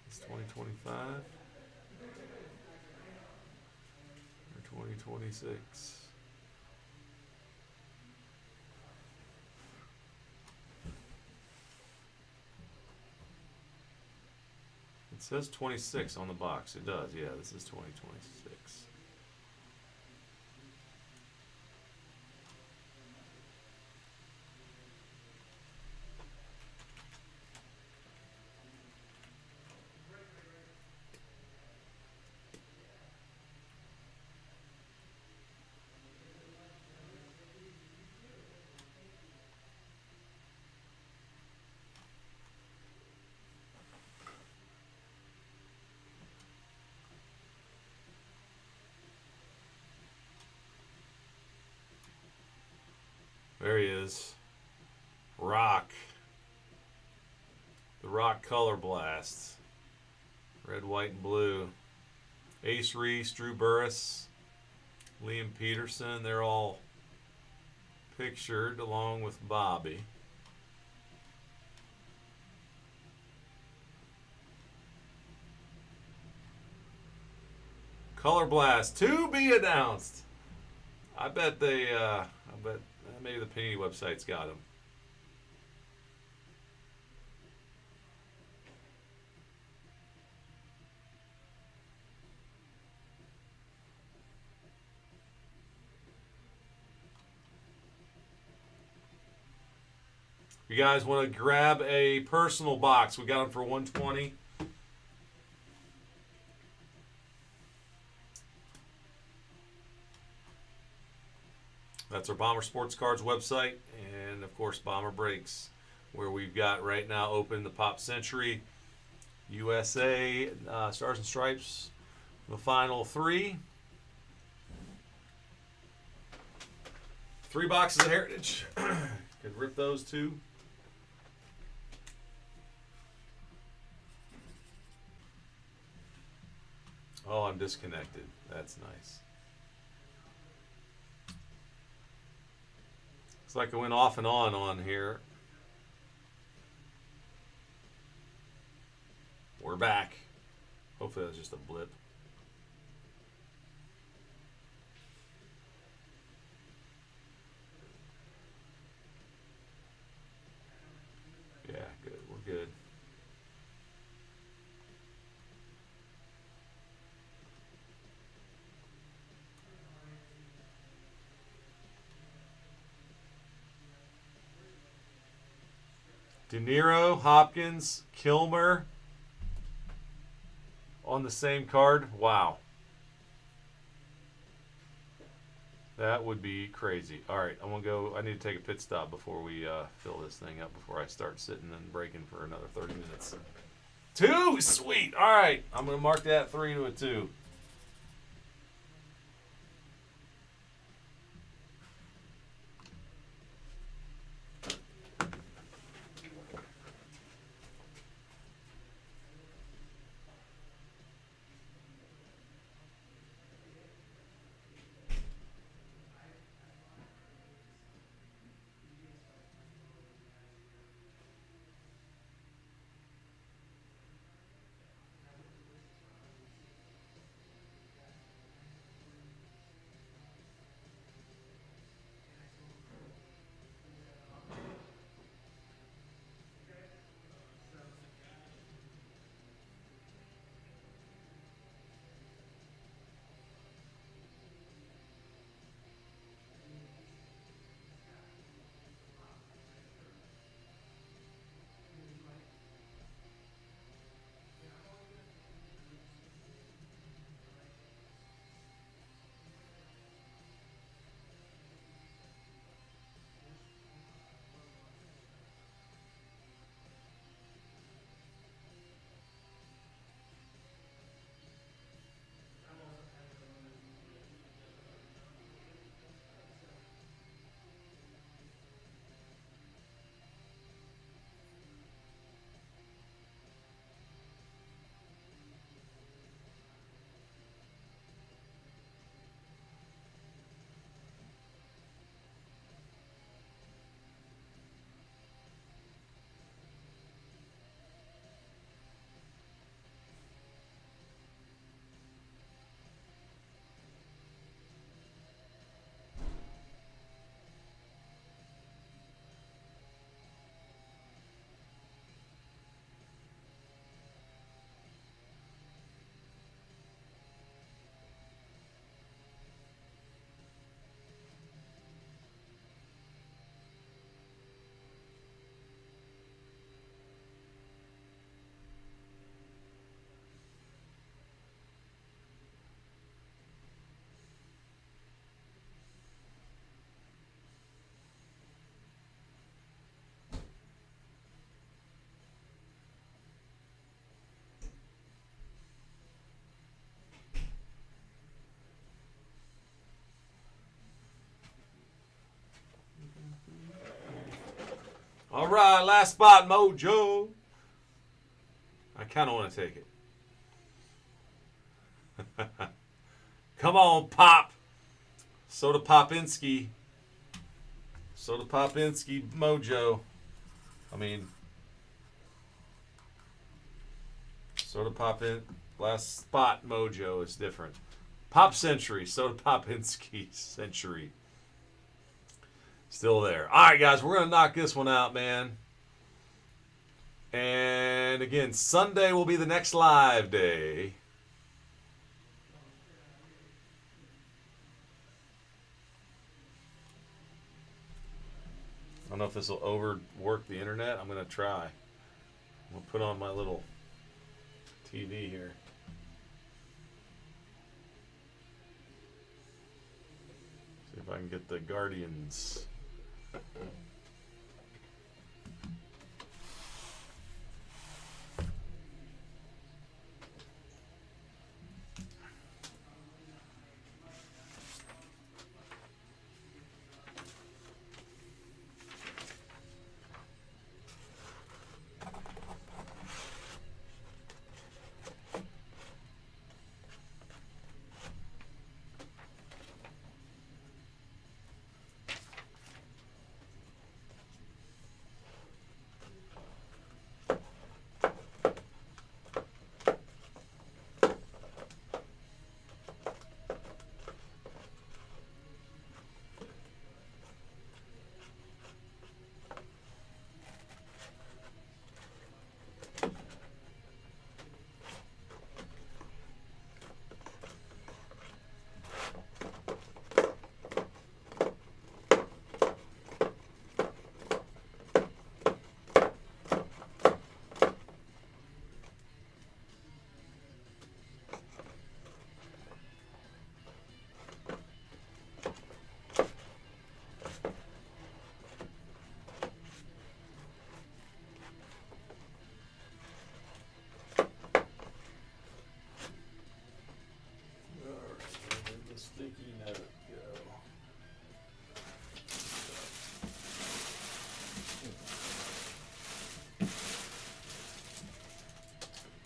It's 2025 or 2026. It says 26 on the box. It does. Yeah, this is 2026. There he is. Rock. The Rock Color Blast. Red, white, and blue. Ace Reese, Drew Burress, Liam Peterson. They're all pictured along with Bobby. Color Blast to be announced. I bet maybe the Panini website's got them. You guys want to grab a personal box? We got them for $120. That's our Bomber Sports Cards website, and of course Bomber Breaks, where we've got right now open the Pop Century, USA, Stars and Stripes, the final 3. 3 boxes of Heritage. Could rip those too. Oh, I'm disconnected. That's nice. It's like it went off and on here. We're back. Hopefully that was just a blip. Yeah, good. We're good. De Niro, Hopkins, Kilmer on the same card. Wow. That would be crazy. All right, I'm going to go. I need to take a pit stop before we fill this thing up, before I start sitting and breaking for another 30 minutes. 2? Sweet. All right, I'm going to mark that 3 to a 2. All right, last spot, Mojo. I kind of want to take it. Come on, Pop. Soda Popinski. Soda Popinski, Mojo. I mean, Soda Popin. Last spot, Mojo is different. Pop Century, Soda Popinski Century. Still there. All right, guys, we're going to knock this one out, man. And again, Sunday will be the next live day. I don't know if this will overwork the internet. I'm going to try. I'm going to put on my little TV here. See if I can get the Guardians. Sticky note go.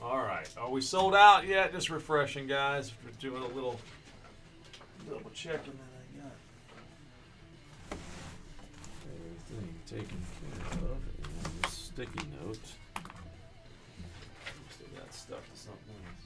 All right, are we sold out yet? Just refreshing, guys. We're doing a little double checking that I got everything taken care of. And this sticky note. Still got stuck to something else.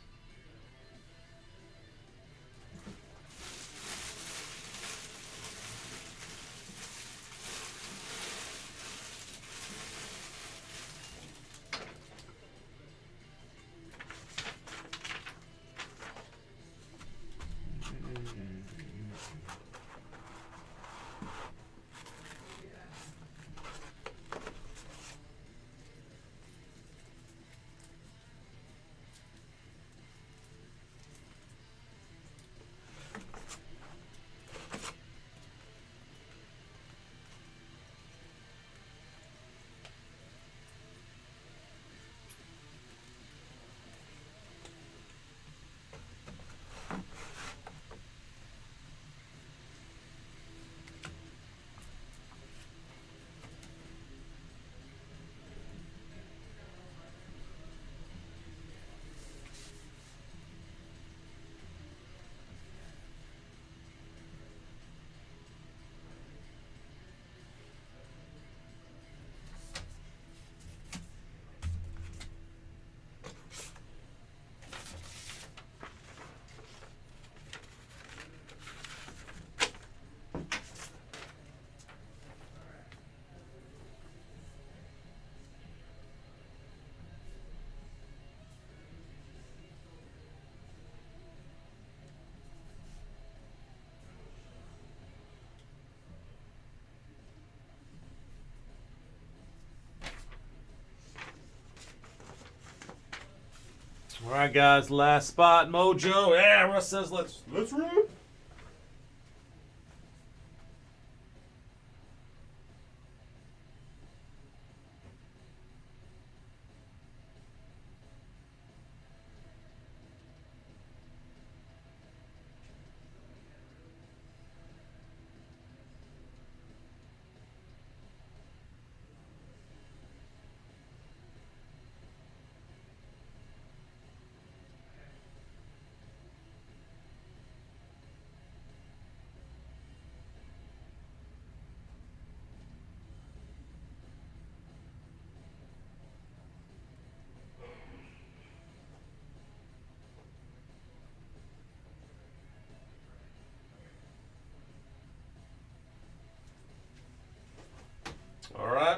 All right, guys, last spot, Mojo. Yeah, Russ says let's rip.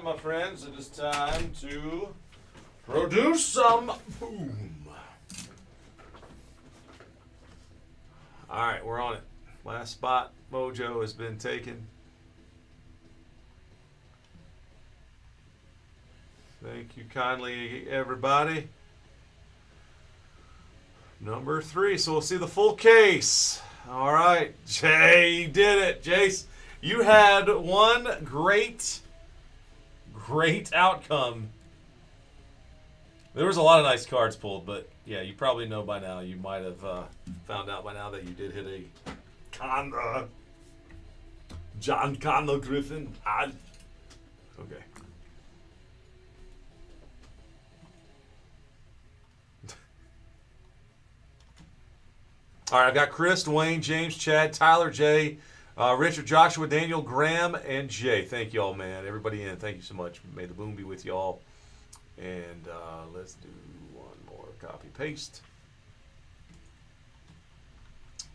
my friends, it is time to produce some boom. All right, we're on it. Last spot, Mojo has been taken. Thank you kindly, everybody. Number 3, so we'll see the full case. All right, Jay, you did it. Jace, you had one great outcome. There was a lot of nice cards pulled, but yeah, you probably know by now. You might have found out by now that you did hit a John Connell Griffin. Okay. All right, I've got Chris, Dwayne, James, Chad, Tyler, Jay, Richard, Joshua, Daniel, Graham, and Jay. Thank you all, man. Everybody in, thank you so much. May the boom be with you all. And let's do one more copy paste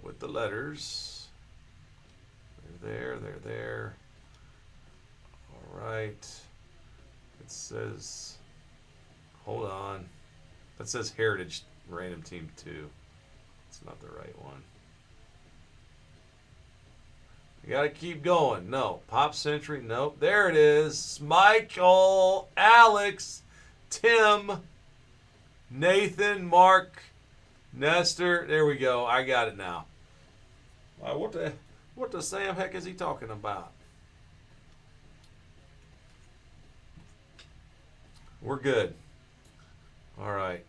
with the letters. They're there. All right. It says, hold on. That says Heritage Random Team 2. It's not the right one. You gotta keep going. No. Pop Century. Nope. There it is. Michael, Alex, Tim, Nathan, Mark, Nestor. There we go. I got it now. What the Sam heck is he talking about? We're good. All right.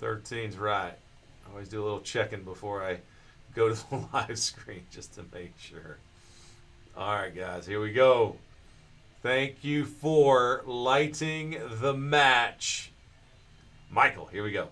13's right. I always do a little checking before I go to the live screen just to make sure. All right, guys, here we go. Thank you for lighting the match. Michael, here we go.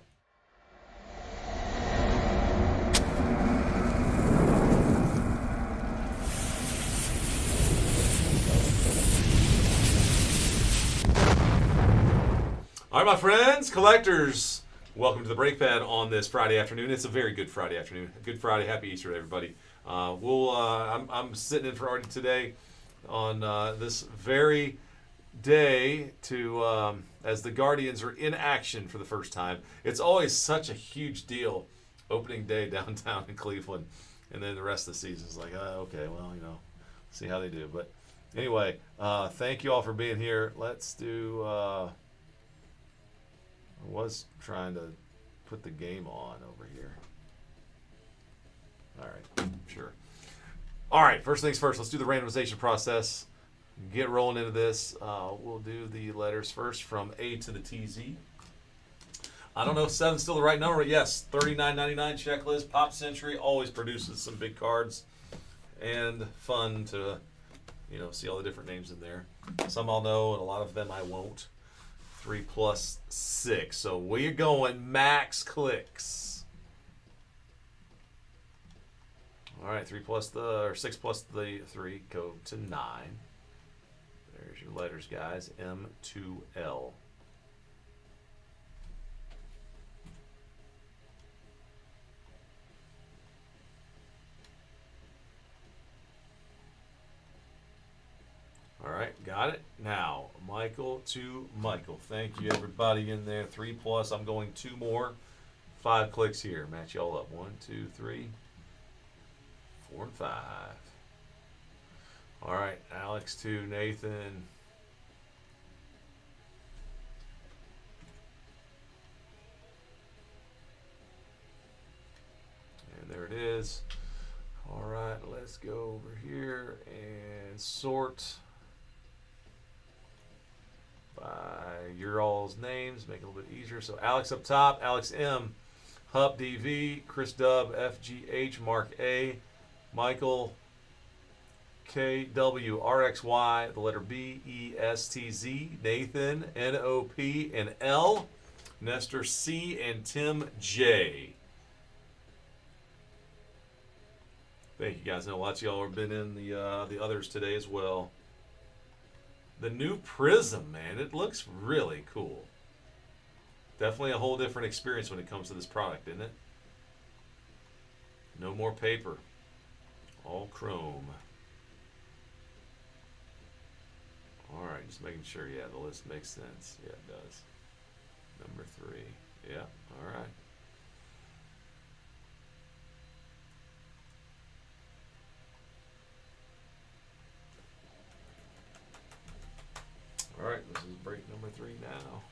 All right, my friends, collectors. Welcome to the Break Pad on this Friday afternoon. It's a very good Friday afternoon. Good Friday. Happy Easter to everybody. I'm sitting in for Artie today on this very day to as the Guardians are in action for the first time. It's always such a huge deal opening day downtown in Cleveland, and then the rest of the season is like, okay, well, see how they do. But anyway, thank you all for being here. Let's do. I was trying to put the game on over here. All right, sure. All right, first things first, let's do the randomization process. Get rolling into this. We'll do the letters first from A to the TZ. I don't know if 7's still the right number, but yes, $39.99 checklist. Pop Century always produces some big cards and fun to, see all the different names in there. Some I'll know, and a lot of them I won't. 3 plus 6. So we're going max clicks. All right, 6 plus the 3 go to 9. There's your letters, guys. M to L. All right, got it. Now, Michael to Michael. Thank you, everybody in there. 3 plus. I'm going 2 more. 5 clicks here. Match y'all up. 1, 2, 3, 4, and 5. All right, Alex to Nathan. And there it is. All right, let's go over here and sort by your all's names, make it a little bit easier. So Alex up top, Alex M, Hup DV, Chris Dub, FGH, Mark A, Michael KW, RXY, the letter B, ESTZ, Nathan, NOP, and L, Nestor C, and Tim J. Thank you guys. I know lots of y'all have been in the others today as well. The new Prism, man, it looks really cool. Definitely a whole different experience when it comes to this product, isn't it? No more paper. All chrome. All right, just making sure. Yeah, the list makes sense. Yeah, it does. Number 3. Yeah. All right. All right, this is break number 3 now.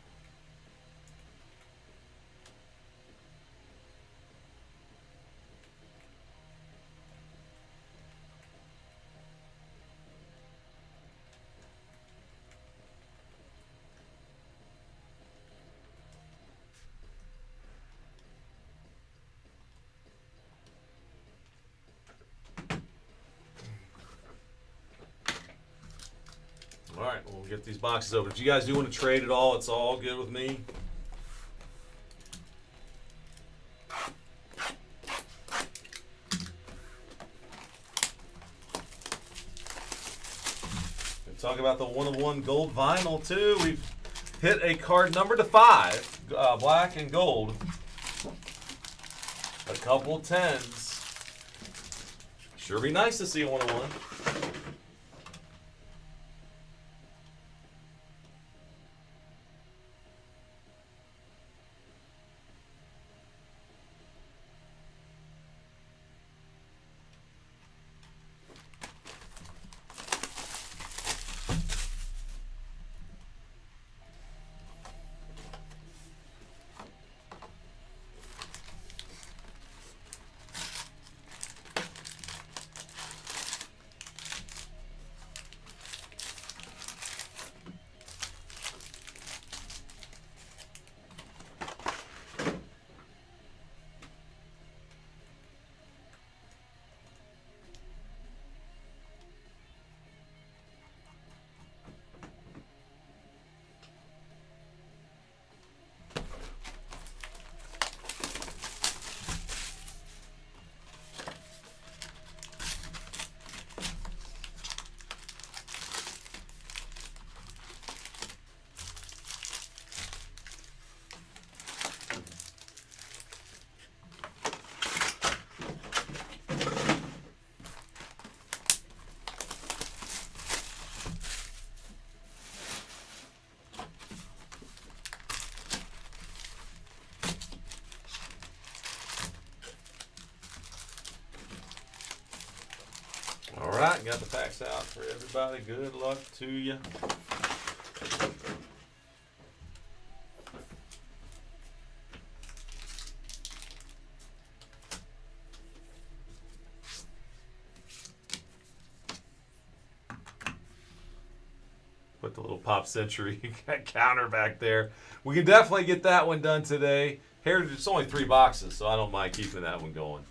All right, we'll get these boxes open. If you guys do want to trade at all, it's all good with me. And talk about the 1-of-1 gold vinyl too. We've hit a card number to 5, black and gold. A couple 10s. Sure be nice to see a 1-of-1. All right, got the packs out for everybody. Good luck to you. Put the little Pop Century counter back there. We can definitely get that one done today. Heritage, it's only 3 boxes, so I don't mind keeping that one going.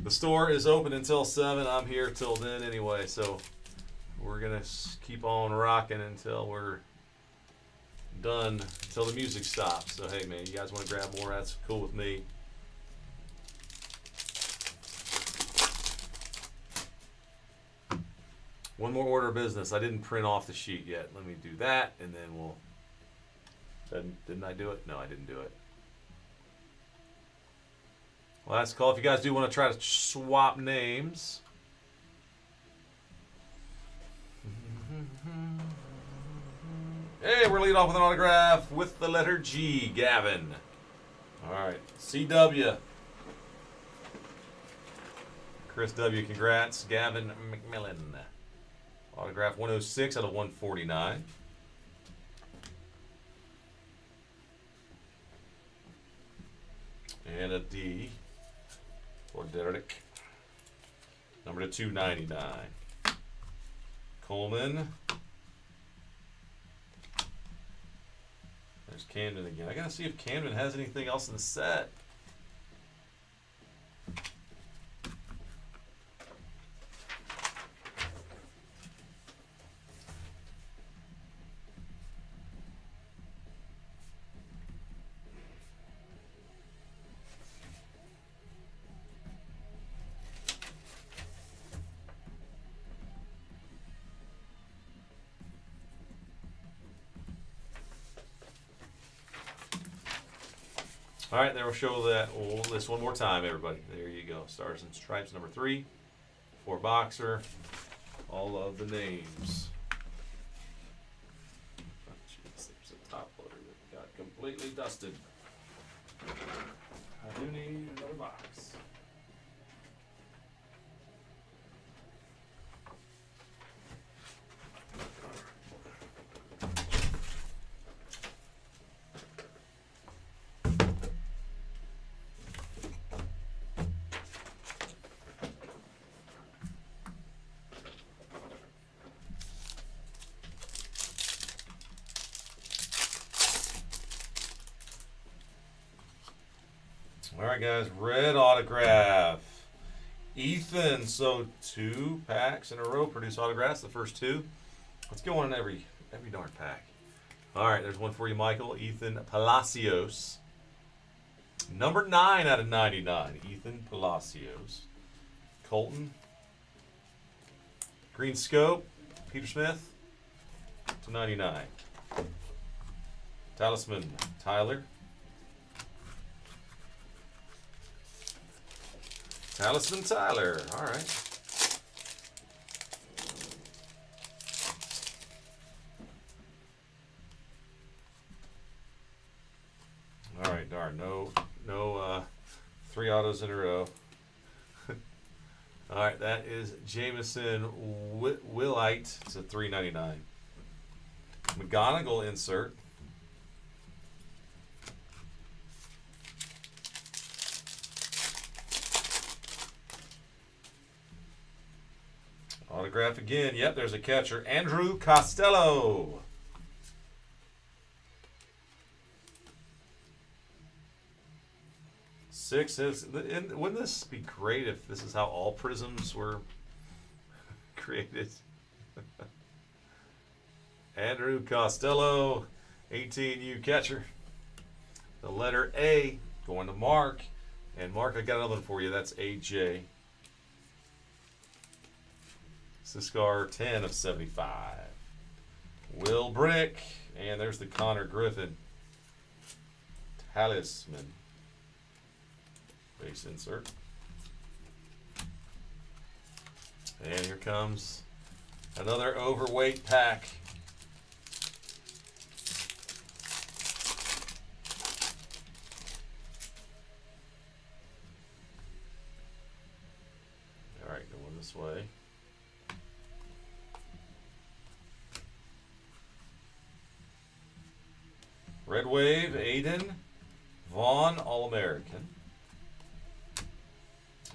The store is open until 7. I'm here till then anyway, so we're going to keep on rocking until we're done, until the music stops. So, hey, man, you guys want to grab more? That's cool with me. One more order of business. I didn't print off the sheet yet. Let me do that, and then we'll... Didn't I do it? No, I didn't do it. Last call. If you guys do want to try to swap names. Hey, we're leading off with an autograph with the letter G, Gavin. All right, CW. Chris W, congrats. Gavin McMillan. Autograph 106 out of 149. And a D for Derek. Number to 299. Coleman. There's Camden again. I gotta see if Camden has anything else in the set. All right, then we'll show that this one more time, everybody. There you go. Stars and Stripes number 3 For Boxer, all of the names. Oh, jeez, there's a top loader that got completely dusted. I do need another box. All right, guys. Red autograph. Ethan. So 2 packs in a row. Produce autographs. The first 2. Let's get one in every darn pack. All right. There's one for you, Michael. Ethan Palacios. Number 9 out of 99. Ethan Palacios. Colton. Green Scope. Peter Smith. To 99. Talisman. Tyler. Talisman Tyler. All right. All right, darn. No 3 autos in a row. All right, that is Jameson Willite to $3.99. McGonigal insert. Autograph again. Yep, there's a catcher. Andrew Costello. Six is. Wouldn't this be great if this is how all prisms were created? Andrew Costello, 18U catcher. The letter A going to Mark. And Mark, I got another one for you. That's AJ. Siskar, 10 of 75. Will Brick. And there's the Connor Griffin. Talisman. Base insert. And here comes another overweight pack. All right, going this way. Red Wave, Aiden, Vaughn, All-American.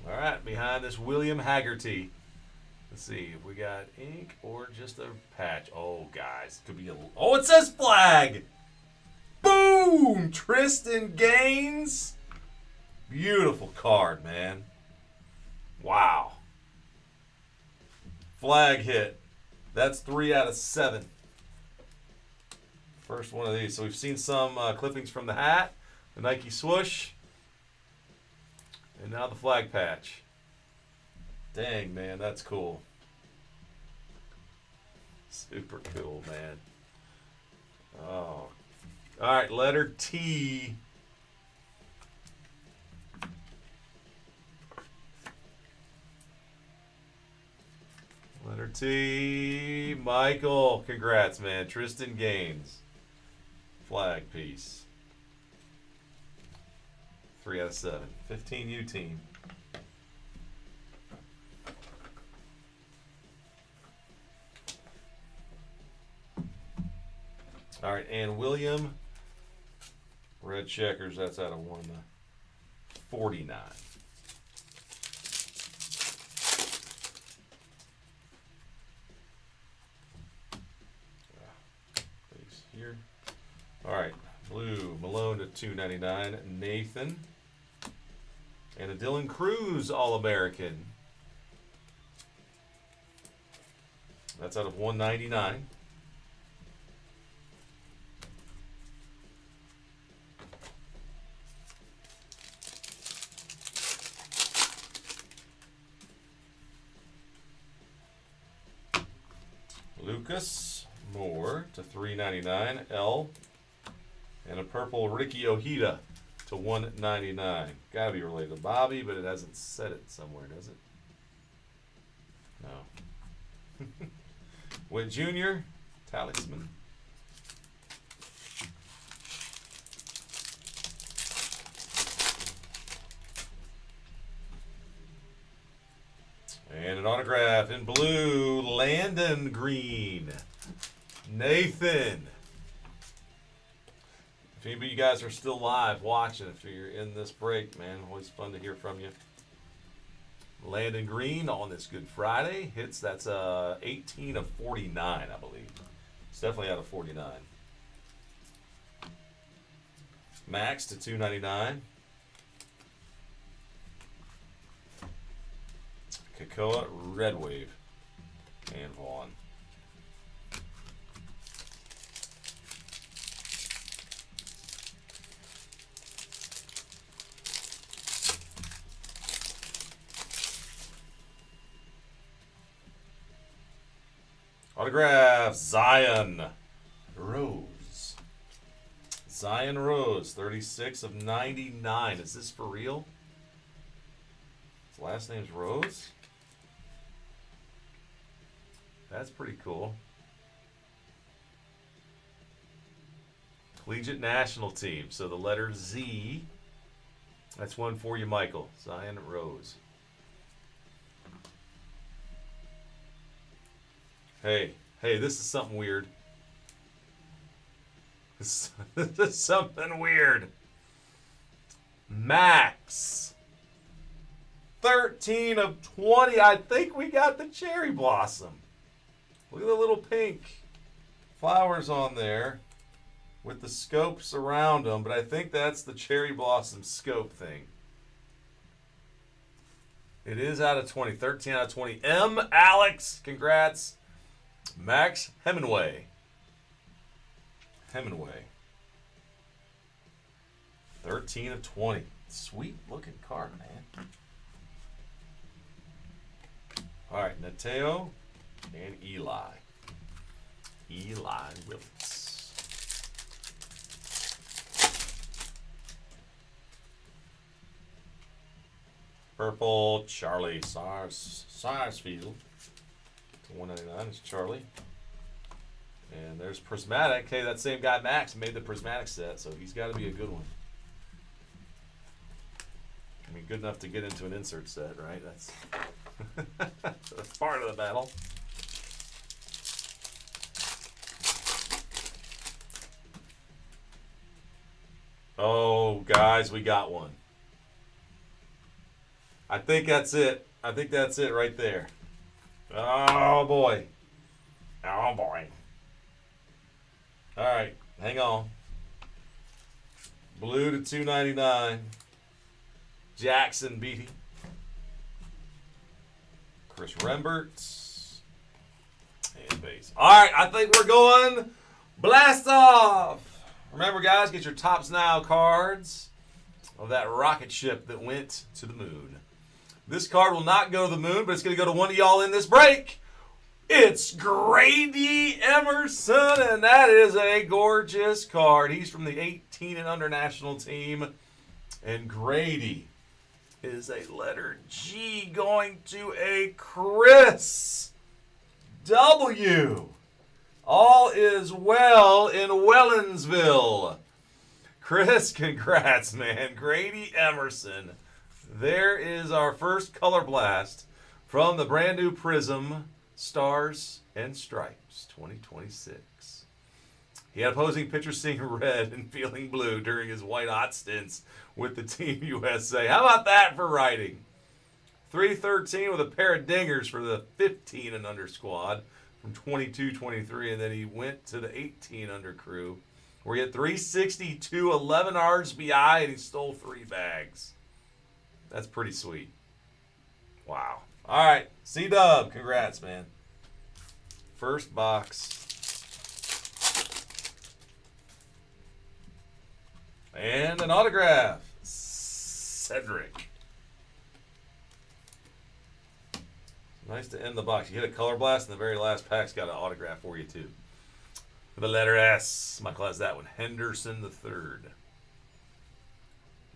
All right, behind this, William Haggerty. Let's see if we got ink or just a patch. Oh, guys, could be a. Oh, it says flag. Boom! Tristan Gaines. Beautiful card, man. Wow. Flag hit. That's 3 out of 7. First one of these. So we've seen some clippings from the hat, the Nike swoosh, and now the flag patch. Dang, man, that's cool. Super cool, man. Oh. All right, letter T. Letter T. Michael, congrats, man. Tristan Gaines. Flag piece. 3 out of 7. 15U team. All right, and William. Red checkers. That's out of 149. Base here. All right, blue Malone to $2.99. Nathan. And a Dylan Cruz All-American. That's out of 199. Lucas Moore to $3.99. L. And a purple Ricky Ojeda to $1.99. Gotta be related to Bobby, but it hasn't said it somewhere, does it? No. Witt Jr., Talisman. And an autograph in blue, Landon Green. Nathan. If any of you guys are still live watching, if you're in this break, man, always fun to hear from you. Landon Green on this Good Friday. Hits, that's 18 of 49, I believe. It's definitely out of 49. Max to 299. Kakoa, Red Wave, and Vaughn. Autograph, Zion Rose. Zion Rose, 36 of 99. Is this for real? His last name's Rose? That's pretty cool. Collegiate National Team. So the letter Z. That's one for you, Michael. Zion Rose. Hey, this is something weird. This is something weird. Max. 13 of 20. I think we got the cherry blossom. Look at the little pink flowers on there with the scopes around them, but I think that's the cherry blossom scope thing. It is out of 20. 13 out of 20. M. Alex, congrats. Max Hemingway. 13 of 20. Sweet looking card, man. All right, Nateo and Eli. Eli Willis. Purple Charlie Sarsfield. To 199 is Charlie. And there's Prismatic. Hey, that same guy Max made the Prismatic set, so he's got to be a good one. I mean, good enough to get into an insert set, right? That's part of the battle. Oh, guys, we got one. I think that's it. I think that's it right there. Oh, boy. Oh, boy. All right, hang on. Blue to 299. Jackson Beatty. Chris Rembert. And base. All right, I think we're going blast off. Remember, guys, get your Tops Now cards of that rocket ship that went to the moon. This card will not go to the moon, but it's going to go to one of y'all in this break. It's Grady Emerson, and that is a gorgeous card. He's from the 18 and under national team. And Grady is a letter G going to a Chris W. All is well in Wellensville. Chris, congrats, man. Grady Emerson. There is our first color blast from the brand new Prism Stars and Stripes 2026. He had opposing pitchers seeing red and feeling blue during his white hot stints with the Team USA. How about that for writing? 313 with a pair of dingers for the 15 and under squad from 22-23, and then he went to the 18 under crew where he had 362, 11 RBI, and he stole 3 bags. That's pretty sweet. Wow. All right, C-Dub, congrats, man. First box. And an autograph. Cedric. Nice to end the box. You hit a color blast, and the very last pack's got an autograph for you, too. With the letter S. Michael has that one. Henderson III.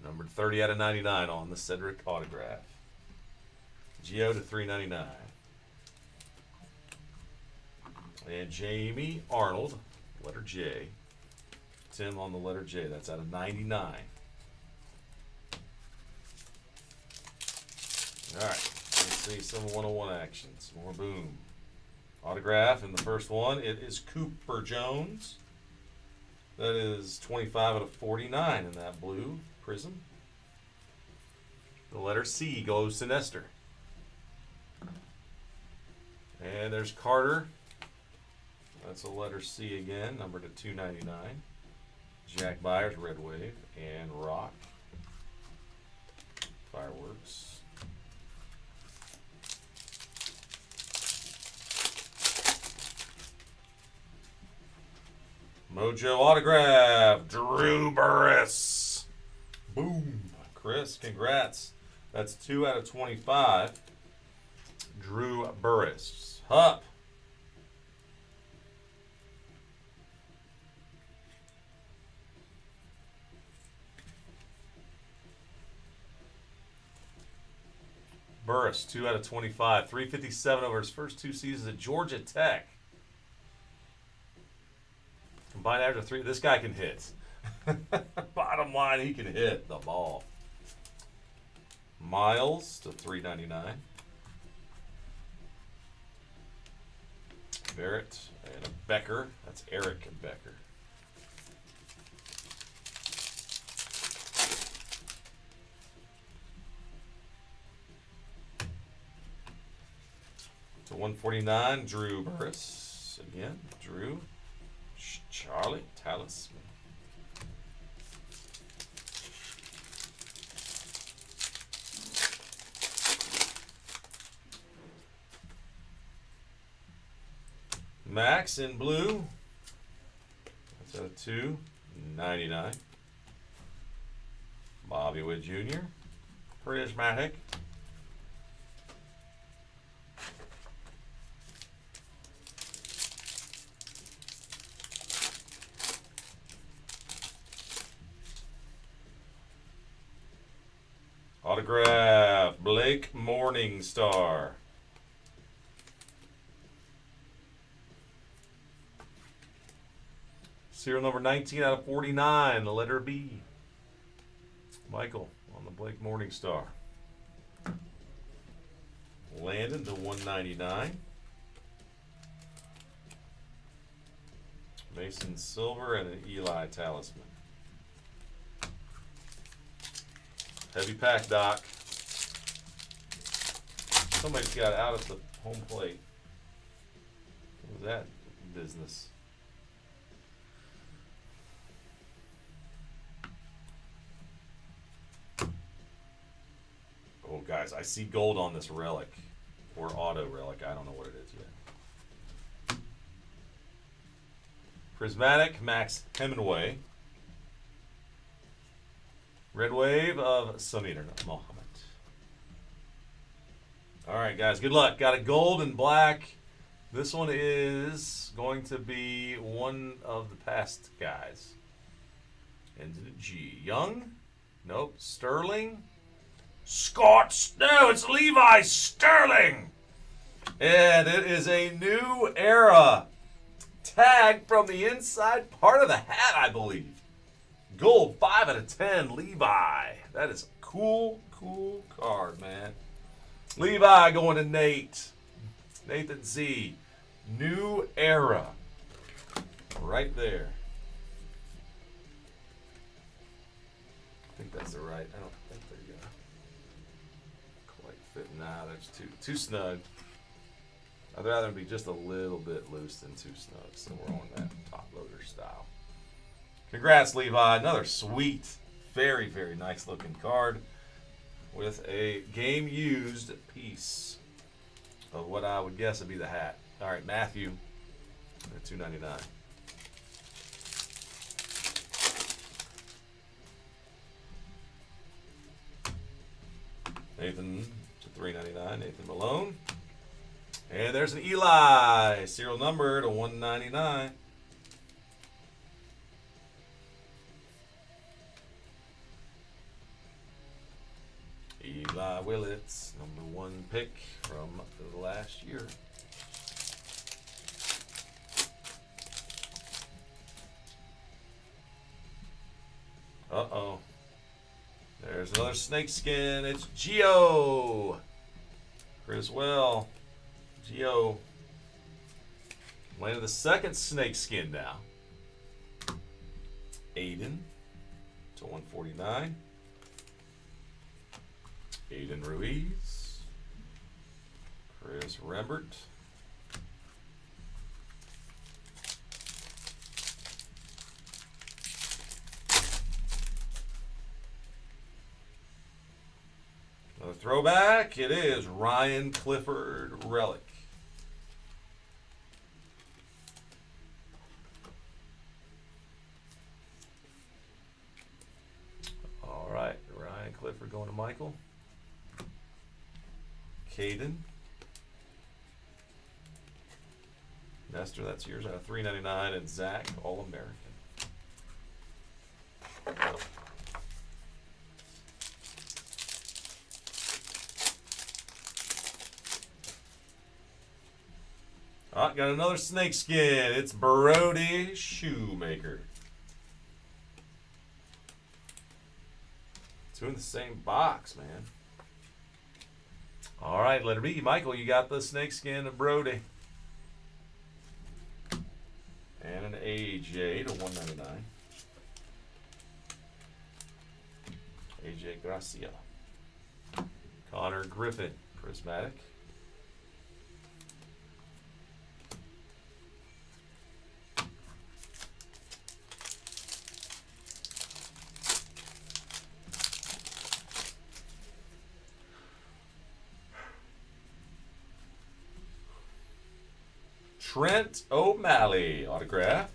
Numbered 30 out of 99 on the Cedric autograph. Geo to 399. And Jamie Arnold, letter J. Tim on the letter J. That's out of 99. All right. Let's see some 101 action. Some more boom. Autograph in the first one. It is Cooper Jones. That is 25 out of 49 in that blue prism. The letter C goes to Nestor. And there's Carter. That's a letter C again, numbered to 299. Jack Byers, Red Wave, and Rock. Fireworks. Mojo autograph, Drew Burress. Boom. Chris, congrats. That's 2 out of 25. Drew Burress. Hup. Burris, 2 out of 25. 357 over his first 2 seasons at Georgia Tech. Combined average of 3. This guy can hit. Bottom line, he can hit the ball. Miles to 399. Barrett and a Becker. That's Eric Becker. To 149, Drew Burris. Again, Drew. Charlie Talisman. Max in blue. That's a 299. Bobby Wood Jr. Prismatic. Autograph, Blake Morningstar. Serial number 19 out of 49, the letter B. Michael on the Blake Morningstar. Landon to 199. Mason Silver and an Eli Talisman. Heavy pack, Doc. Somebody's got out at the home plate. What was that business? Oh, guys, I see gold on this relic. Or auto relic. I don't know what it is yet. Prismatic, Max Hemingway. Red Wave of Samir Mohammed. All right, guys, good luck. Got a gold and black. This one is going to be one of the past guys. Ends in a G. Young? Nope. Sterling? Scott? No, it's Levi Sterling. And it is a new era tag from the inside part of the hat, I believe. Gold, 5 out of 10, Levi. That is a cool, cool card, man. Levi going to Nate. Nathan Z. New era. Right there. I think that's the right. I don't think they're going to quite fit. Nah, that's too snug. I'd rather them be just a little bit loose than too snug. So we're on that top loader style. Congrats, Levi. Another sweet, very, very nice looking card with a game used piece of what I would guess would be the hat. All right, Matthew at $2.99. Nathan to $3.99. Nathan Malone. And there's an Eli, serial number to $1.99. Eli Willits, number 1 pick from the last year. Uh-oh. There's another snake skin. It's Gio. Criswell. Gio. Landed the second snake skin now. Aiden to 149. Aiden Ruiz. Chris Rembert. Another throwback. It is Ryan Clifford Relic. All right, Ryan Clifford going to Michael. Caden. Nestor, that's yours out of $3.99, and Zach, All-American. Ah, got another snake skin. It's Brody Shoemaker. Two in the same box, man. All right, letter B. Michael, you got the snake skin of Brody. And an AJ to 199. AJ Gracia. Connor Griffin, Prismatic. Trent O'Malley autograph.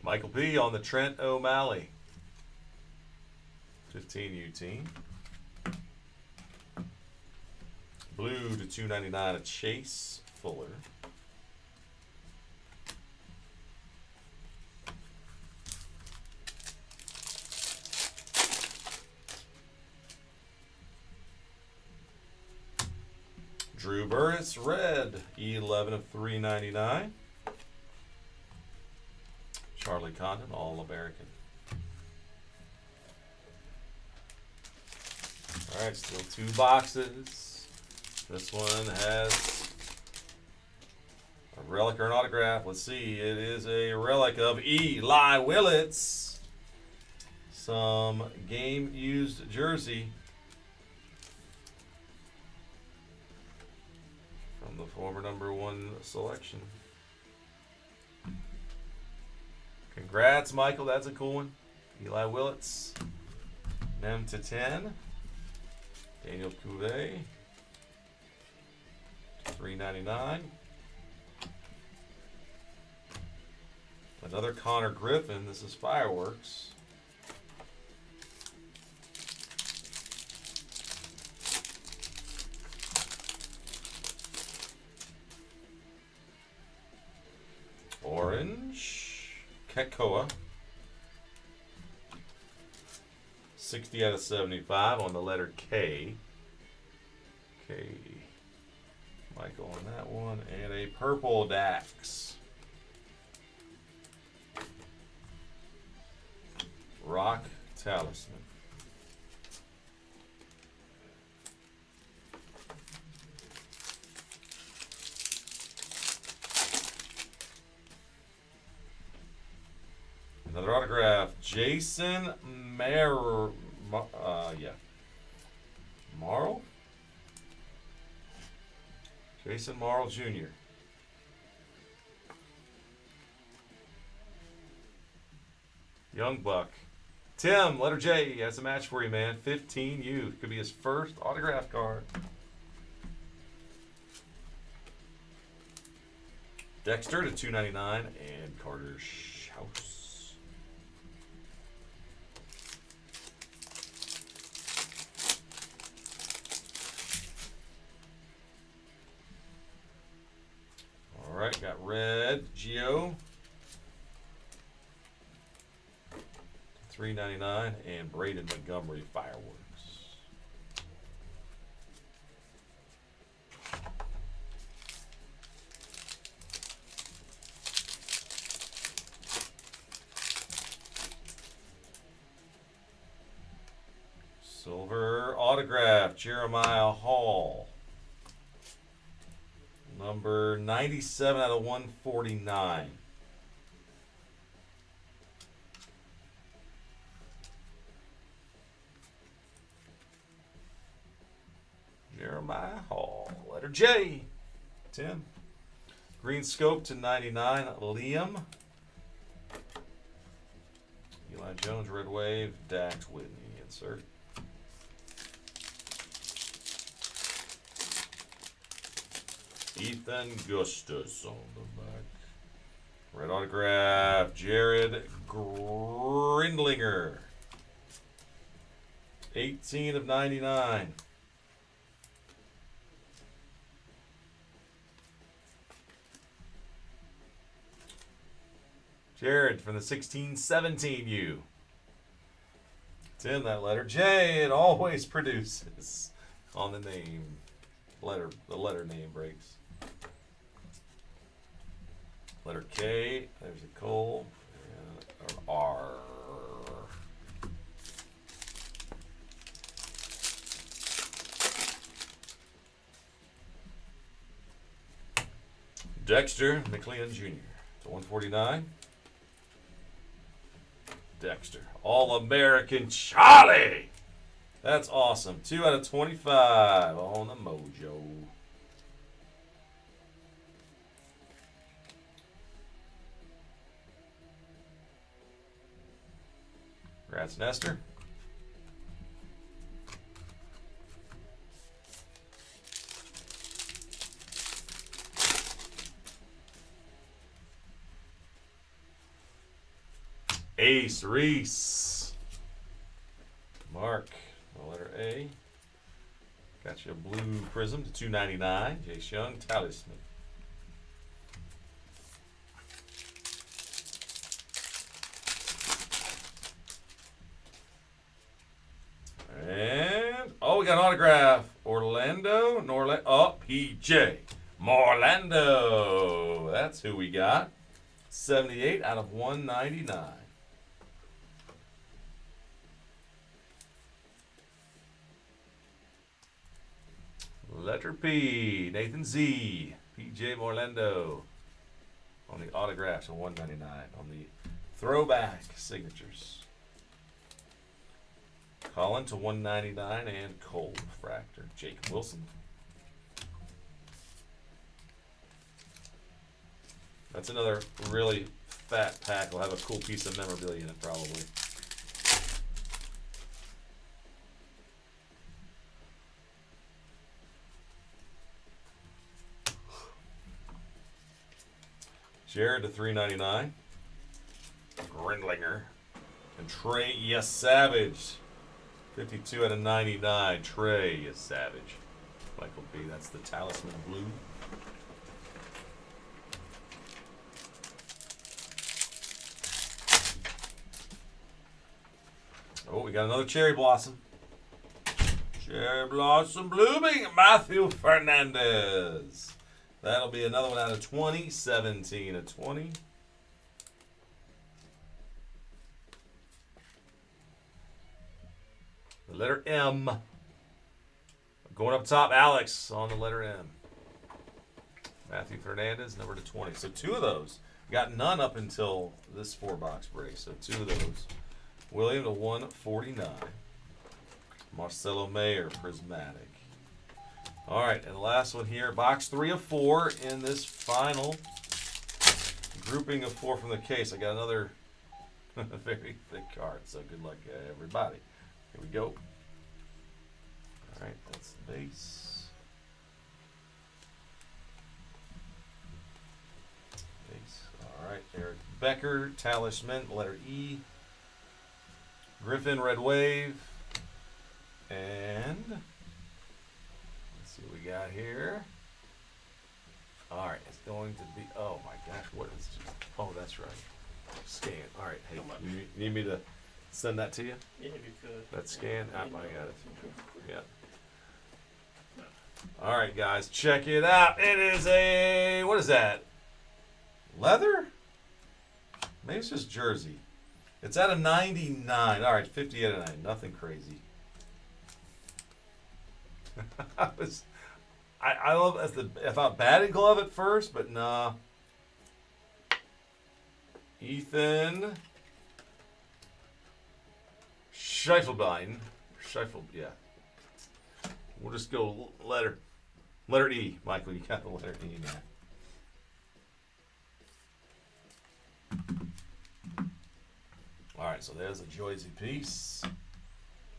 Michael P. on the Trent O'Malley. 15 U team. Blue to 299 of Chase Fuller. Drew Burris, red, 11 of 399. Charlie Condon, All-American. All right, still 2 boxes. This one has a relic or an autograph. Let's see. It is a relic of Eli Willits. Some game-used jersey. The former #1 selection. Congrats, Michael. That's a cool one. Eli Willits. Nem to 10. Daniel Cuvée. $3.99. Another Connor Griffin. This is Fireworks. Orange, Kekoa, 60 out of 75 on the letter K. K. Michael on that one, and a purple Dax. Rock Talisman. Another autograph, Jason Marl. Jason Marl Jr. Young Buck. Tim, letter J, has a match for you, man. 15U. Could be his first autograph card. Dexter to 299 and Carter Schaus. All right, got red Gio. $3.99 and Braden Montgomery Fireworks. Silver autograph, Jeremiah Hall. Number 97 out of 149. Jeremiah Hall. Letter J. Tim. Green Scope to 99. Liam. Eli Jones, Red Wave. Dax Whitney. Insert. Ethan Gustus on the back. Red autograph. Jared Grindlinger. 18 of 99. Jared from the 16-17 U. Tim, that letter J, it always produces on the name. The letter name breaks. Letter K, there's a Cole, and an R. Dexter McLean Jr. to 149. Dexter. All-American Charlie. That's awesome. 2 out of 25 on the Mojo. Congrats, Nestor. Ace Reese. Mark, the letter A. Got you a blue prism to 299. Jace Young, Talisman. And oh, we got an autograph. Orlando, PJ Morlando. That's who we got. 78 out of 199. Letter P, Nathan Z, PJ Morlando on the autographs of 199 on the throwback signatures. Colin to 199 and Cold Fractor. Jake Wilson. That's another really fat pack. Will have a cool piece of memorabilia in it probably. Jared to 399. Grindlinger. And Trey Savage. 52 out of 99. Trey Savage. Michael B. That's the Talisman Blue. Oh, we got another Cherry Blossom. Cherry Blossom blooming. Matthew Fernandez. That'll be another one out of 20. 17 of 20. The letter M. Going up top, Alex on the letter M. Matthew Fernandez, number to 20. So 2 of those. Got none up until this 4-box break. So 2 of those. William to 149. Marcelo Mayer, Prismatic. All right, and the last one here, box 3 of 4 in this final grouping of 4 from the case. I got another very thick card, so good luck, everybody. Here we go. All right, that's the base. All right, Eric Becker, Talisman, letter E. Griffin, Red Wave. And let's see what we got here. All right, it's going to be, oh my gosh, what is just, oh, that's right. Scan. All right, hey, you need me to send that to you? Yeah, if you could. That scan? I got it. Yeah. All right, guys, check it out. It is a, what is that? Leather? Maybe it's just jersey. It's at a 99. All right, 58 of 9. Nothing crazy. I love I thought batting glove at first, but nah. Ethan Schiefelbein. Yeah. We'll just go letter E. Michael, you got the letter E now. All right, so there's a Joyzy piece.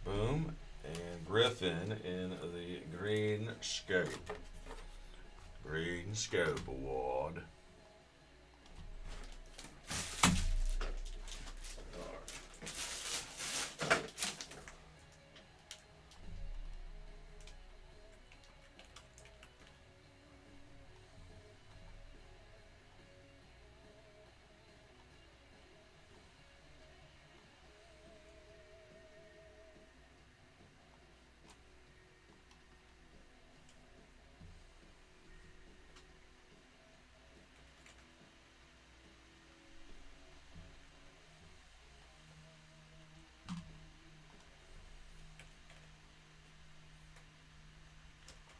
Boom. And Griffin in the green scope. Green scope award.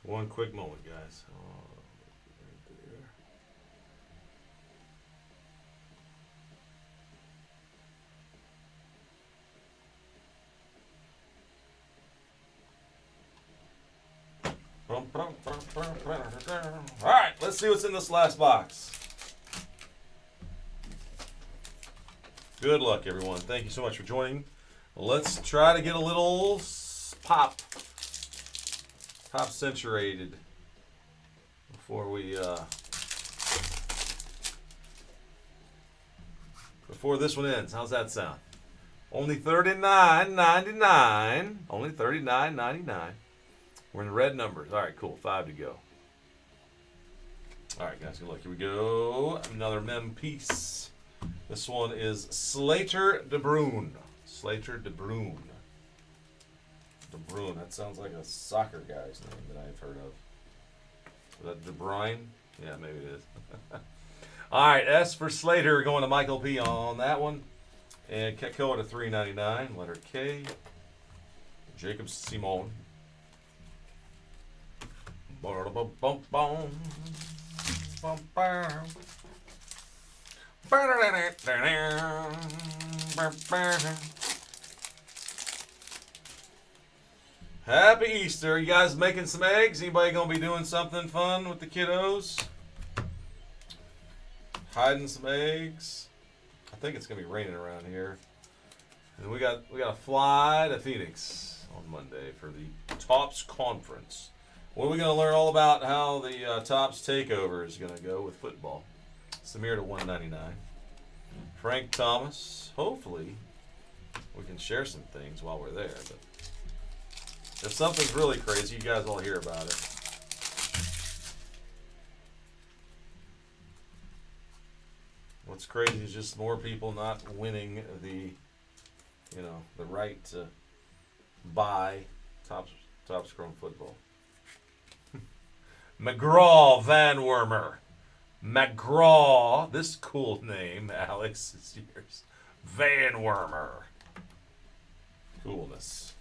One quick moment, guys. Right there. All right, let's see what's in this last box. Good luck, everyone. Thank you so much for joining. Let's try to get a little pop centurated before this one ends. How's that sound? Only $39.99. Only $39.99. We're in the red numbers. All right, cool. 5 to go. All right, guys, good luck. Here we go. Another mem piece. This one is Slater De Bruyne. Slater De Bruyne. De Bruyne. That sounds like a soccer guy's name that I've heard of. Is that De Bruyne? Yeah, maybe it is. All right, S for Slater going to Michael P on that one. And Kekoa to $3.99. Letter K. Jacob Simone. Happy Easter. You guys making some eggs? Anybody going to be doing something fun with the kiddos? Hiding some eggs? I think it's going to be raining around here. And we got to fly to Phoenix on Monday for the TOPS conference. What are we going to learn all about how the TOPS takeover is going to go with football? Samir to $1.99. Frank Thomas. Hopefully, we can share some things while we're there. But if something's really crazy, you guys all hear about it. What's crazy is just more people not winning the right to buy Topps Chrome football. McGraw Van Wormer. McGraw. This cool name, Alex, is yours. Van Wormer. Coolness.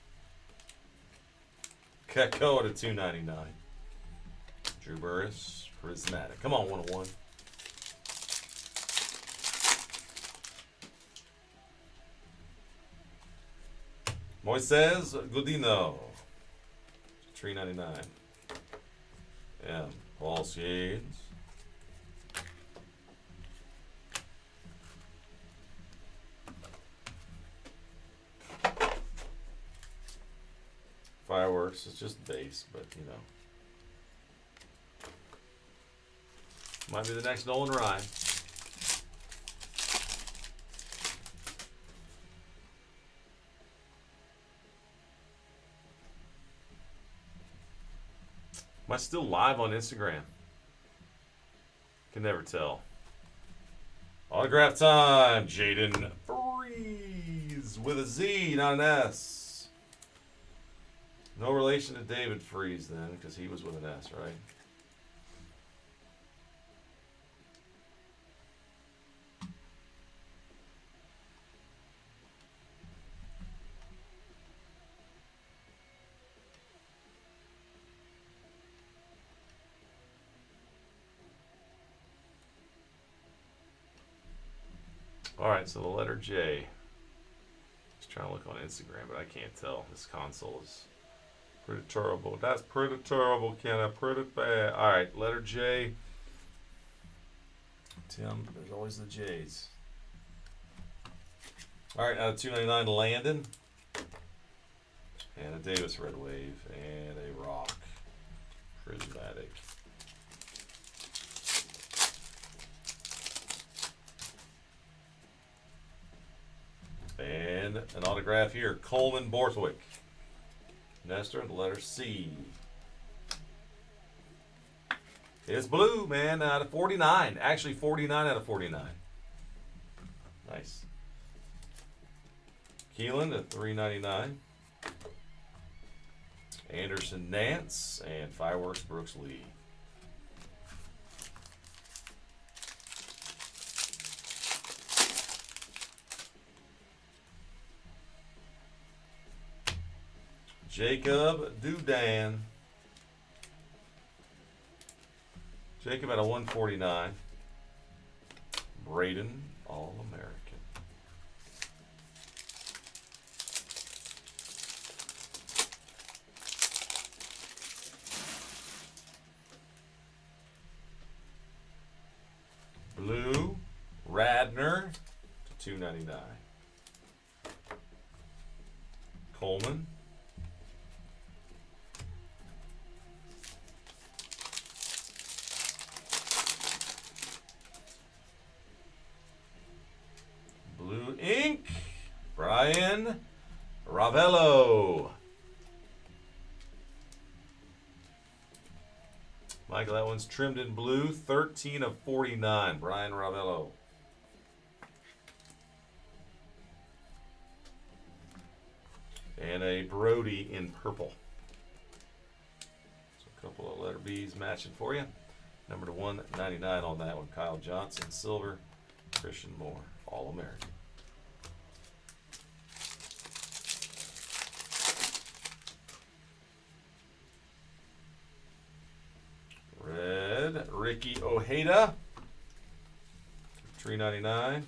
Kekoa to $2.99. Drew Burris. Prismatic. Come on, 101. Moises Godino. $3.99. And Paul Shades. Fireworks. It's just base, but you know. Might be the next Nolan Ryan. Am I still live on Instagram? Can never tell. Autograph time. Jaden Freeze with a Z, not an S. No relation to David Freeze then, because he was with an S, right? All right, so the letter J. Just trying to look on Instagram, but I can't tell. This console is pretty terrible. That's pretty terrible, Kenna. Pretty bad. All right, letter J. Tim, there's always the J's. All right, out of 299, Landon. And a Davis Red Wave. And a Rock Prismatic. And an autograph here, Coleman Borthwick. Nestor, the letter C. It's blue, man, out of 49. Actually, 49 out of 49. Nice. Keelan at 399. Anderson Nance and Fireworks Brooks Lee. Jacob Dudan. Jacob at a 149. Braden, All-American. Blue, Radner to 299. Coleman. Blue ink, Brian Ravello. Michael, that one's trimmed in blue, 13 of 49, Brian Ravello. And a Brody in purple. So a couple of letter B's matching for you. Number to 199 on that one, Kyle Johnson, silver, Christian Moore, All-American. Red, Ricky Ojeda, $3.99.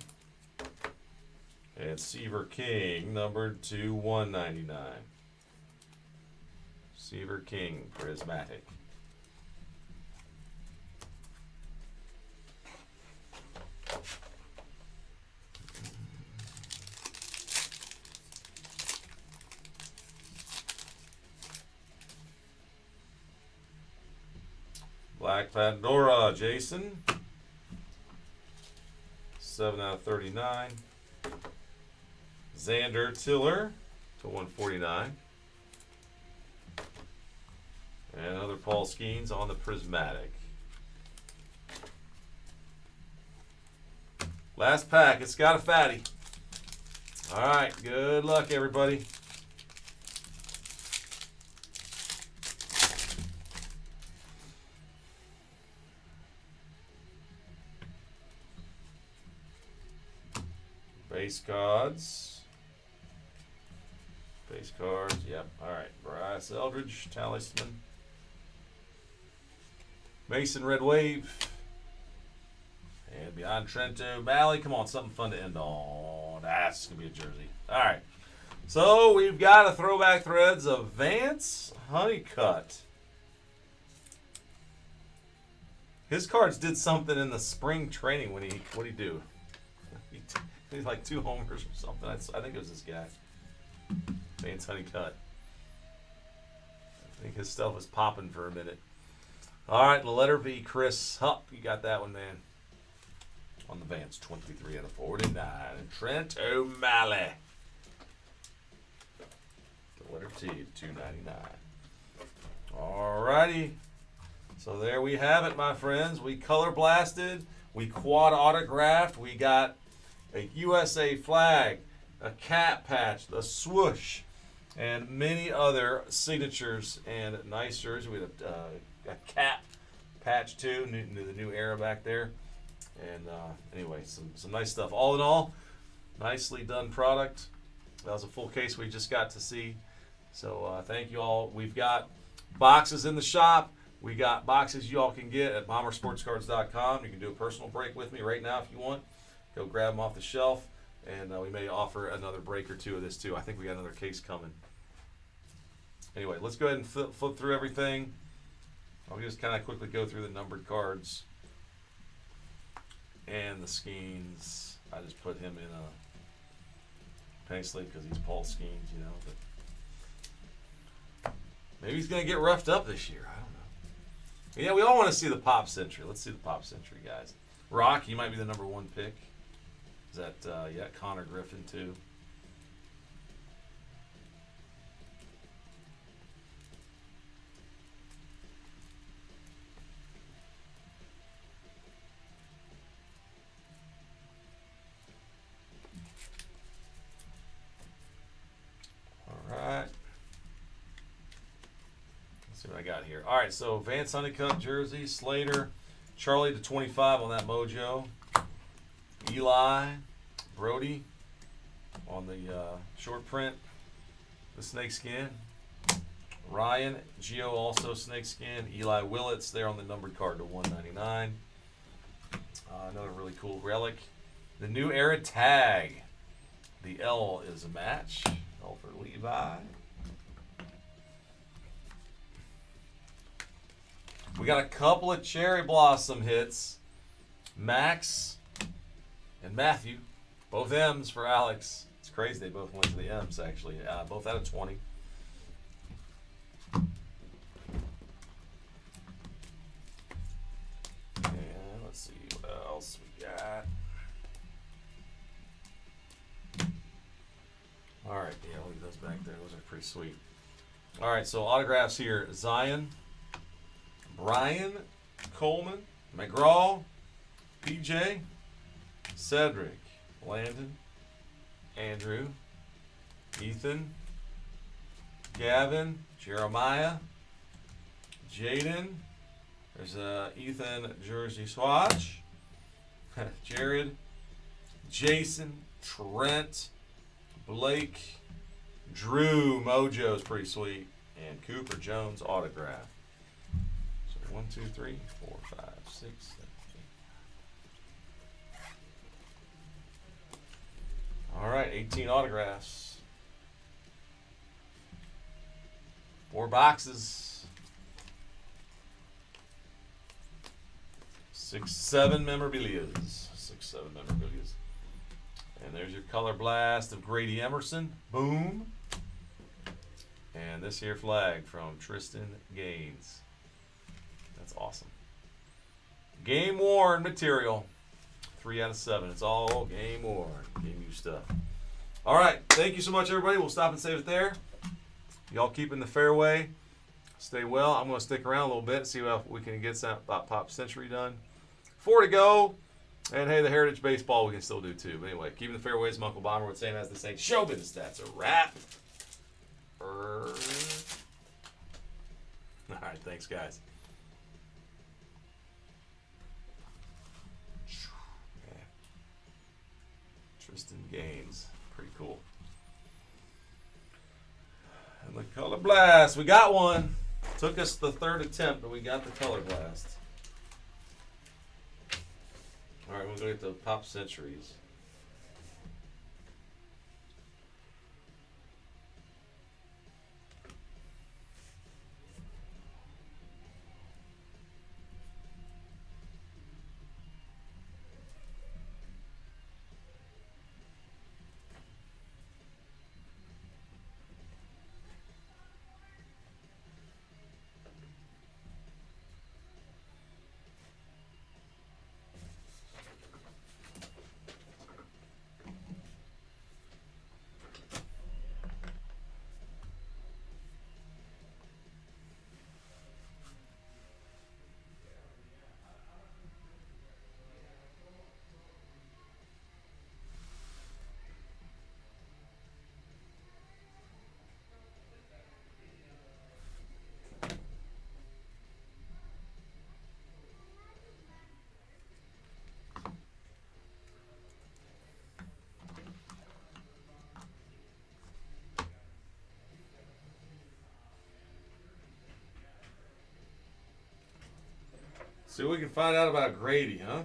And Seaver King, numbered to $1.99. Seaver King, prismatic. Black Pandora, Jason. 7 out of 39. Xander Tiller to 149. And another Paul Skeens on the prismatic. Last pack. It's got a fatty. All right. Good luck, everybody. Base cards. Base cards. Yep. All right. Bryce Eldridge, Talisman. Mason Red Wave. And beyond Trento Valley. Come on, something fun to end on. That's going to be a jersey. All right. So we've got a throwback threads of Vance Honeycutt. His cards did something in the spring training when what'd he do? He's like 2 homers or something. I think it was this guy. Vance Honeycutt. I think his stuff was popping for a minute. All right, the letter V, Chris Hupp. You got that one, man. On the Vance, 23 out of 49. And Trent O'Malley. The letter T, 299. All righty. So there we have it, my friends. We color blasted. We quad autographed. We got a USA flag, a cap patch, a swoosh, and many other signatures and nice jerseys. We had a cap patch too, the new era back there. And anyway, some nice stuff. All in all, nicely done product. That was a full case we just got to see. So thank you all. We've got boxes in the shop. We got boxes you all can get at bombersportscards.com. You can do a personal break with me right now if you want. go grab them off the shelf, and we may offer another break or two of this too. I think we got another case coming. Anyway, let's go ahead and flip through everything. I'll just kind of quickly go through the numbered cards and the Skeens. I just put him in a penny sleeve because he's Paul Skeens, you know. But maybe he's going to get roughed up this year. I don't know. Yeah, we all want to see the Pop Century. Let's see the Pop Century, guys. Rock, he might be the number 1 pick. Is that, yeah, Connor Griffin, too. See what I got here. All right, so Vance Honeycutt jersey, Slater, Charlie to 25 on that Mojo, Eli, Brody on the short print, the snakeskin, Ryan, Gio also snakeskin, Eli Willits there on the numbered card to 199. Another really cool relic. The New Era tag. The L is a match. L for Levi. We got a couple of Cherry Blossom hits. Max and Matthew. Both M's for Alex. It's crazy they both went to the M's, actually. Both out of 20. And let's see what else we got. All right, yeah, I'll leave those back there. Those are pretty sweet. All right, so autographs here. Zion. Brian Coleman, McGraw, PJ, Cedric, Landon, Andrew, Ethan, Gavin, Jeremiah, Jaden. There's a Ethan jersey swatch. Jared, Jason, Trent, Blake, Drew Mojo's pretty sweet, and Cooper Jones autograph. 1, 2, 3, 4, 5, 6, 7, 8. All right, 18 autographs. 4 boxes. 6, 7 memorabilias. 6, 7 memorabilias. And there's your color blast of Grady Emerson. Boom. And this here flag from Tristan Gaines. That's awesome. Game worn material. 3 out of 7. It's all game worn. Game used stuff. All right. Thank you so much, everybody. We'll stop and save it there. Y'all keep in the fairway. Stay well. I'm going to stick around a little bit and see if we can get some Pop Century done. 4 to go. And hey, the Heritage Baseball we can still do too. But anyway, keeping the fairways. Uncle Bomber would say, as the saying, show business. That's a wrap. All right. Thanks, guys. Tristan Gaines. Pretty cool. And the color blast. We got one. Took us the 3rd attempt, but we got the color blast. All right, we'll go get the Pop Centuries. See what we can find out about Grady, huh?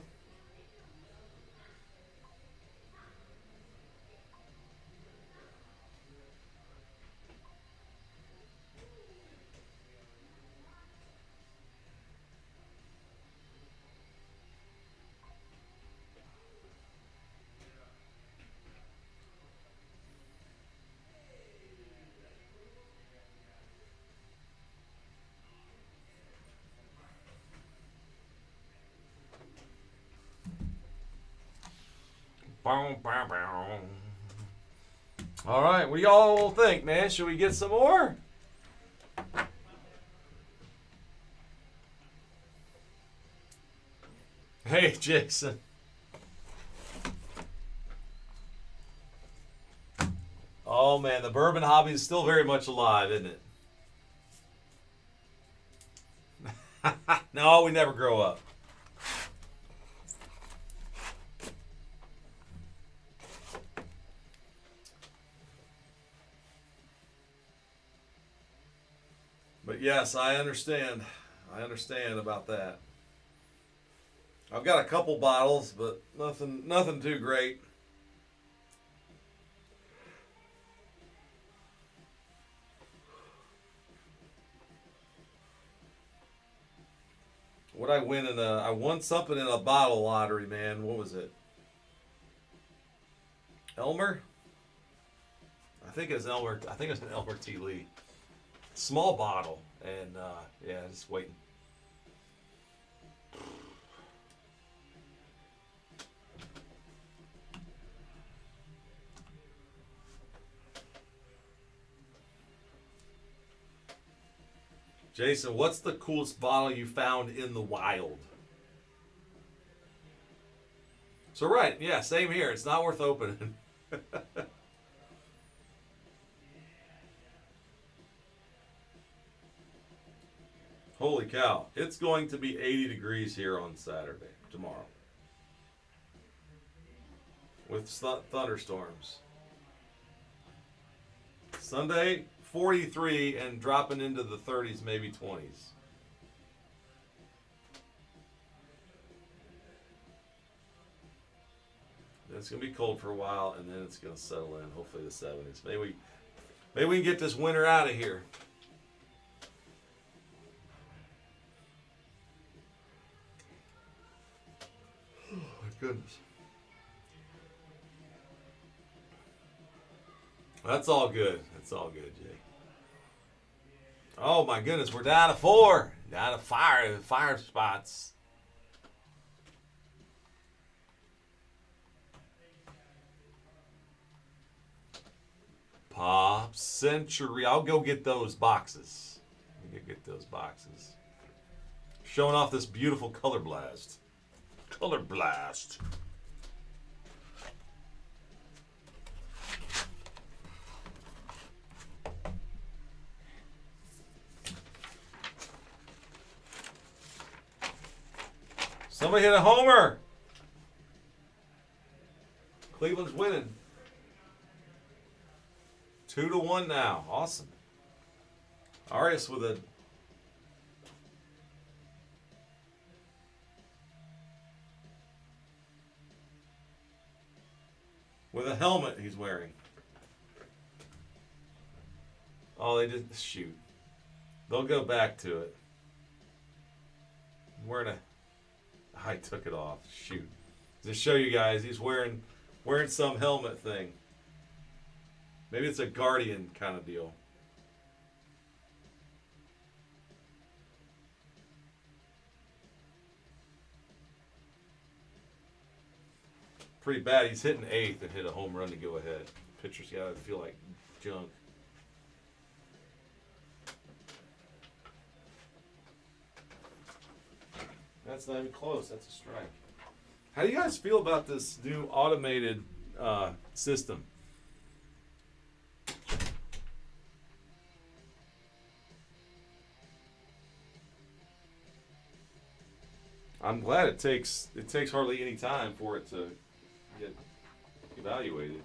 Boom, boom, boom. All right, what do y'all think, man? Should we get some more? Hey, Jason. Oh man, the bourbon hobby is still very much alive, isn't it? No, we never grow up. But yes, I understand. I understand about that. I've got a couple bottles, but nothing too great. What I won something in a bottle lottery, man. What was it? Elmer? I think it's Elmer. I think it's an Elmer T. Lee. Small bottle, and yeah, just waiting. Jason, what's the coolest bottle you found in the wild? So right, yeah, same here. It's not worth opening. Holy cow. It's going to be 80 degrees here on Saturday, tomorrow. With thunderstorms. Sunday, 43 and dropping into the 30s, maybe 20s. It's going to be cold for a while, and then it's going to settle in, hopefully the 70s. Maybe we can get this winter out of here. Oh, my goodness. That's all good. That's all good, Jay. Oh, my goodness. We're down to 4. Down to fire spots. Pop Century. I'll go get those boxes. Get those boxes. Showing off this beautiful Color Blast. Color Blast. Somebody hit a homer. Cleveland's winning. 2-1 now. Awesome. Arias with a helmet he's wearing. Oh, they didn't shoot. They'll go back to it. I took it off. Shoot. To show you guys, he's wearing some helmet thing. Maybe it's a Guardian kind of deal. Pretty bad. He's hitting 8th and hit a home run to go ahead. Pitcher's got to feel like junk. That's not even close. That's a strike. How do you guys feel about this new automated system? I'm glad it takes hardly any time for it to get evaluated.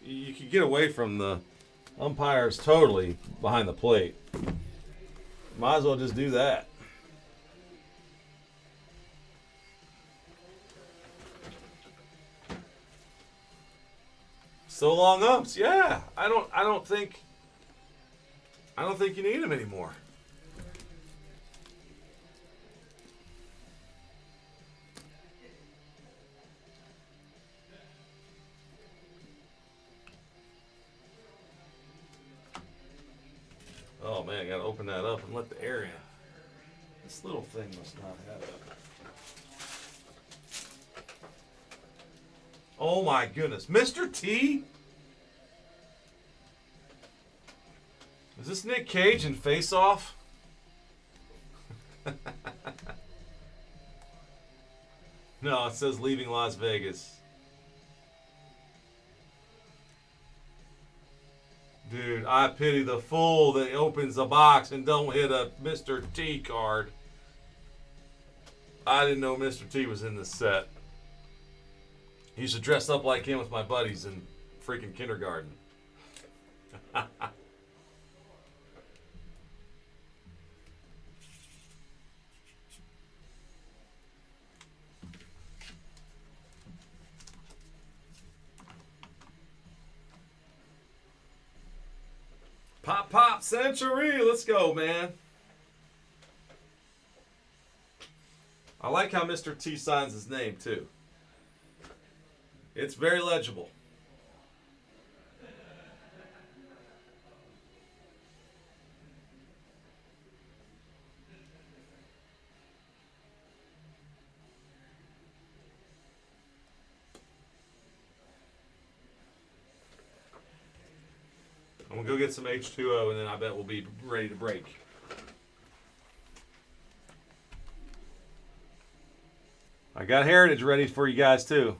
You could get away from the umpires totally behind the plate. Might as well just do that. So long umps, yeah. I don't think you need them anymore. Oh man, I gotta open that up and let the air in. This little thing must not have it. Oh my goodness. Mr. T? Is this Nick Cage in Face Off? No, it says leaving Las Vegas. Dude, I pity the fool that opens the box and don't hit a Mr. T card. I didn't know Mr. T was in this set. I used to dress up like him with my buddies in freaking kindergarten. Pop, pop, Century. Let's go, man. I like how Mr. T signs his name, too. It's very legible. I'm going to go get some H2O, and then I bet we'll be ready to break. I got Heritage ready for you guys, too.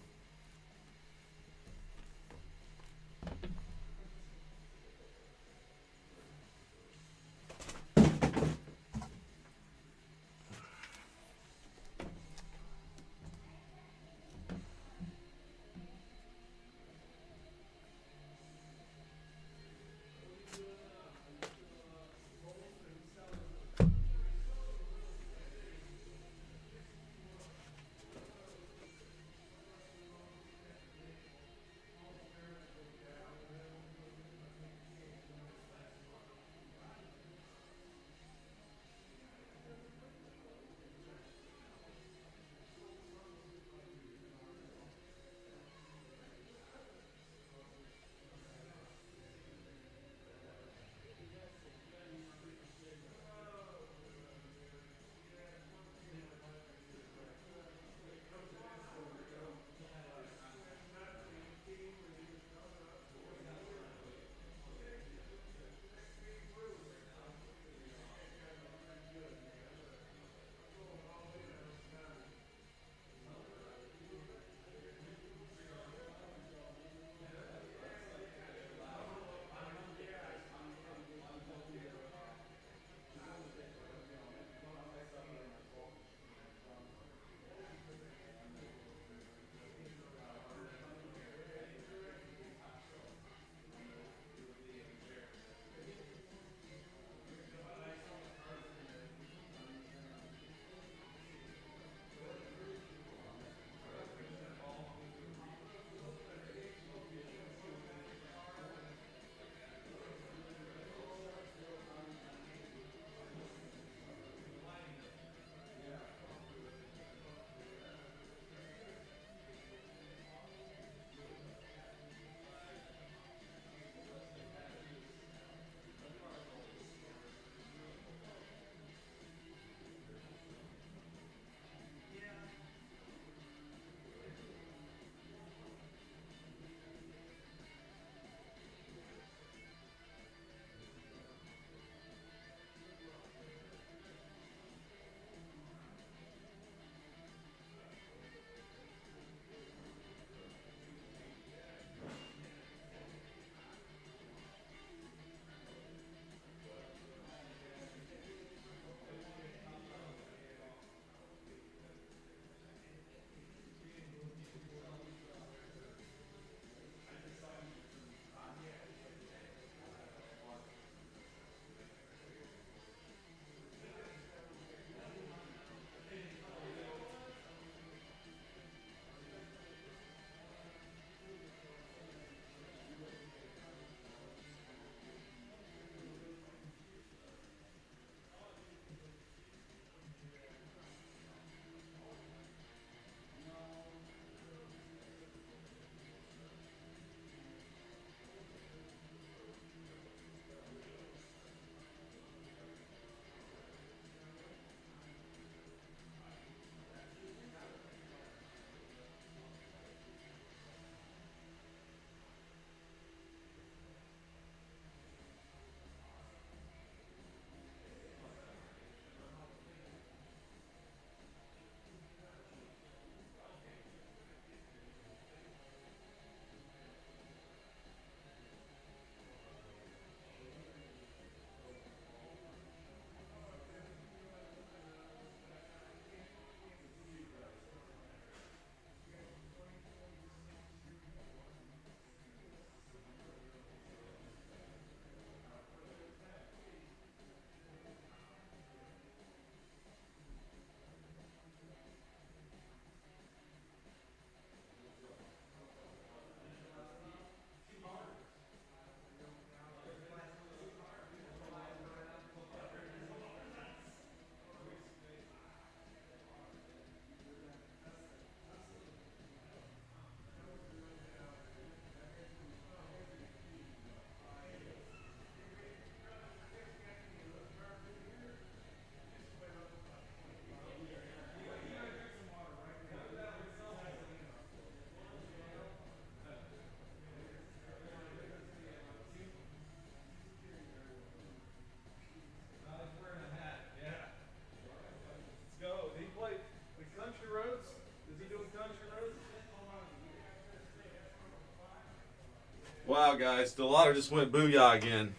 out, guys. Delauder just went booyah again.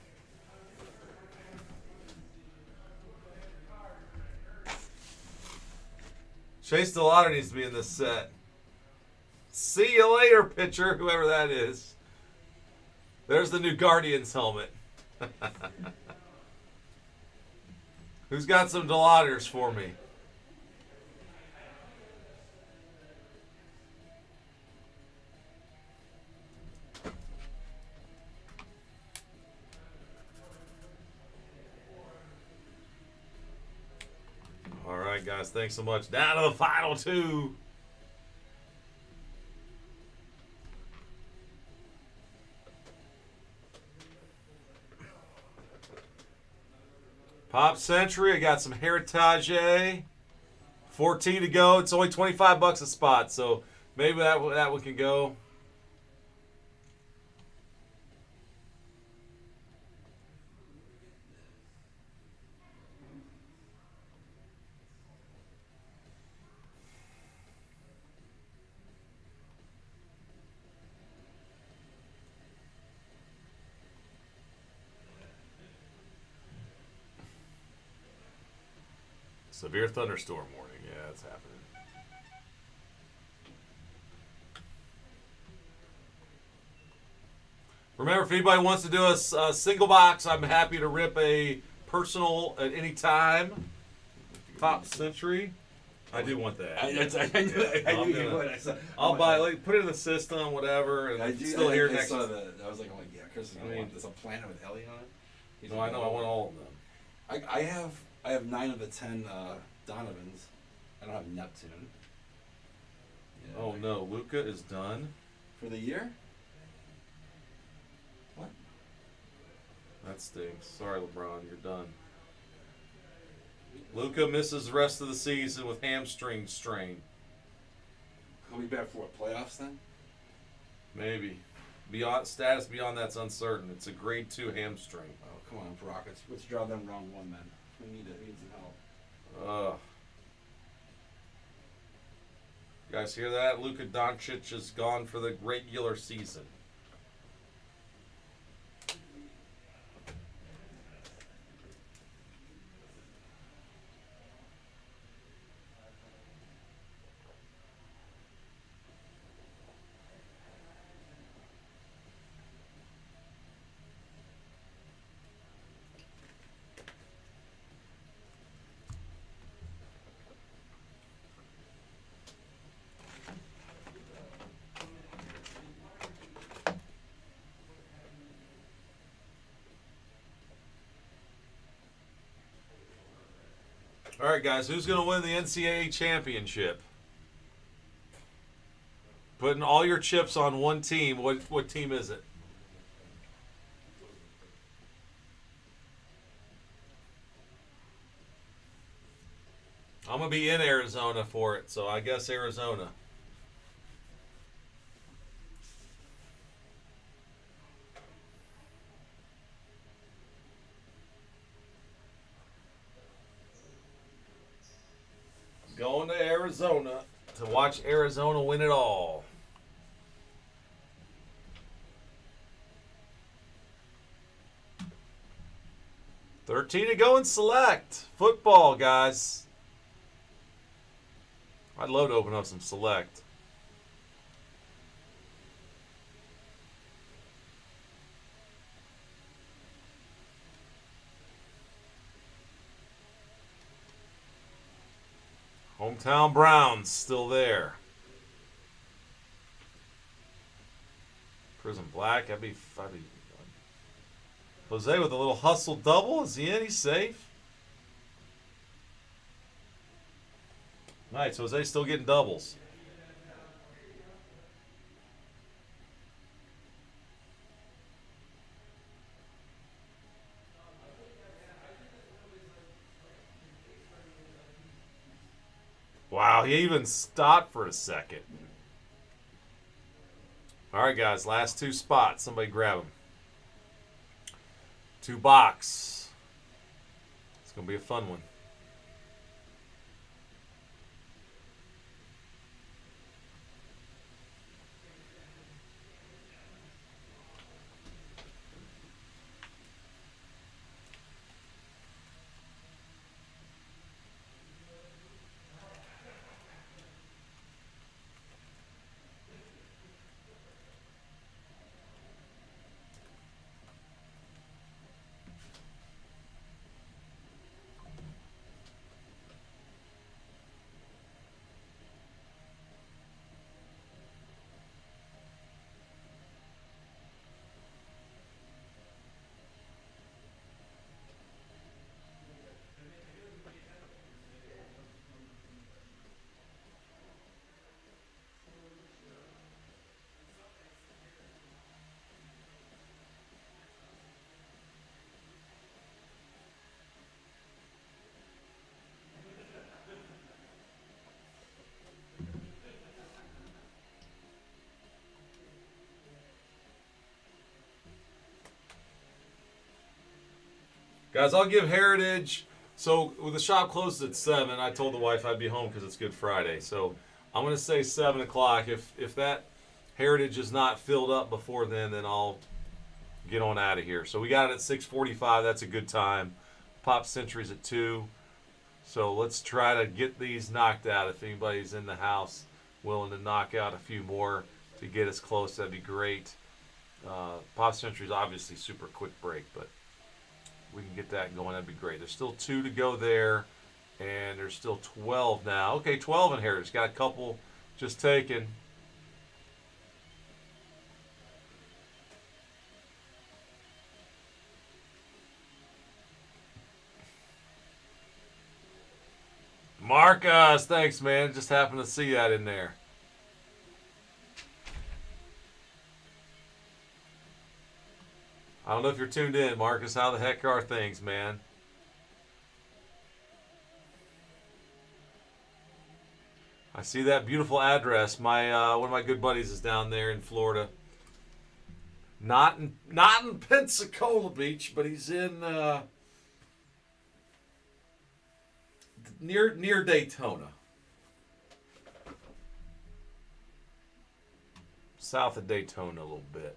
Chase Delauder needs to be in this set. See you later, pitcher, whoever that is. There's the new Guardians helmet. Who's got some Delauders for me? All right, guys. Thanks so much. Down to the final two. Pop Century. I got some Heritage. 14 to go. It's only $25 a spot, so maybe that one can go. Severe thunderstorm warning. Yeah, it's happening. Remember, if anybody wants to do a single box, I'm happy to rip a personal at any time. Pop Century. I do want that. I knew you would. I'll buy, like, put it in the system, whatever, and it's still here next. I saw that. I was like, oh yeah, Chris is gonna want this. A planet with Ellie on it. He's No, I know. I want all of them. I have 9 of the 10 Donovans. I don't have Neptune. Yeah, Oh no, Luca is done. For the year? What? That stinks. Sorry, LeBron, you're done. Luca misses the rest of the season with hamstring strain. He'll be back for what, playoffs then? Maybe. Status beyond that's uncertain. It's a grade 2 hamstring. Oh, come on, Brock. Let's draw them round 1 then. We need some help. You guys hear that? Luka Doncic is gone for the regular season. All right, guys, who's going to win the NCAA championship? Putting all your chips on one team. What team is it? I'm going to be in Arizona for it, so I guess Arizona. Going to Arizona to watch Arizona win it all. $13 to go in select. Football, guys. I'd love to open up some select. Hometown Browns still there. Prism Black. That'd be Jose with a little hustle double. Is he in? He's safe. Nice. Jose's still getting doubles. Wow, he even stopped for a second. All right, guys, last 2 spots. Somebody grab them. 2 box. It's going to be a fun one. Guys, I'll give Heritage. So with the shop closes at 7, I told the wife I'd be home because it's Good Friday. So I'm going to say 7 o'clock. If that Heritage is not filled up before then I'll get on out of here. So we got it at 6:45. That's a good time. Pop Century's at 2. So let's try to get these knocked out. If anybody's in the house willing to knock out a few more to get us close, that'd be great. Pop Century's obviously super quick break, but we can get that going. That'd be great. There's still 2 to go there, and there's still 12 now. Okay, 12 in Heritage. Got a couple just taken. Marcus, thanks, man. Just happened to see that in there. I don't know if you're tuned in, Marcus. How the heck are things, man? I see that beautiful address. My one of my good buddies is down there in Florida. Not in Pensacola Beach, but he's in near Daytona. South of Daytona a little bit.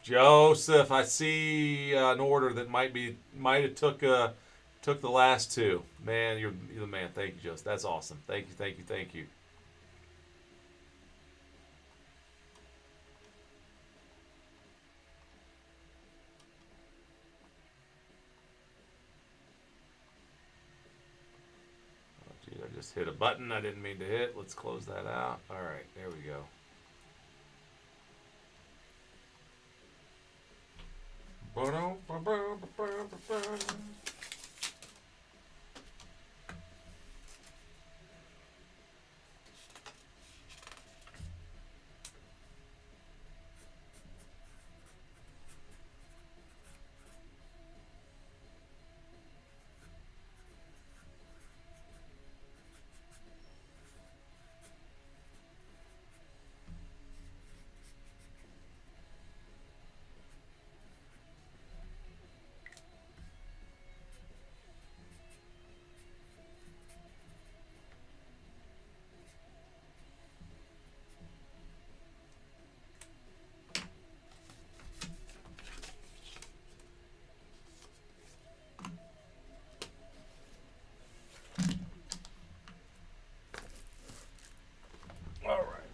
Joseph, I see an order that might have took the last 2. Man, you're the man. Thank you, Joseph. That's awesome. Thank you. Oh, geez, I just hit a button I didn't mean to hit. Let's close that out. All right, there we go.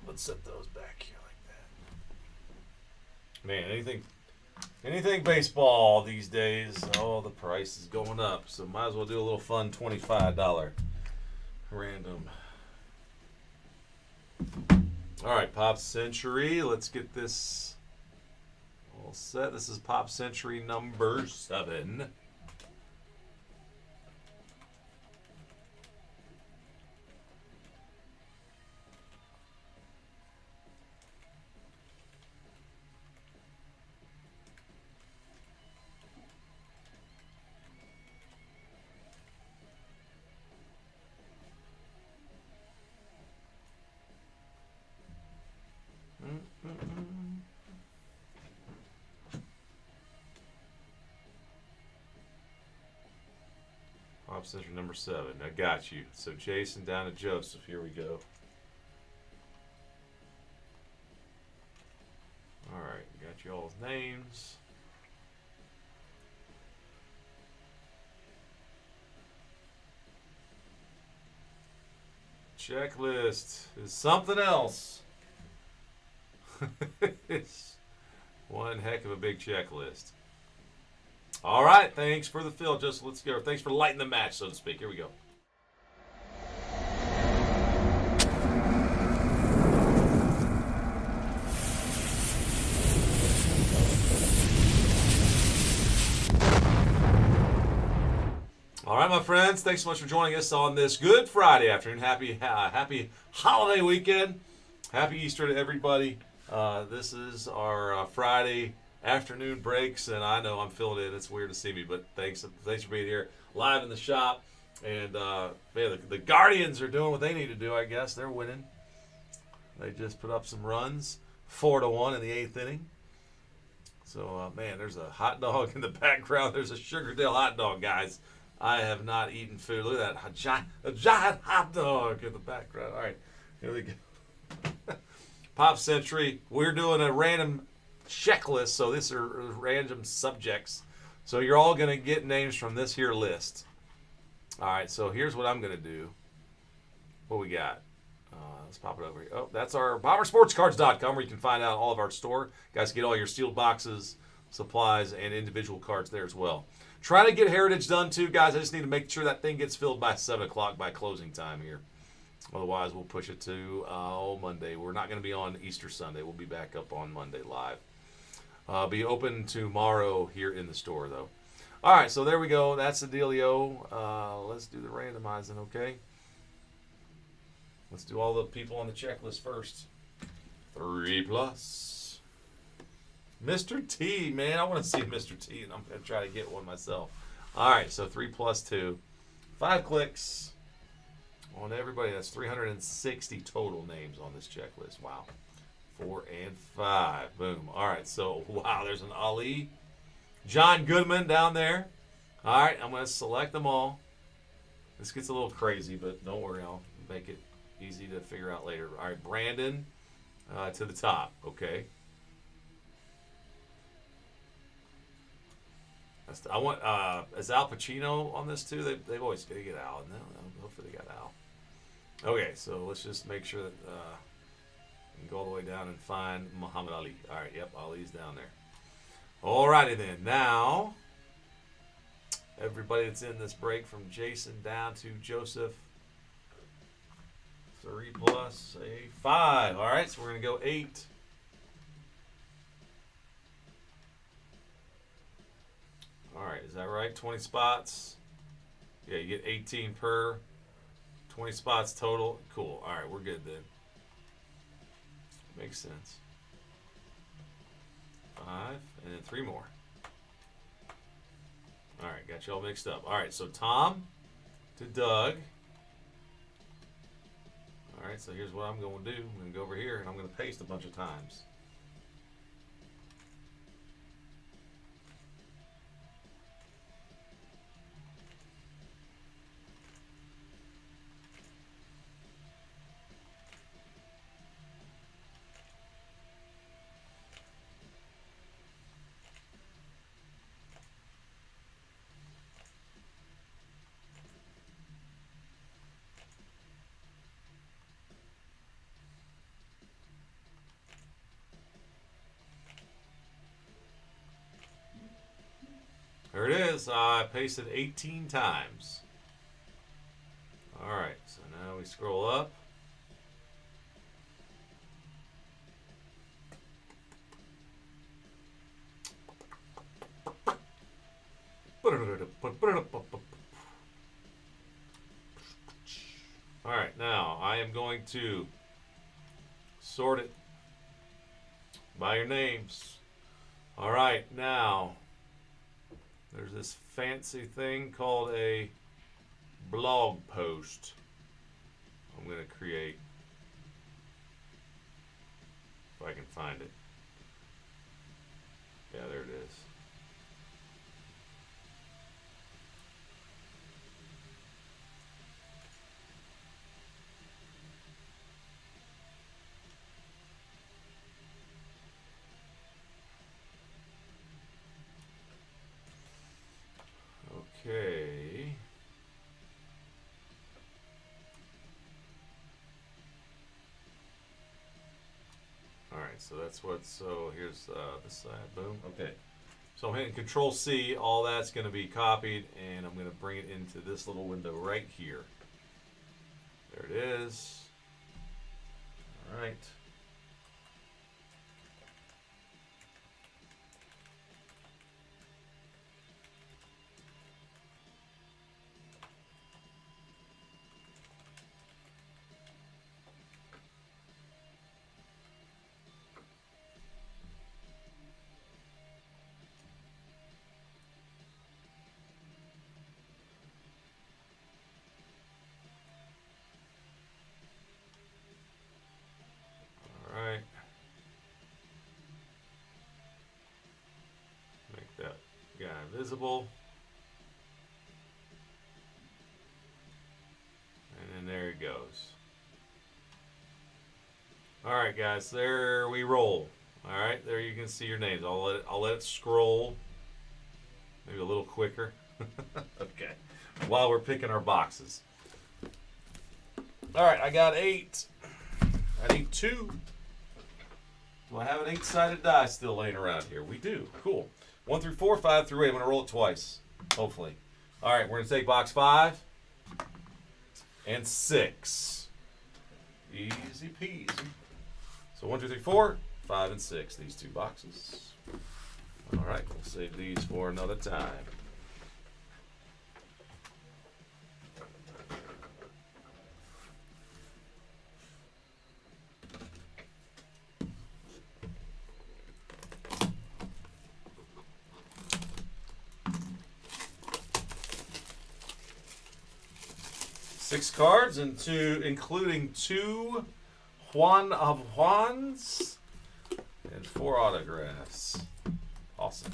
Let's set those back here like that. Man, anything baseball these days, oh, the price is going up. So might as well do a little fun $25 random. All right, Pop Century. Let's get this all set. This is Pop Century number 7. Pop Century number 7. I got you. So Jason down to Joseph. Here we go. All right, got you all's names. Checklist is something else. It's one heck of a big checklist. All right, thanks for the fill, Joseph. Let's go. Thanks for lighting the match, so to speak. Here we go. All right, my friends, thanks so much for joining us on this Good Friday afternoon. Happy holiday weekend. Happy Easter to everybody. This is our Friday afternoon breaks, and I know I'm filled in. It's weird to see me, but thanks for being here live in the shop. And man, the Guardians are doing what they need to do. I guess they're winning. They just put up some runs, 4-1 in the 8th inning. So man, there's a hot dog in the background. There's a Sugardale hot dog, guys. I have not eaten food. Look at that a giant hot dog in the background. All right, here we go. Pop Century. We're doing a random checklist, so these are random subjects. So you're all going to get names from this here list. All right, so here's what I'm going to do. What we got? Let's pop it over here. Oh, that's our BomberSportsCards.com, where you can find out all of our store. You guys get all your sealed boxes, supplies, and individual cards there as well. Trying to get Heritage done too, guys. I just need to make sure that thing gets filled by 7 o'clock by closing time here. Otherwise, we'll push it to Monday. We're not going to be on Easter Sunday. We'll be back up on Monday live. Be open tomorrow here in the store, though. All right, so there we go. That's the dealio. Let's do the randomizing, okay? Let's do all the people on the checklist first. 3+. Mr. T, man. I want to see Mr. T, and I'm going to try to get one myself. All right, so 3 + 2. 5 clicks on everybody. That's 360 total names on this checklist. Wow. 4 and 5. Boom. All right, so, wow, there's an Ali. John Goodman down there. All right, I'm going to select them all. This gets a little crazy, but don't worry. I'll make it easy to figure out later. All right, Brandon to the top. Okay. I want is Al Pacino on this too? They've always got to get Al. No, hopefully they got Al. Okay, so let's just make sure that we can go all the way down and find Muhammad Ali. All right, yep, Ali's down there. Alrighty then. Now, everybody that's in this break from Jason down to Joseph. 3 + 5. All right, so we're gonna go 8. All right, is that right? 20 spots. Yeah, you get 18 per. 20 spots total. Cool. All right, we're good then. Makes sense. 5, and then 3 more. All right, got you all mixed up. All right, so Tom to Doug. All right, so here's what I'm going to do. I'm going to go over here, and I'm going to paste a bunch of times. There it is. I pasted 18 times. All right, so now we scroll up. All right, now I am going to sort it by your names. All right, now there's this fancy thing called a blog post I'm going to create, if I can find it. Yeah, there it is. Okay. All right, so that's so here's this side, boom, okay. So I'm hitting Control C, all that's gonna be copied, and I'm gonna bring it into this little window right here. There it is. All right. visible. And then there it goes. All right, guys, there we roll. All right, there you can see your names. I'll let it scroll. Maybe a little quicker. Okay. While we're picking our boxes. All right, I got 8. I need 2. Do I have an 8-sided die still laying around here? We do. Cool. 1 through 4, 5 through 8. I'm going to roll it twice, hopefully. All right, we're going to take box 5 and 6. Easy peasy. So 1, 2, 3, 4, 5, and 6. These 2 boxes. All right, we'll save these for another time. Six cards and 2, including 2 Juan of Juans and 4 autographs. Awesome.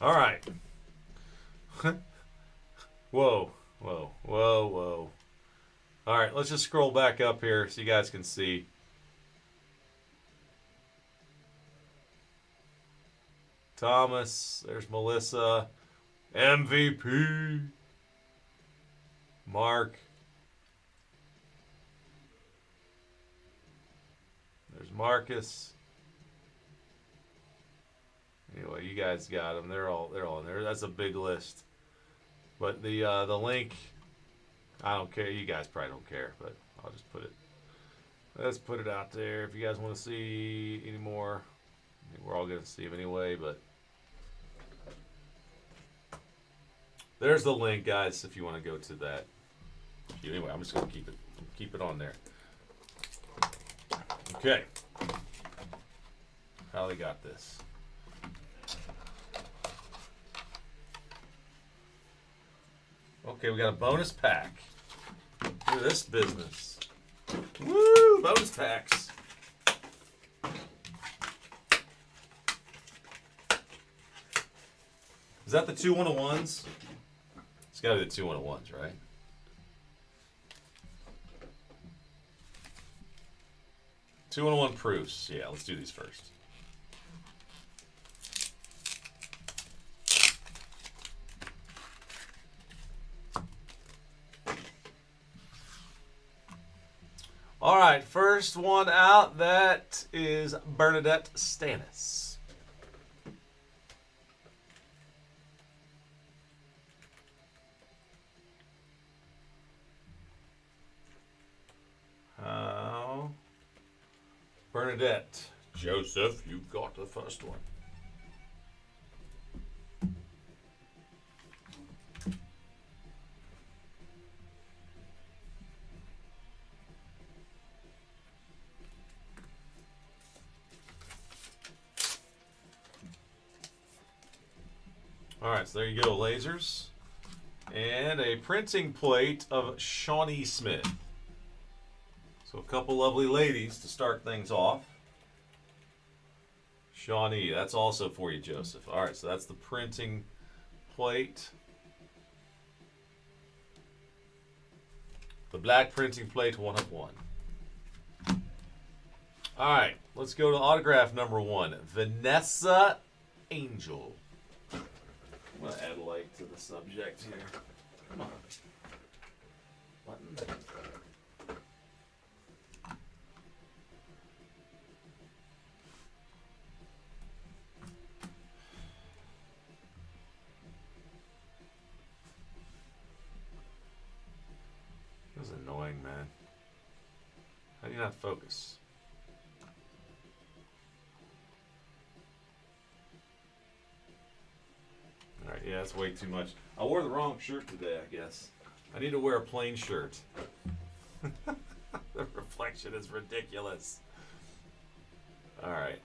All right. Whoa, whoa, whoa, whoa. All right, let's just scroll back up here so you guys can see. Thomas, there's Melissa, MVP, Mark, there's Marcus. Anyway, you guys got them. They're all in there. That's a big list. But the link, I don't care. You guys probably don't care, but I'll just put it. Let's put it out there. If you guys want to see any more, I mean, we're all gonna see them anyway. But there's the link, guys. If you want to go to that. Anyway, I'm just gonna keep it on there. Okay. How they got this? Okay, we got a bonus pack. Look at this business. Woo! Bonus packs. Is that the 2 101s? It's got to be the 2 101s, right? Two 101 proofs. Yeah, let's do these first. All right, first one out, that is Bernadette Stanis. Bernadette. Joseph, you got the first one. All right, so there you go, lasers. And a printing plate of Shawnee Smith. So a couple lovely ladies to start things off. Shawnee, that's also for you, Joseph. All right, so that's the printing plate. The black printing plate, 1 of 1. All right, let's go to autograph number 1. Vanessa Angel. I'm going to add light to the subject here. Come on. Button. annoying, man. How do you not focus? Alright, yeah, that's way too much. I wore the wrong shirt today, I guess. I need to wear a plain shirt. The reflection is ridiculous. Alright.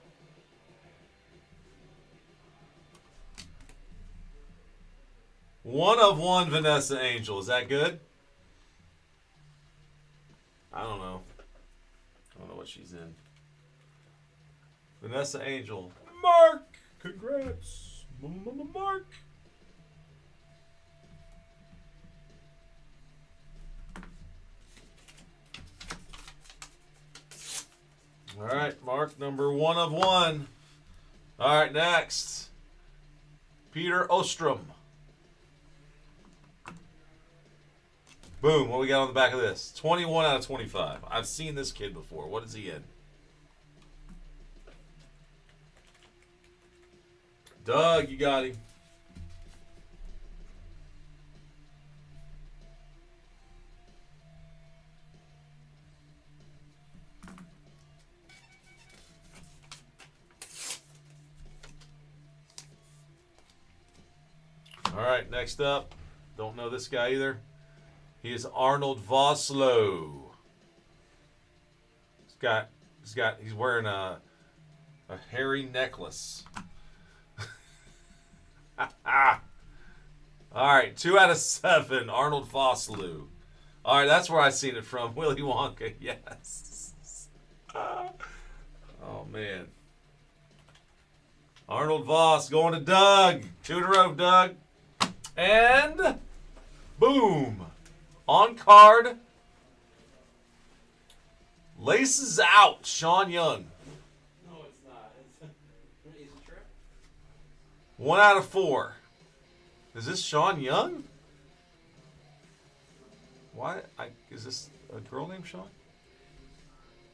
One of one Vanessa Angel. Is that good? I don't know. I don't know what she's in. Vanessa Angel. Mark! Congrats! Mark! All right, Mark, number 1 of 1. All right, next. Peter Ostrom. Boom, what we got on the back of this? 21 out of 25. I've seen this kid before. What is he in? Doug, you got him. All right, next up. Don't know this guy either. He is Arnold Vosloo. He's wearing a hairy necklace. All right, 2 out of 7. Arnold Vosloo. All right, that's where I seen it from. Willy Wonka. Yes. Oh man. Arnold Voss going to Doug. 2 in a row, Doug. And boom. On card. Laces out. Sean Young. No, it's not. Is it true? 1 out of 4. Is this Sean Young? Why? Is this a girl named Sean?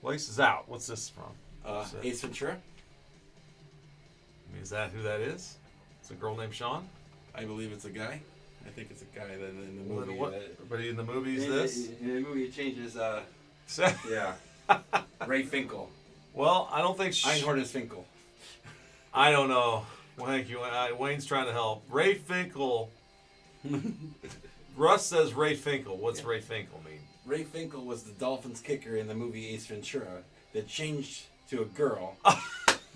Laces out. What's this from? Ace Ventura. I mean, is that who that is? It's a girl named Sean? I believe it's a guy. I think it's a guy that in the Well, movie. then what? But in the movie is this? In the movie, it changes. Yeah. Ray Finkel. Well, I don't think... Einhorn is Finkel. I don't know. Well, thank you. Wayne's trying to help. Ray Finkel. Russ says Ray Finkel. What's Ray Finkel mean? Ray Finkel was the Dolphins kicker in the movie Ace Ventura that changed to a girl,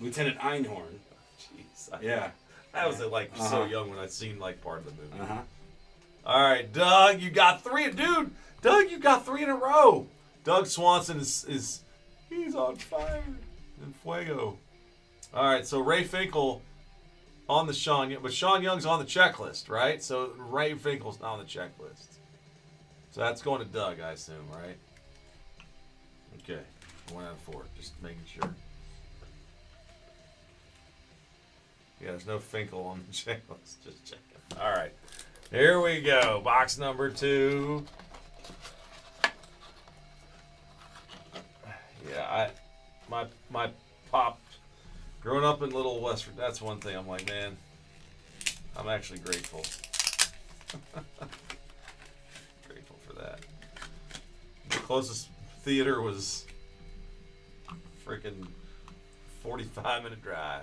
Lieutenant Einhorn. Jeez. Yeah. I was like so young when I seen like part of the movie. Uh-huh. All right, Doug, you got 3. Dude, Doug, you got 3 in a row. Doug Swanson is he's on fire in fuego. All right, so Ray Finkel on the Sean Young, but Sean Young's on the checklist, right? So Ray Finkel's not on the checklist. So that's going to Doug, I assume, right? Okay, 1 out of 4, just making sure. Yeah, there's no Finkel on the checklist. Just checking. All right, here we go. Box number 2. Yeah, my pop, growing up in Little Westford, that's one thing. I'm like, man, I'm actually grateful. Grateful for that. The closest theater was freaking 45-minute drive.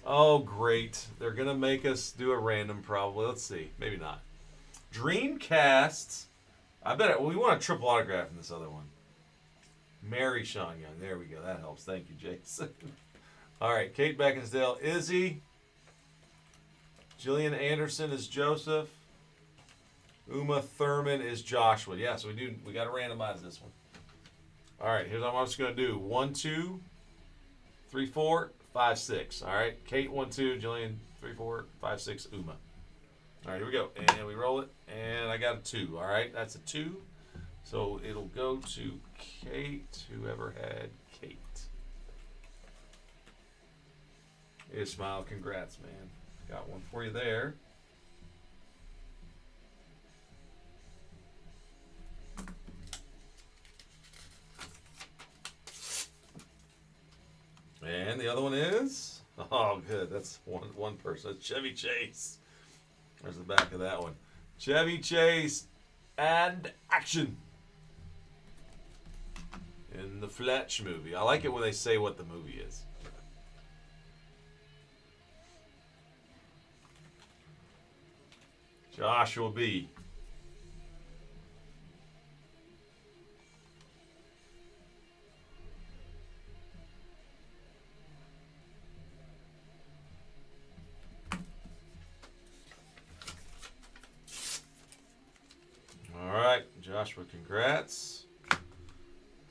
Oh, great. They're going to make us do a random probably. Let's see. Maybe not. Dreamcast. I bet we want a triple autograph in this other one. Mary Sean Young. There we go. That helps. Thank you, Jason. All right. Kate Beckinsdale. Izzy. Jillian Anderson is Joseph. Uma Thurman is Joshua. Yeah, so we got to randomize this one. All right. Here's what I'm just going to do. 1, 2, 3, 4, 5, 6. All right. Kate 1, 2. Jillian 3, 4, 5, 6. Uma. All right. Here we go. And we roll it. And I got a 2. All right. That's a 2. So it'll go to Kate, whoever had Kate. Ishmael, congrats, man. Got one for you there. And the other one is, oh, good. That's one person. That's Chevy Chase. There's the back of that one. Chevy Chase and action. in the Fletch movie. I like it when they say what the movie is. Joshua B. All right, Joshua, congrats.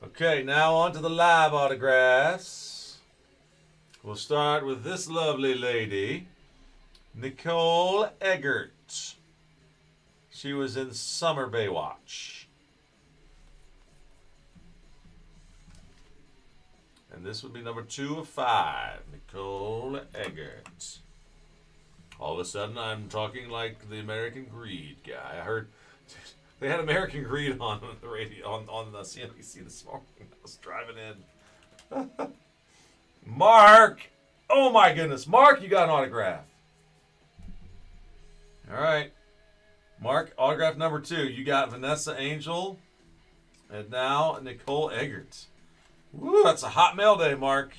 Okay, now on to the live autographs. We'll start with this lovely lady, Nicole Eggert. She was in Summer Baywatch. And this would be number 2 of 5, Nicole Eggert. All of a sudden, I'm talking like the American Greed guy. I heard they had American Greed on the radio, on the CNBC this morning. I was driving in. Mark! Oh my goodness. Mark, you got an autograph. All right. Mark, autograph number 2. You got Vanessa Angel. And now Nicole Eggert. Woo, that's a hot mail day, Mark.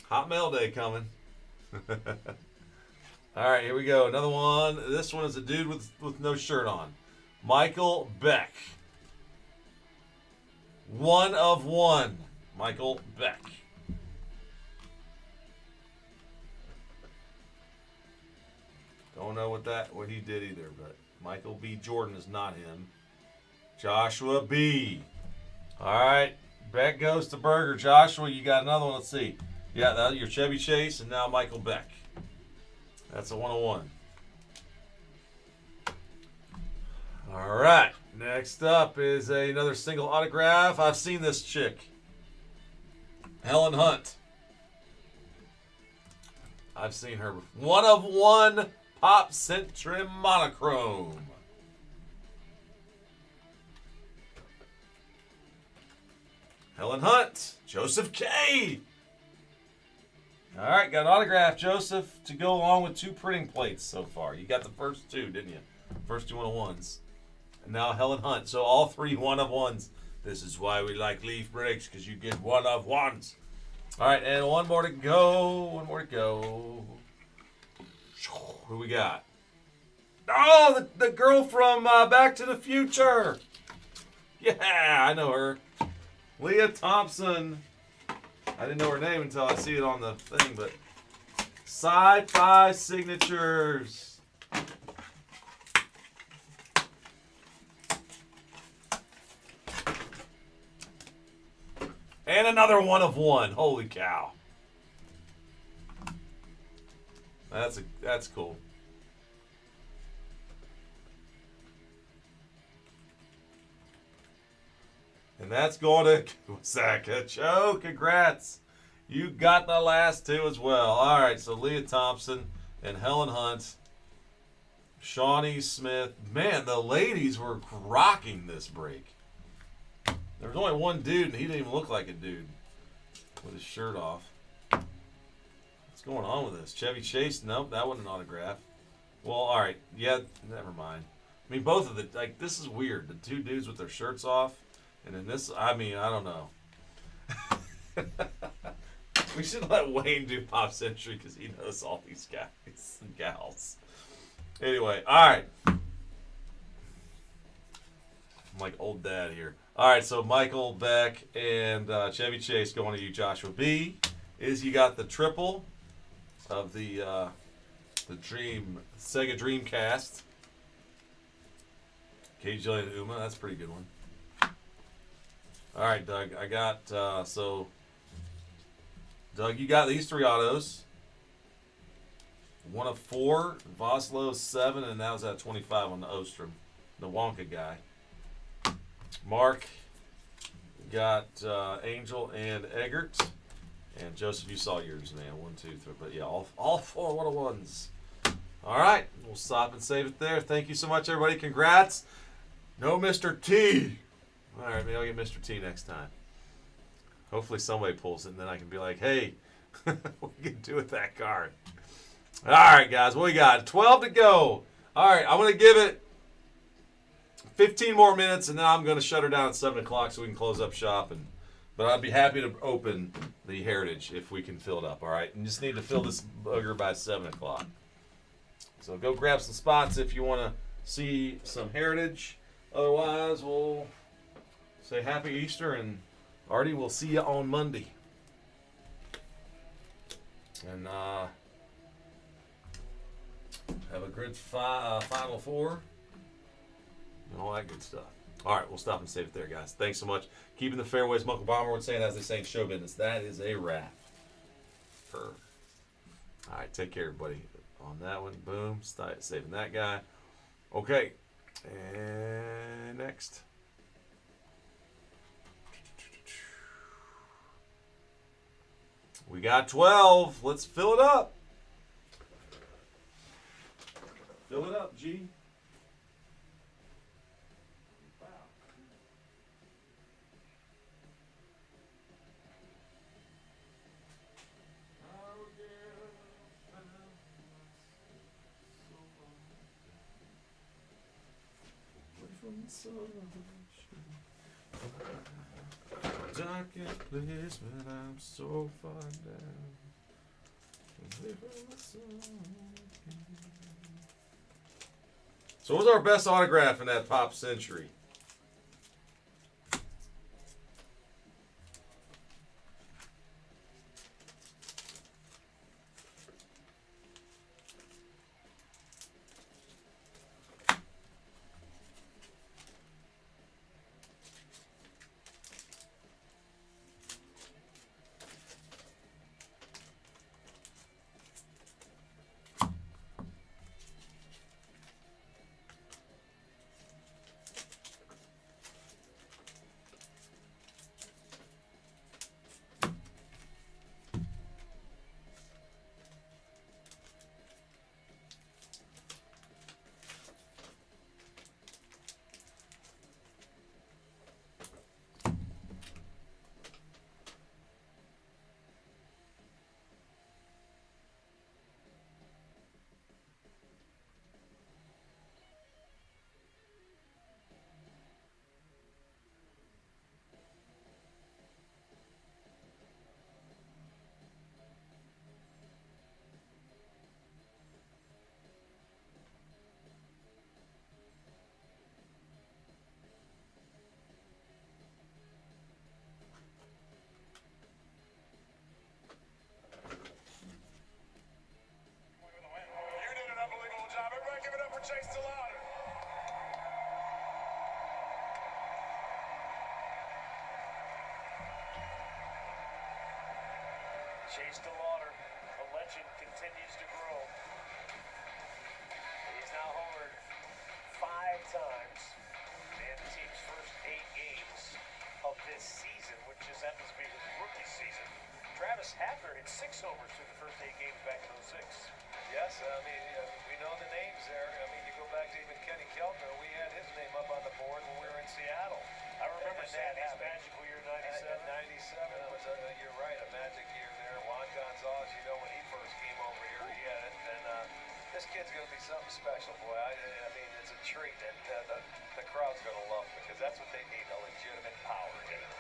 Hot mail day coming. All right, here we go. Another one. This one is a dude with no shirt on. Michael Beck. 1 of 1. Michael Beck. Don't know what he did either, but Michael B. Jordan is not him. Joshua B. All right. Beck goes to Burger. Joshua, you got another one. Let's see. Yeah, that your Chevy Chase, and now Michael Beck. That's a 101. All right. Next up is another single autograph. I've seen this chick. Helen Hunt. I've seen her. 1 of 1 Pop Centrum Monochrome. Helen Hunt. Joseph K. All right, got an autograph, Joseph, to go along with 2 printing plates so far. You got the first 2, didn't you? First 2 1-of-1s. And now Helen Hunt. So all 3 1-of-1s. This is why we like leaf breaks, because you get 1-of-1s. All right, and one more to go. One more to go. Who we got? Oh, the girl from Back to the Future. Yeah, I know her. Leah Thompson. I didn't know her name until I see it on the thing, but Sci-Fi Signatures. And another 1-of-1. Holy cow. That's cool. And that's going to Kusaka Cho. Congrats. You got the last 2 as well. All right, so Leah Thompson and Helen Hunt. Shawnee Smith. Man, the ladies were rocking this break. There was only one dude, and he didn't even look like a dude with his shirt off. What's going on with this? Chevy Chase? Nope, that wasn't an autograph. Well, all right. Yeah, never mind. I mean, both of the, like, this is weird. The 2 dudes with their shirts off. And then this, I mean, I don't know. We should let Wayne do Pop Century because he knows all these guys and gals. Anyway, all right. I'm like old dad here. All right, so Michael Beck and Chevy Chase going to you, Joshua B. Is you got the triple of the Sega Dreamcast. Kate, Jillian, and Uma. That's a pretty good one. All right, Doug. I got so. Doug, you got these 3 autos. 1 of 4, Voslo 7, and that was at 25 on the Ostrom, the Wonka guy. Mark got Angel and Eggert, and Joseph, you saw yours, man. 1, 2, 3, but yeah, all 4 1-of-1s. All right, we'll stop and save it there. Thank you so much, everybody. Congrats. No Mr. T. All right, maybe I'll get Mr. T next time. Hopefully somebody pulls it, and then I can be like, hey, what can you do with that card? All right, guys, what we got? 12 to go. All right, I'm going to give it 15 more minutes, and then I'm going to shut her down at 7 o'clock so we can close up shop and But I'd be happy to open the Heritage if we can fill it up. All right, and just need to fill this booger by 7 o'clock. So go grab some spots if you want to see some Heritage. Otherwise, we'll say Happy Easter, and Artie, we'll see you on Monday. And have a good Final Four and all that good stuff. All right, we'll stop and save it there, guys. Thanks so much. Keeping the fairways, Muckle Bomber would say, as they say in show business, that is a wrap. All right, take care, everybody. On that one, boom, saving that guy. Okay, and next. We got 12. Let's fill it up. Fill it up, G. Darkest place when I'm so far down. So, what was our best autograph in that Pop Century? Chase DeLauder. Chase DeLauder, the legend, continues to grow. He's now homered 5 times in the team's first 8 games of this season, which just happens to be his rookie season. Travis Hafner hit 6 homers through the first 8 games back in 06. Yes, I mean, we know the names there. I mean, you go back to even Kenny Keltner, we had his name up on the board when we were in Seattle. I remember Sandy's magical year 97. 97 was, you're right, a magic year there. Juan Gonzalez, you know, when he first came over here, he had it. And this kid's going to be something special, boy. I mean, it's a treat. And the crowd's going to love him because that's what they need, a legitimate power hitter.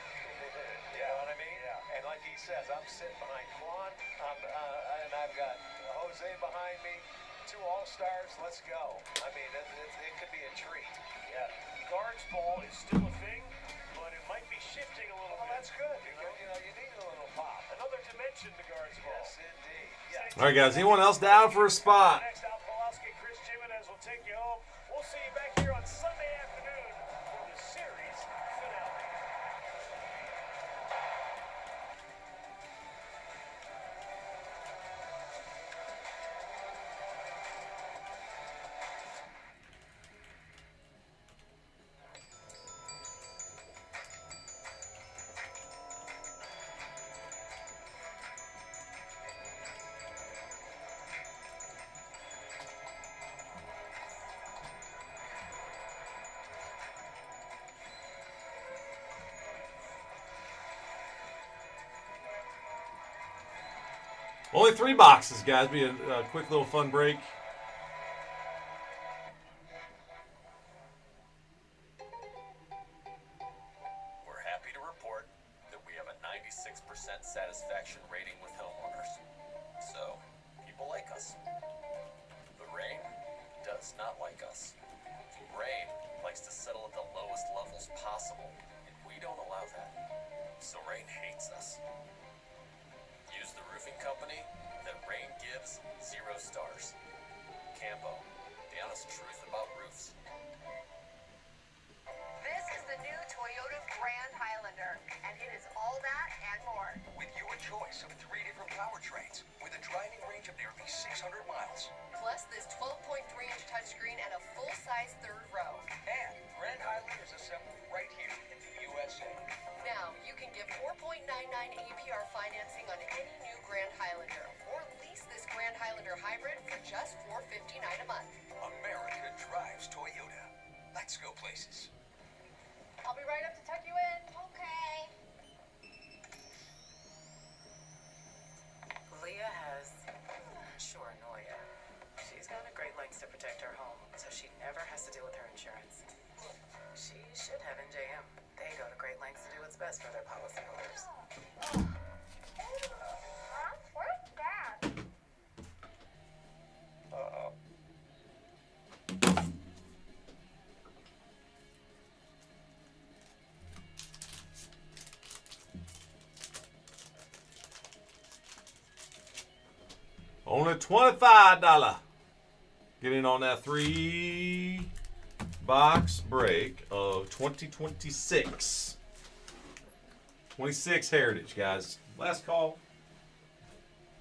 You know what I mean? Yeah. And like he says, I'm sitting behind Quan, and I've got Jose behind me, 2 All-Stars. Let's go. I mean, it could be a treat. Yeah. Guards ball is still a thing, but it might be shifting a little bit. That's good. You know, you need a little pop. Another dimension to guards ball. Yes, indeed. Yeah. All right, guys. Anyone else down for a spot? Next out, Pulaski, Chris Jimenez will take you home. We'll see you back here on Sunday afternoon for the series finale. Only 3 boxes, guys. Be a quick little fun break. We're happy to report that we have choice of 3 different powertrains with a driving range of nearly 600 miles. Plus this 12.3-inch touchscreen and a full-size third row. And Grand Highlander is assembled right here in the USA. Now, you can get 4.99 APR financing on any new Grand Highlander, or lease this Grand Highlander Hybrid for just $459 a month. America drives Toyota. Let's go places. I'll be right up to tuck you in. Okay. Leah has Shoranoia. She's gone to great lengths to protect her home, so she never has to deal with her insurance. She should have NJM. They go to great lengths to do what's best for their policyholders. Where's Dad? Only $25. Get in on that 3-box break of 2026. 26 Heritage, guys. Last call.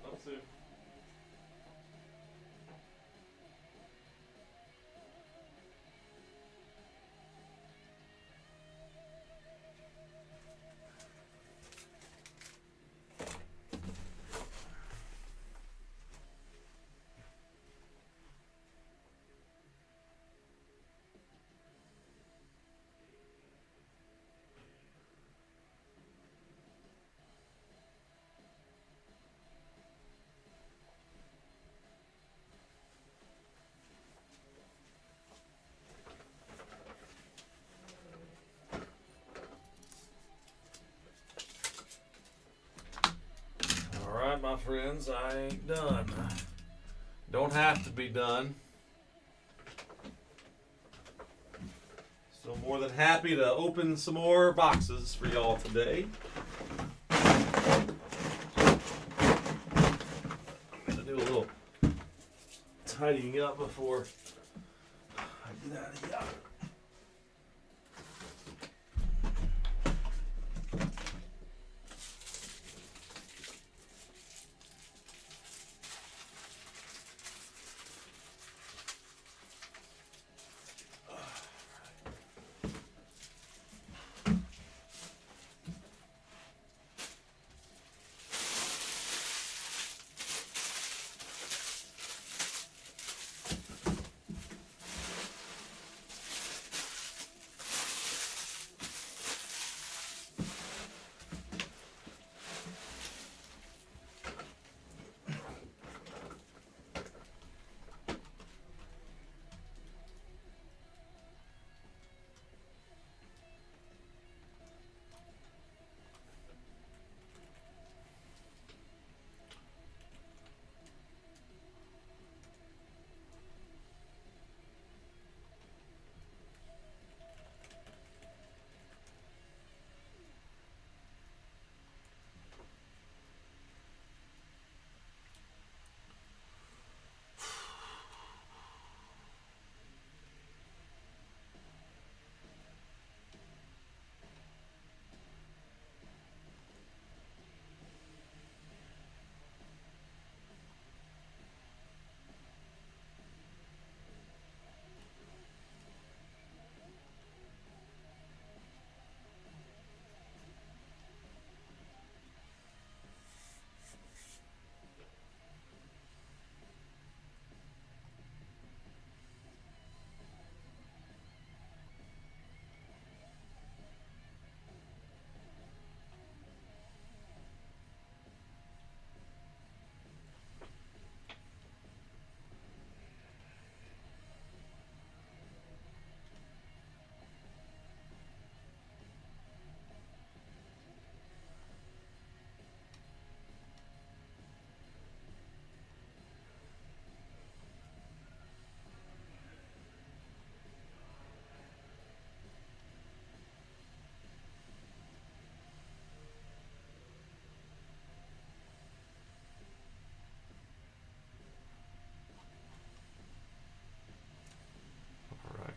Let's see. My friends, I ain't done. Don't have to be done. So more than happy to open some more boxes for y'all today. I'm gonna do a little tidying up before I get out of here.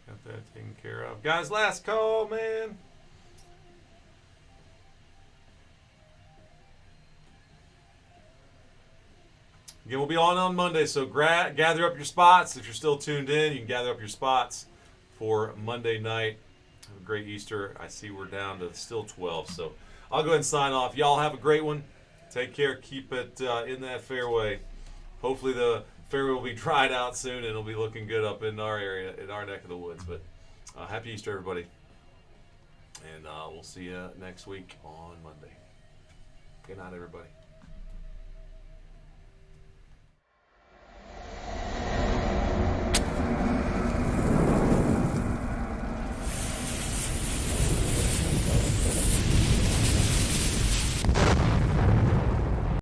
Got that taken care of. Guys, last call, man. Again, we'll be on Monday, so gather up your spots. If you're still tuned in, you can gather up your spots for Monday night. Have a great Easter. I see we're down to still 12, so I'll go ahead and sign off. Y'all have a great one. Take care. Keep it in that fairway. Hopefully the fairway will be dried out soon and it'll be looking good up in our area, in our neck of the woods. But happy Easter, everybody. And we'll see you next week on Monday. Good night, everybody.